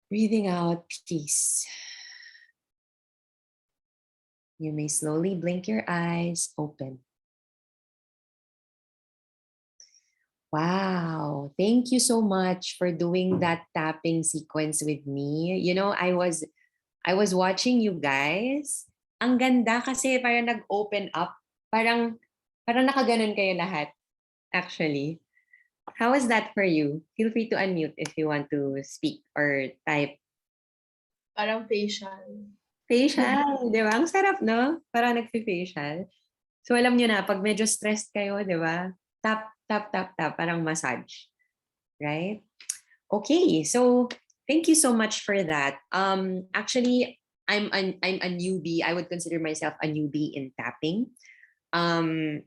Breathing out peace. You may slowly blink your eyes open. Wow, thank you so much for doing that tapping sequence with me. You know, I was watching you guys. Ang ganda kasi parang nag-open up. Parang nakaganon kayo lahat, actually. How was that for you? Feel free to unmute if you want to speak or type. Parang facial. Facial, di ba? Ang sarap, no? Parang nagfi-facial. So alam nyo na, pag medyo stressed kayo, di ba? Tap, tap, tap, tap, parang massage. Right? Okay, so thank you so much for that. Actually, I'm a newbie. I would consider myself a newbie in tapping. And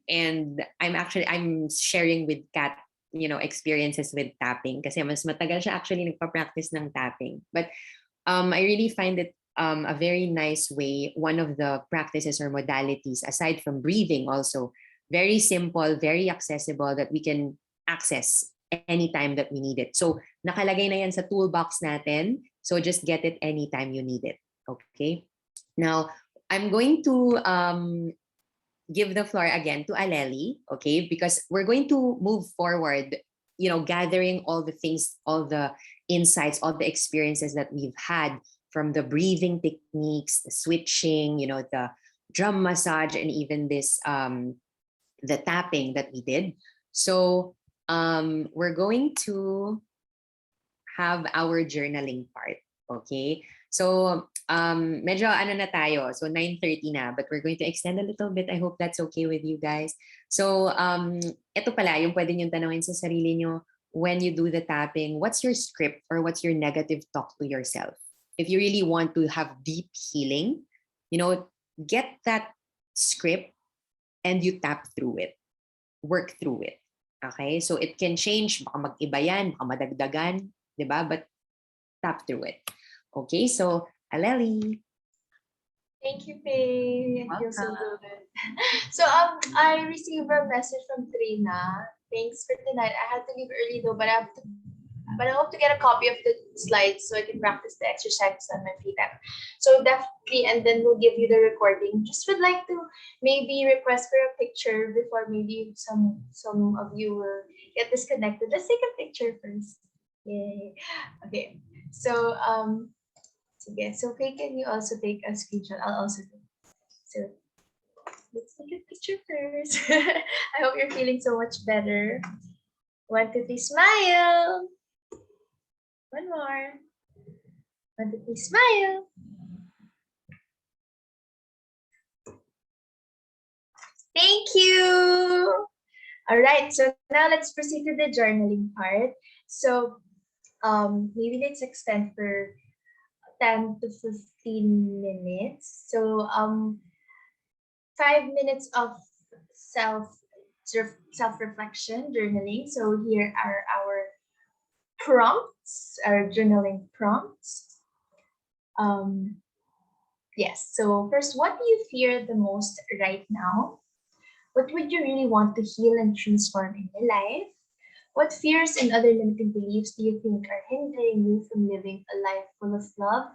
I'm sharing with Kat, you know, experiences with tapping kasi mas matagal siya actually nagpa-practice ng tapping. But I really find it a very nice way, one of the practices or modalities, aside from breathing also, very simple, very accessible, that we can access anytime that we need it. So nakalagay na yan sa toolbox natin. So just get it anytime you need it. Okay? Now, I'm going to give the floor again to Aleli, okay? Because we're going to move forward, gathering all the things, all the insights, all the experiences that we've had from the breathing techniques, the switching, the drum massage, and even this the tapping that we did. So we're going to have our journaling part. Okay? So medyo ano na tayo. So 9:30 na, but we're going to extend a little bit. I hope that's okay with you guys. So ito pala yung pwede nyo tanongin sa sarili nyo when you do the tapping, what's your script or what's your negative talk to yourself? If you really want to have deep healing, get that script and you tap through it. Work through it. Okay? So it can change, baka mag-iba yan, baka madagdagan, di ba? But tap through it. Okay, so Aleli. Thank you, Faye. It feels so good. So I received a message from Trina. Thanks for tonight. I had to leave early though, but I hope to get a copy of the slides so I can practice the exercises on my free time. So definitely, and then we'll give you the recording. Just would like to maybe request for a picture before maybe some of you will get disconnected. Let's take a picture first. Yay. Okay. So sige. So Faye, can you also take a screenshot? I'll also do. So let's take a picture first. I hope you're feeling so much better. 1, 2, 3, smile. One more. 1, 2, 3, smile. Thank you. All right, so now let's proceed to the journaling part. So maybe let's extend for 10 to 15 minutes. So 5 minutes of self-reflection journaling. So here are our prompts, our journaling prompts. Yes, so first, what do you fear the most right now? What would you really want to heal and transform in your life? What fears and other limiting beliefs do you think are hindering you from living a life full of love?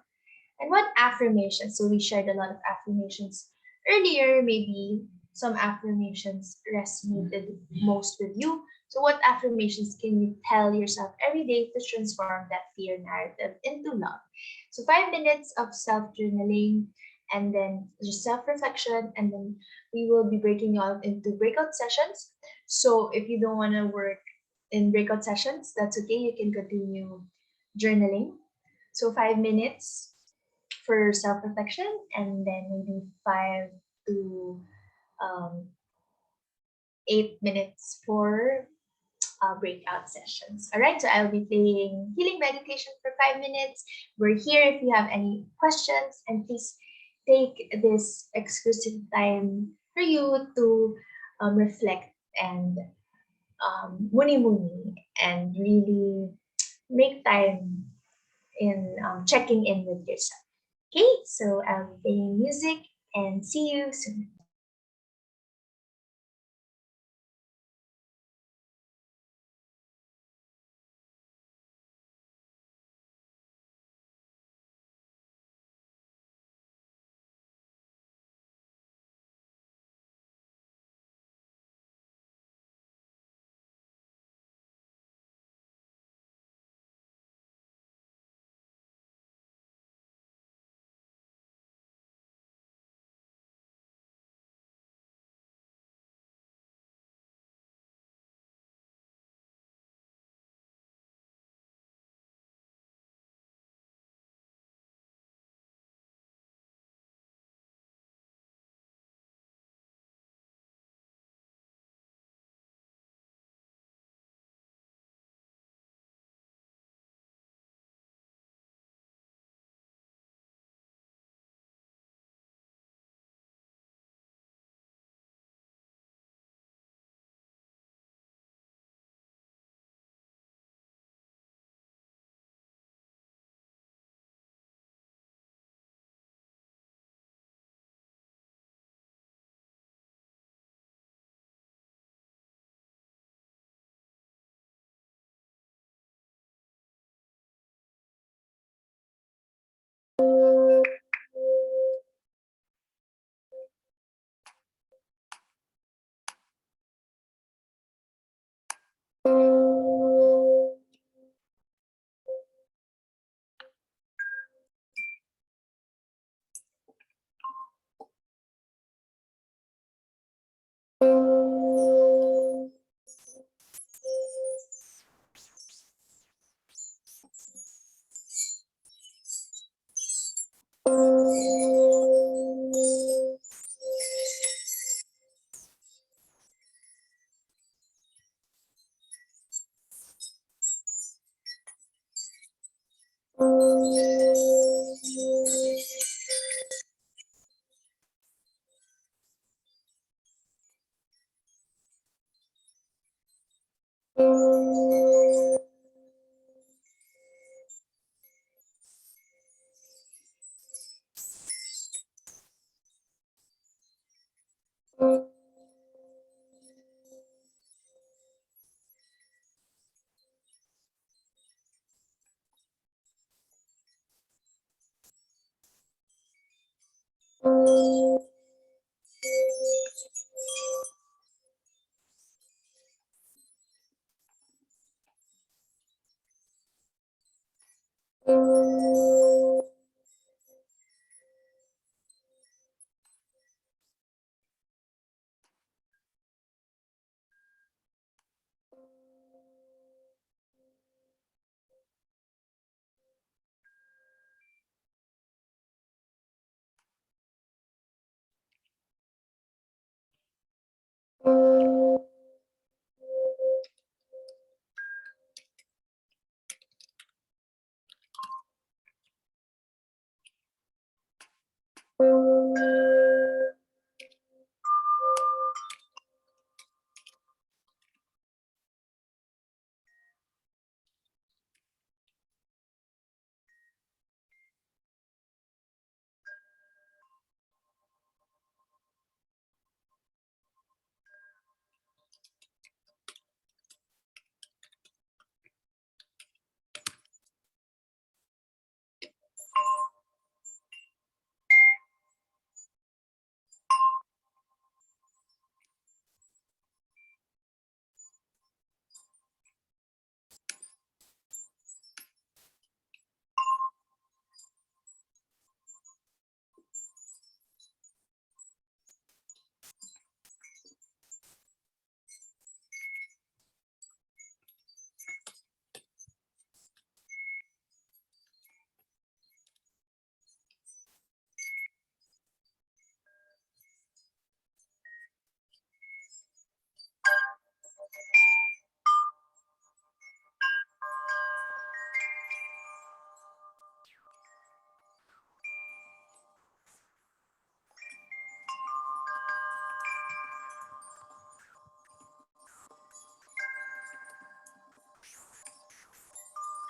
And what affirmations? So we shared a lot of affirmations earlier. Maybe some affirmations resonated most with you. So what affirmations can you tell yourself every day to transform that fear narrative into love? So 5 minutes of self-journaling and then just self-reflection, and then we will be breaking out into breakout sessions. So if you don't want to work in breakout sessions, that's okay. You can continue journaling. So 5 minutes for self-reflection, and then maybe 5 to 8 minutes for breakout sessions. All right, so I'll be playing healing meditation for 5 minutes. We're here if you have any questions, and please take this exclusive time for you to reflect and muni and really make time in checking in with yourself. Okay, so I'll be playing music and see you soon.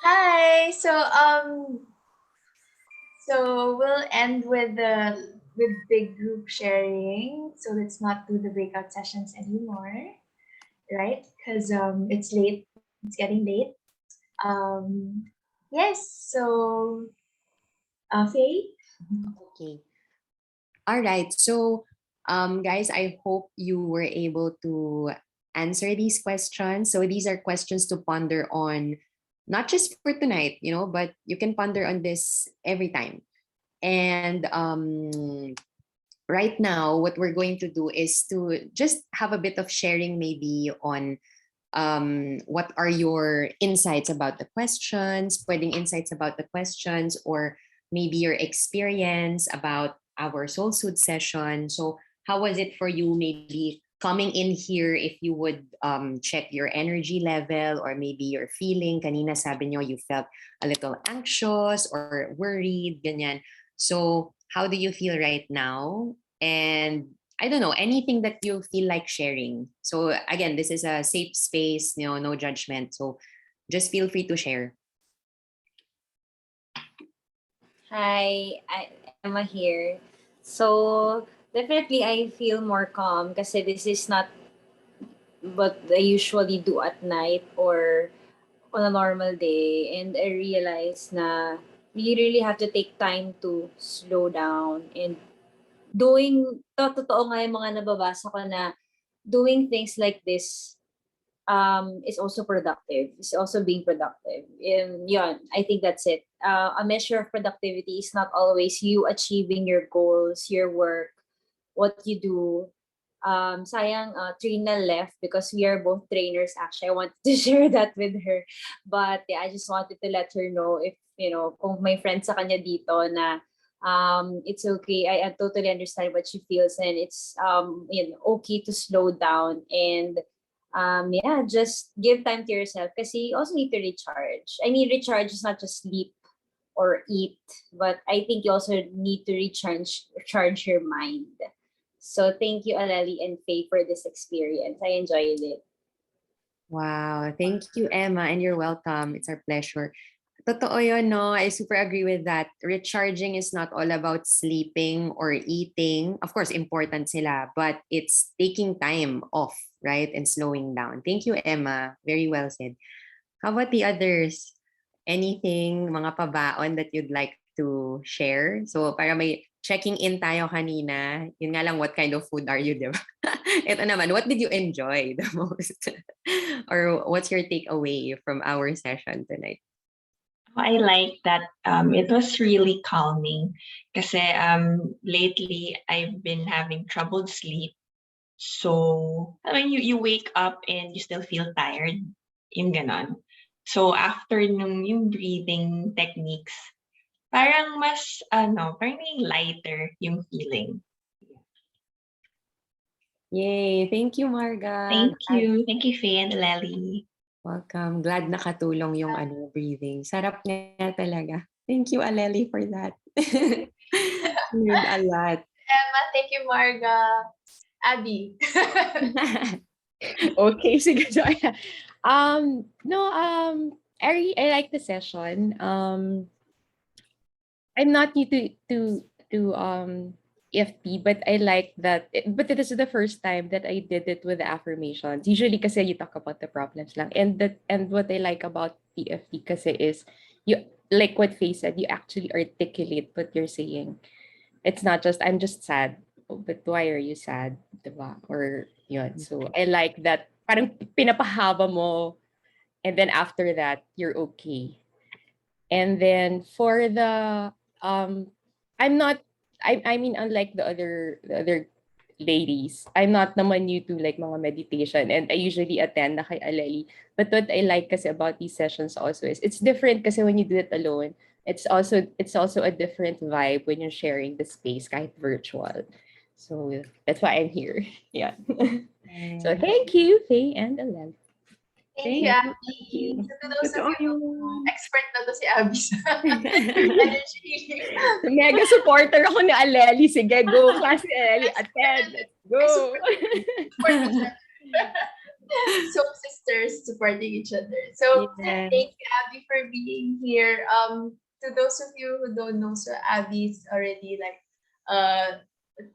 Hi. So we'll end with the with big group sharing. So let's not do the breakout sessions anymore, right? Because it's late. It's getting late. Um, yes. So, Faye. Okay. All right. So, guys, I hope you were able to answer these questions. So, these are questions to ponder on, not just for tonight, but you can ponder on this every time. And right now, what we're going to do is to just have a bit of sharing, maybe on what are your insights about the questions, putting insights about the questions, or maybe your experience about our Soul Suit session. So, how was it for you? Maybe coming in here, if you would check your energy level, or maybe your feeling. Kanina sabi nyo, you felt a little anxious or worried, ganyan. So, how do you feel right now? And I don't know, anything that you feel like sharing. So again, this is a safe space, no judgment. So just feel free to share. Hi, Emma here. So definitely I feel more calm kasi this is not what I usually do at night or on a normal day. And I realize na we really have to take time to slow down and totoo nga yung mga nababasa ko na doing things like this is also productive. It's also being productive. And yun, I think that's it. A measure of productivity is not always you achieving your goals, your work, what you do. Sayang, Trina left because we are both trainers. Actually, I wanted to share that with her. But yeah, I just wanted to let her know if, kung may friends sa kanya dito na It's okay. I totally understand what she feels, and it's okay to slow down and yeah, just give time to yourself because you also need to recharge. I mean, recharge is not just sleep or eat, but I think you also need to recharge your mind. So thank you, Aleli and Faye, for this experience. I enjoyed it. Wow. Thank you, Emma, and you're welcome. It's our pleasure. Totoo yun, no? I super agree with that. Recharging is not all about sleeping or eating. Of course, important sila, but it's taking time off, right? And slowing down. Thank you, Emma. Very well said. How about the others? Anything, mga pabaon that you'd like to share? So, para may checking in tayo kanina. Yun nga lang, what kind of food are you, di ba? Ito naman, what did you enjoy the most? Or what's your takeaway from our session tonight? I like that it was really calming kasi lately I've been having troubled sleep. So, I mean, you wake up and you still feel tired, yung ganon. So, after yung breathing techniques, parang mas, parang yung lighter yung feeling. Yay! Thank you, Marga. Thank you. Thank you, Faye and Lely. Welcome. Glad nakatulong yung breathing. Sarap nga talaga. Thank you, Aleli, for that. Learned a lot. Emma, thank you, Marga. Abby. Okay, sige, Joya. No, I like the session. I'm not new to EFP, but I like that. But this is the first time that I did it with the affirmations. Usually, kasi you talk about the problems lang, and what I like about EFP kasi is you, like what Faye said, you actually articulate what you're saying. It's not just I'm just sad. Oh, but why are you sad, diba? Or yun. So I like that. Parang pinapahaba mo, and then after that you're okay. And then for the I'm not I mean, unlike the other ladies, I'm not naman new to like mga meditation, and I usually attend na kay Aleli. But what I like kasi about these sessions also is it's different kasi when you do it alone. It's also a different vibe when you're sharing the space kahit virtual. So that's why I'm here. Yeah. So thank you, Faye and Aleli. Thank you, Abby. So to those of you, expert na to si Abby sa energy healing. Mega supporter ako ni Aleli. Sige, go. Class ni Aleli. Attend. Let's go. So sisters supporting each other. So Yeah. thank you, Abby, for being here. To those of you who don't know, so Abby's already like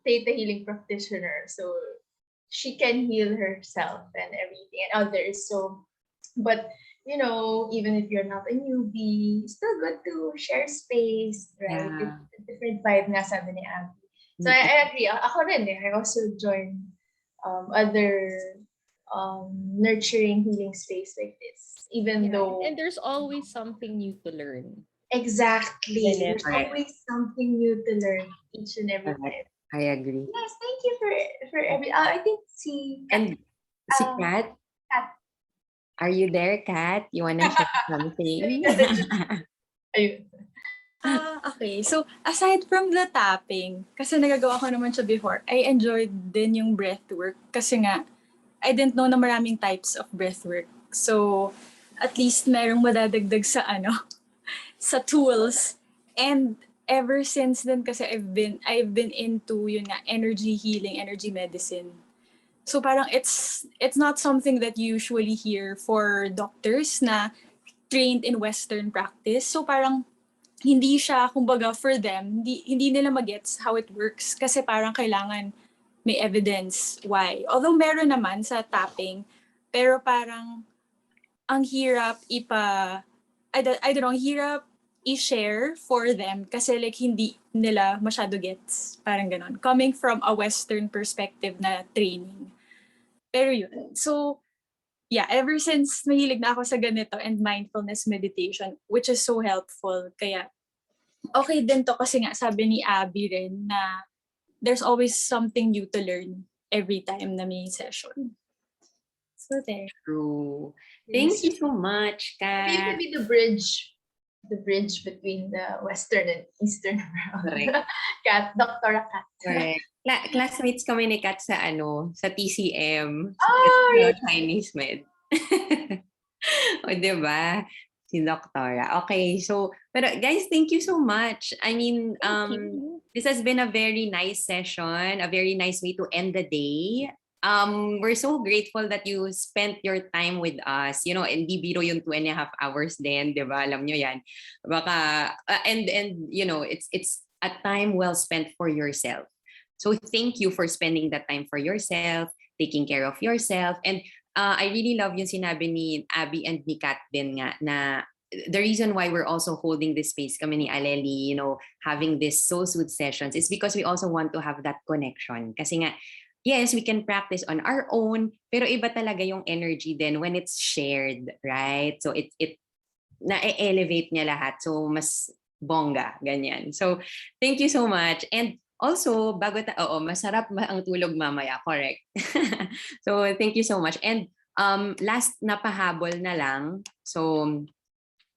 theta healing practitioner. So she can heal herself and everything and others. So, but even if you're not a newbie, it's still good to share space, right? Yeah. It's a different vibe nga sabi ni Abby. So I agree. Ako rin I also join other nurturing healing space like this. Even though And there's always something new to learn. exactly, Whenever. there's always something new to learn each and every Correct. time. I agree. Yes, thank you for every. I think And si Kat, Kat. are you there, Kat? You wanna share something? Ayun. Okay. So, aside from the tapping, kasi nagagawa ko naman siya before, I enjoyed din yung breathwork kasi nga, I didn't know na maraming types of breathwork. So, at least merong madadagdag sa sa tools. And ever since then kasi I've been into yun nga, energy healing, energy medicine. So parang it's not something that you usually hear for doctors na trained in Western practice. So parang hindi siya, kumbaga, for them, hindi nila magets how it works kasi parang kailangan may evidence why. Although meron naman sa tapping, pero parang ang hirap I don't know, hirap i-share for them kasi like hindi nila masyado gets. Parang ganon. Coming from a Western perspective na training. Pero yun. So, yeah, ever since mahilig na ako sa ganito and mindfulness meditation, which is so helpful. Kaya, okay din to kasi nga sabi ni Abby rin na there's always something new to learn every time na may session. So there. True. Thank you so much, Maybe you Kat. could be the bridge the bridge between the Western and Eastern world. Correct. Kat, Dr. Kat. Correct. Classmates kami ni Kat sa sa TCM. Oh, really? Chinese med. O, diba? Si Doktora. Okay, so, pero guys, thank you so much. I mean, this has been a very nice session, a very nice way to end the day. We're so grateful that you spent your time with us. You know, hindi biro yung 2.5 hours din, di ba? Alam nyo yan. Baka, and you know, it's a time well spent for yourself. So thank you for spending that time for yourself, taking care of yourself. And I really love yung sinabi ni Abby and ni Kat din nga na the reason why we're also holding this space kami ni Aleli, you know, having this Soothe sessions is because we also want to have that connection. Kasi nga, yes, we can practice on our own, pero iba talaga yung energy then when it's shared, right? So it na-elevate niya lahat. So mas bongga, ganyan. So thank you so much. And also, masarap ang tulog mamaya, correct? So thank you so much. And last na pahabol na lang. So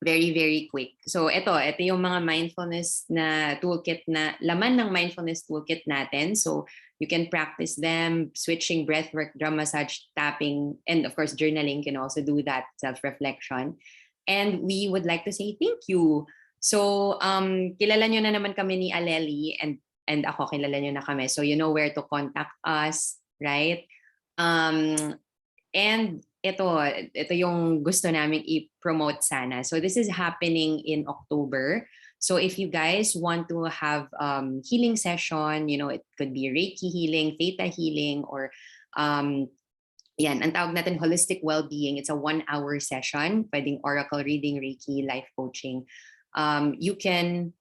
very, very quick. So ito yung mga mindfulness na toolkit na laman ng mindfulness toolkit natin. So you can practice them, switching breathwork, drum massage, tapping, and of course journaling can also do that, self-reflection. And we would like to say thank you. So kilala nyo na naman kami ni Aleli and ako, kilala nyo na kami. So you know where to contact us, right? And ito yung gusto namin i-promote sana. So this is happening in October. So if you guys want to have healing session, you know, it could be Reiki healing, Theta healing, or yan, ang tawag natin holistic well-being. It's a 1-hour session, pwedeng oracle reading, Reiki, life coaching. You can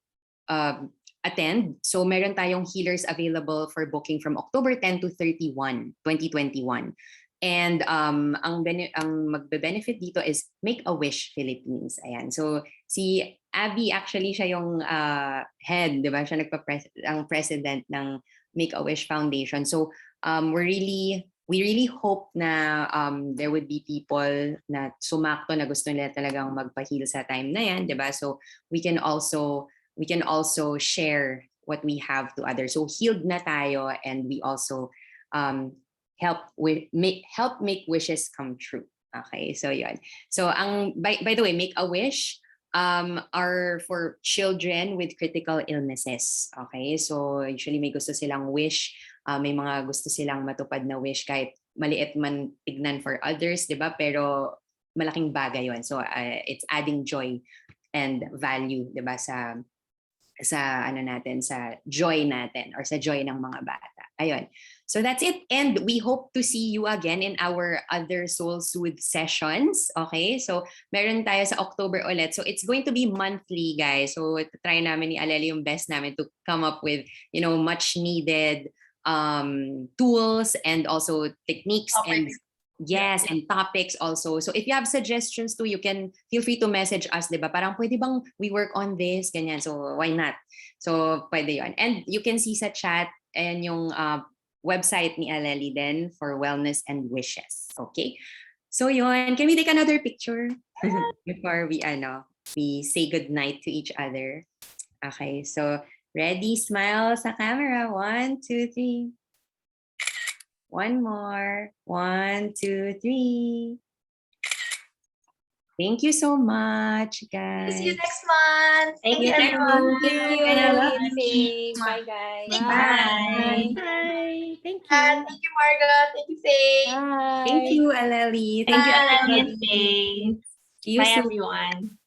attend. So meron tayong healers available for booking from October 10 to 31, 2021. And ang magbe-benefit dito is Make-A-Wish Philippines. Ayan. So si Abby actually siya yung head, 'di ba? Siya ang president ng Make-A-Wish Foundation. So we really hope na there would be people na sumakto na gusto nila talagang magpa-heal sa time na 'yan, 'di ba? So we can also share what we have to others. So healed na tayo, and we also help make wishes come true. Okay, so yun. So by the way, Make-A-Wish are for children with critical illnesses. Okay, so usually may gusto silang wish, may mga gusto silang matupad na wish kahit maliit man tignan for others, 'di ba? Pero malaking bagay 'yon. So it's adding joy and value, 'di ba, sa joy natin or sa joy ng mga bata. Ayun. So that's it. And we hope to see you again in our other Soul Soothe sessions. Okay? So meron tayo sa October ulit. So it's going to be monthly, guys. So try namin ni Aleli yung best namin to come up with, you know, much needed tools and also techniques and yes, and topics also. So if you have suggestions too, you can feel free to message us, 'di ba? Parang pwede bang we work on this, ganyan. So why not? So pwede 'yon. And you can see sa chat and yung website ni Aleli din for wellness and wishes. Okay? So yun, can we take another picture before we say good night to each other? Okay, so ready, smile sa camera. 1, 2, 3. One more. 1, 2, 3. Thank you so much, guys. See you next month. Thank you, everyone. Thank you, Aleli. Bye, guys. Bye. Bye. Thank you. Thank you, Margaret. Thank you, Faye. Bye. Thank you, Aleli. Thank you, Bye. Aleli and Faye. See you Bye, soon. everyone.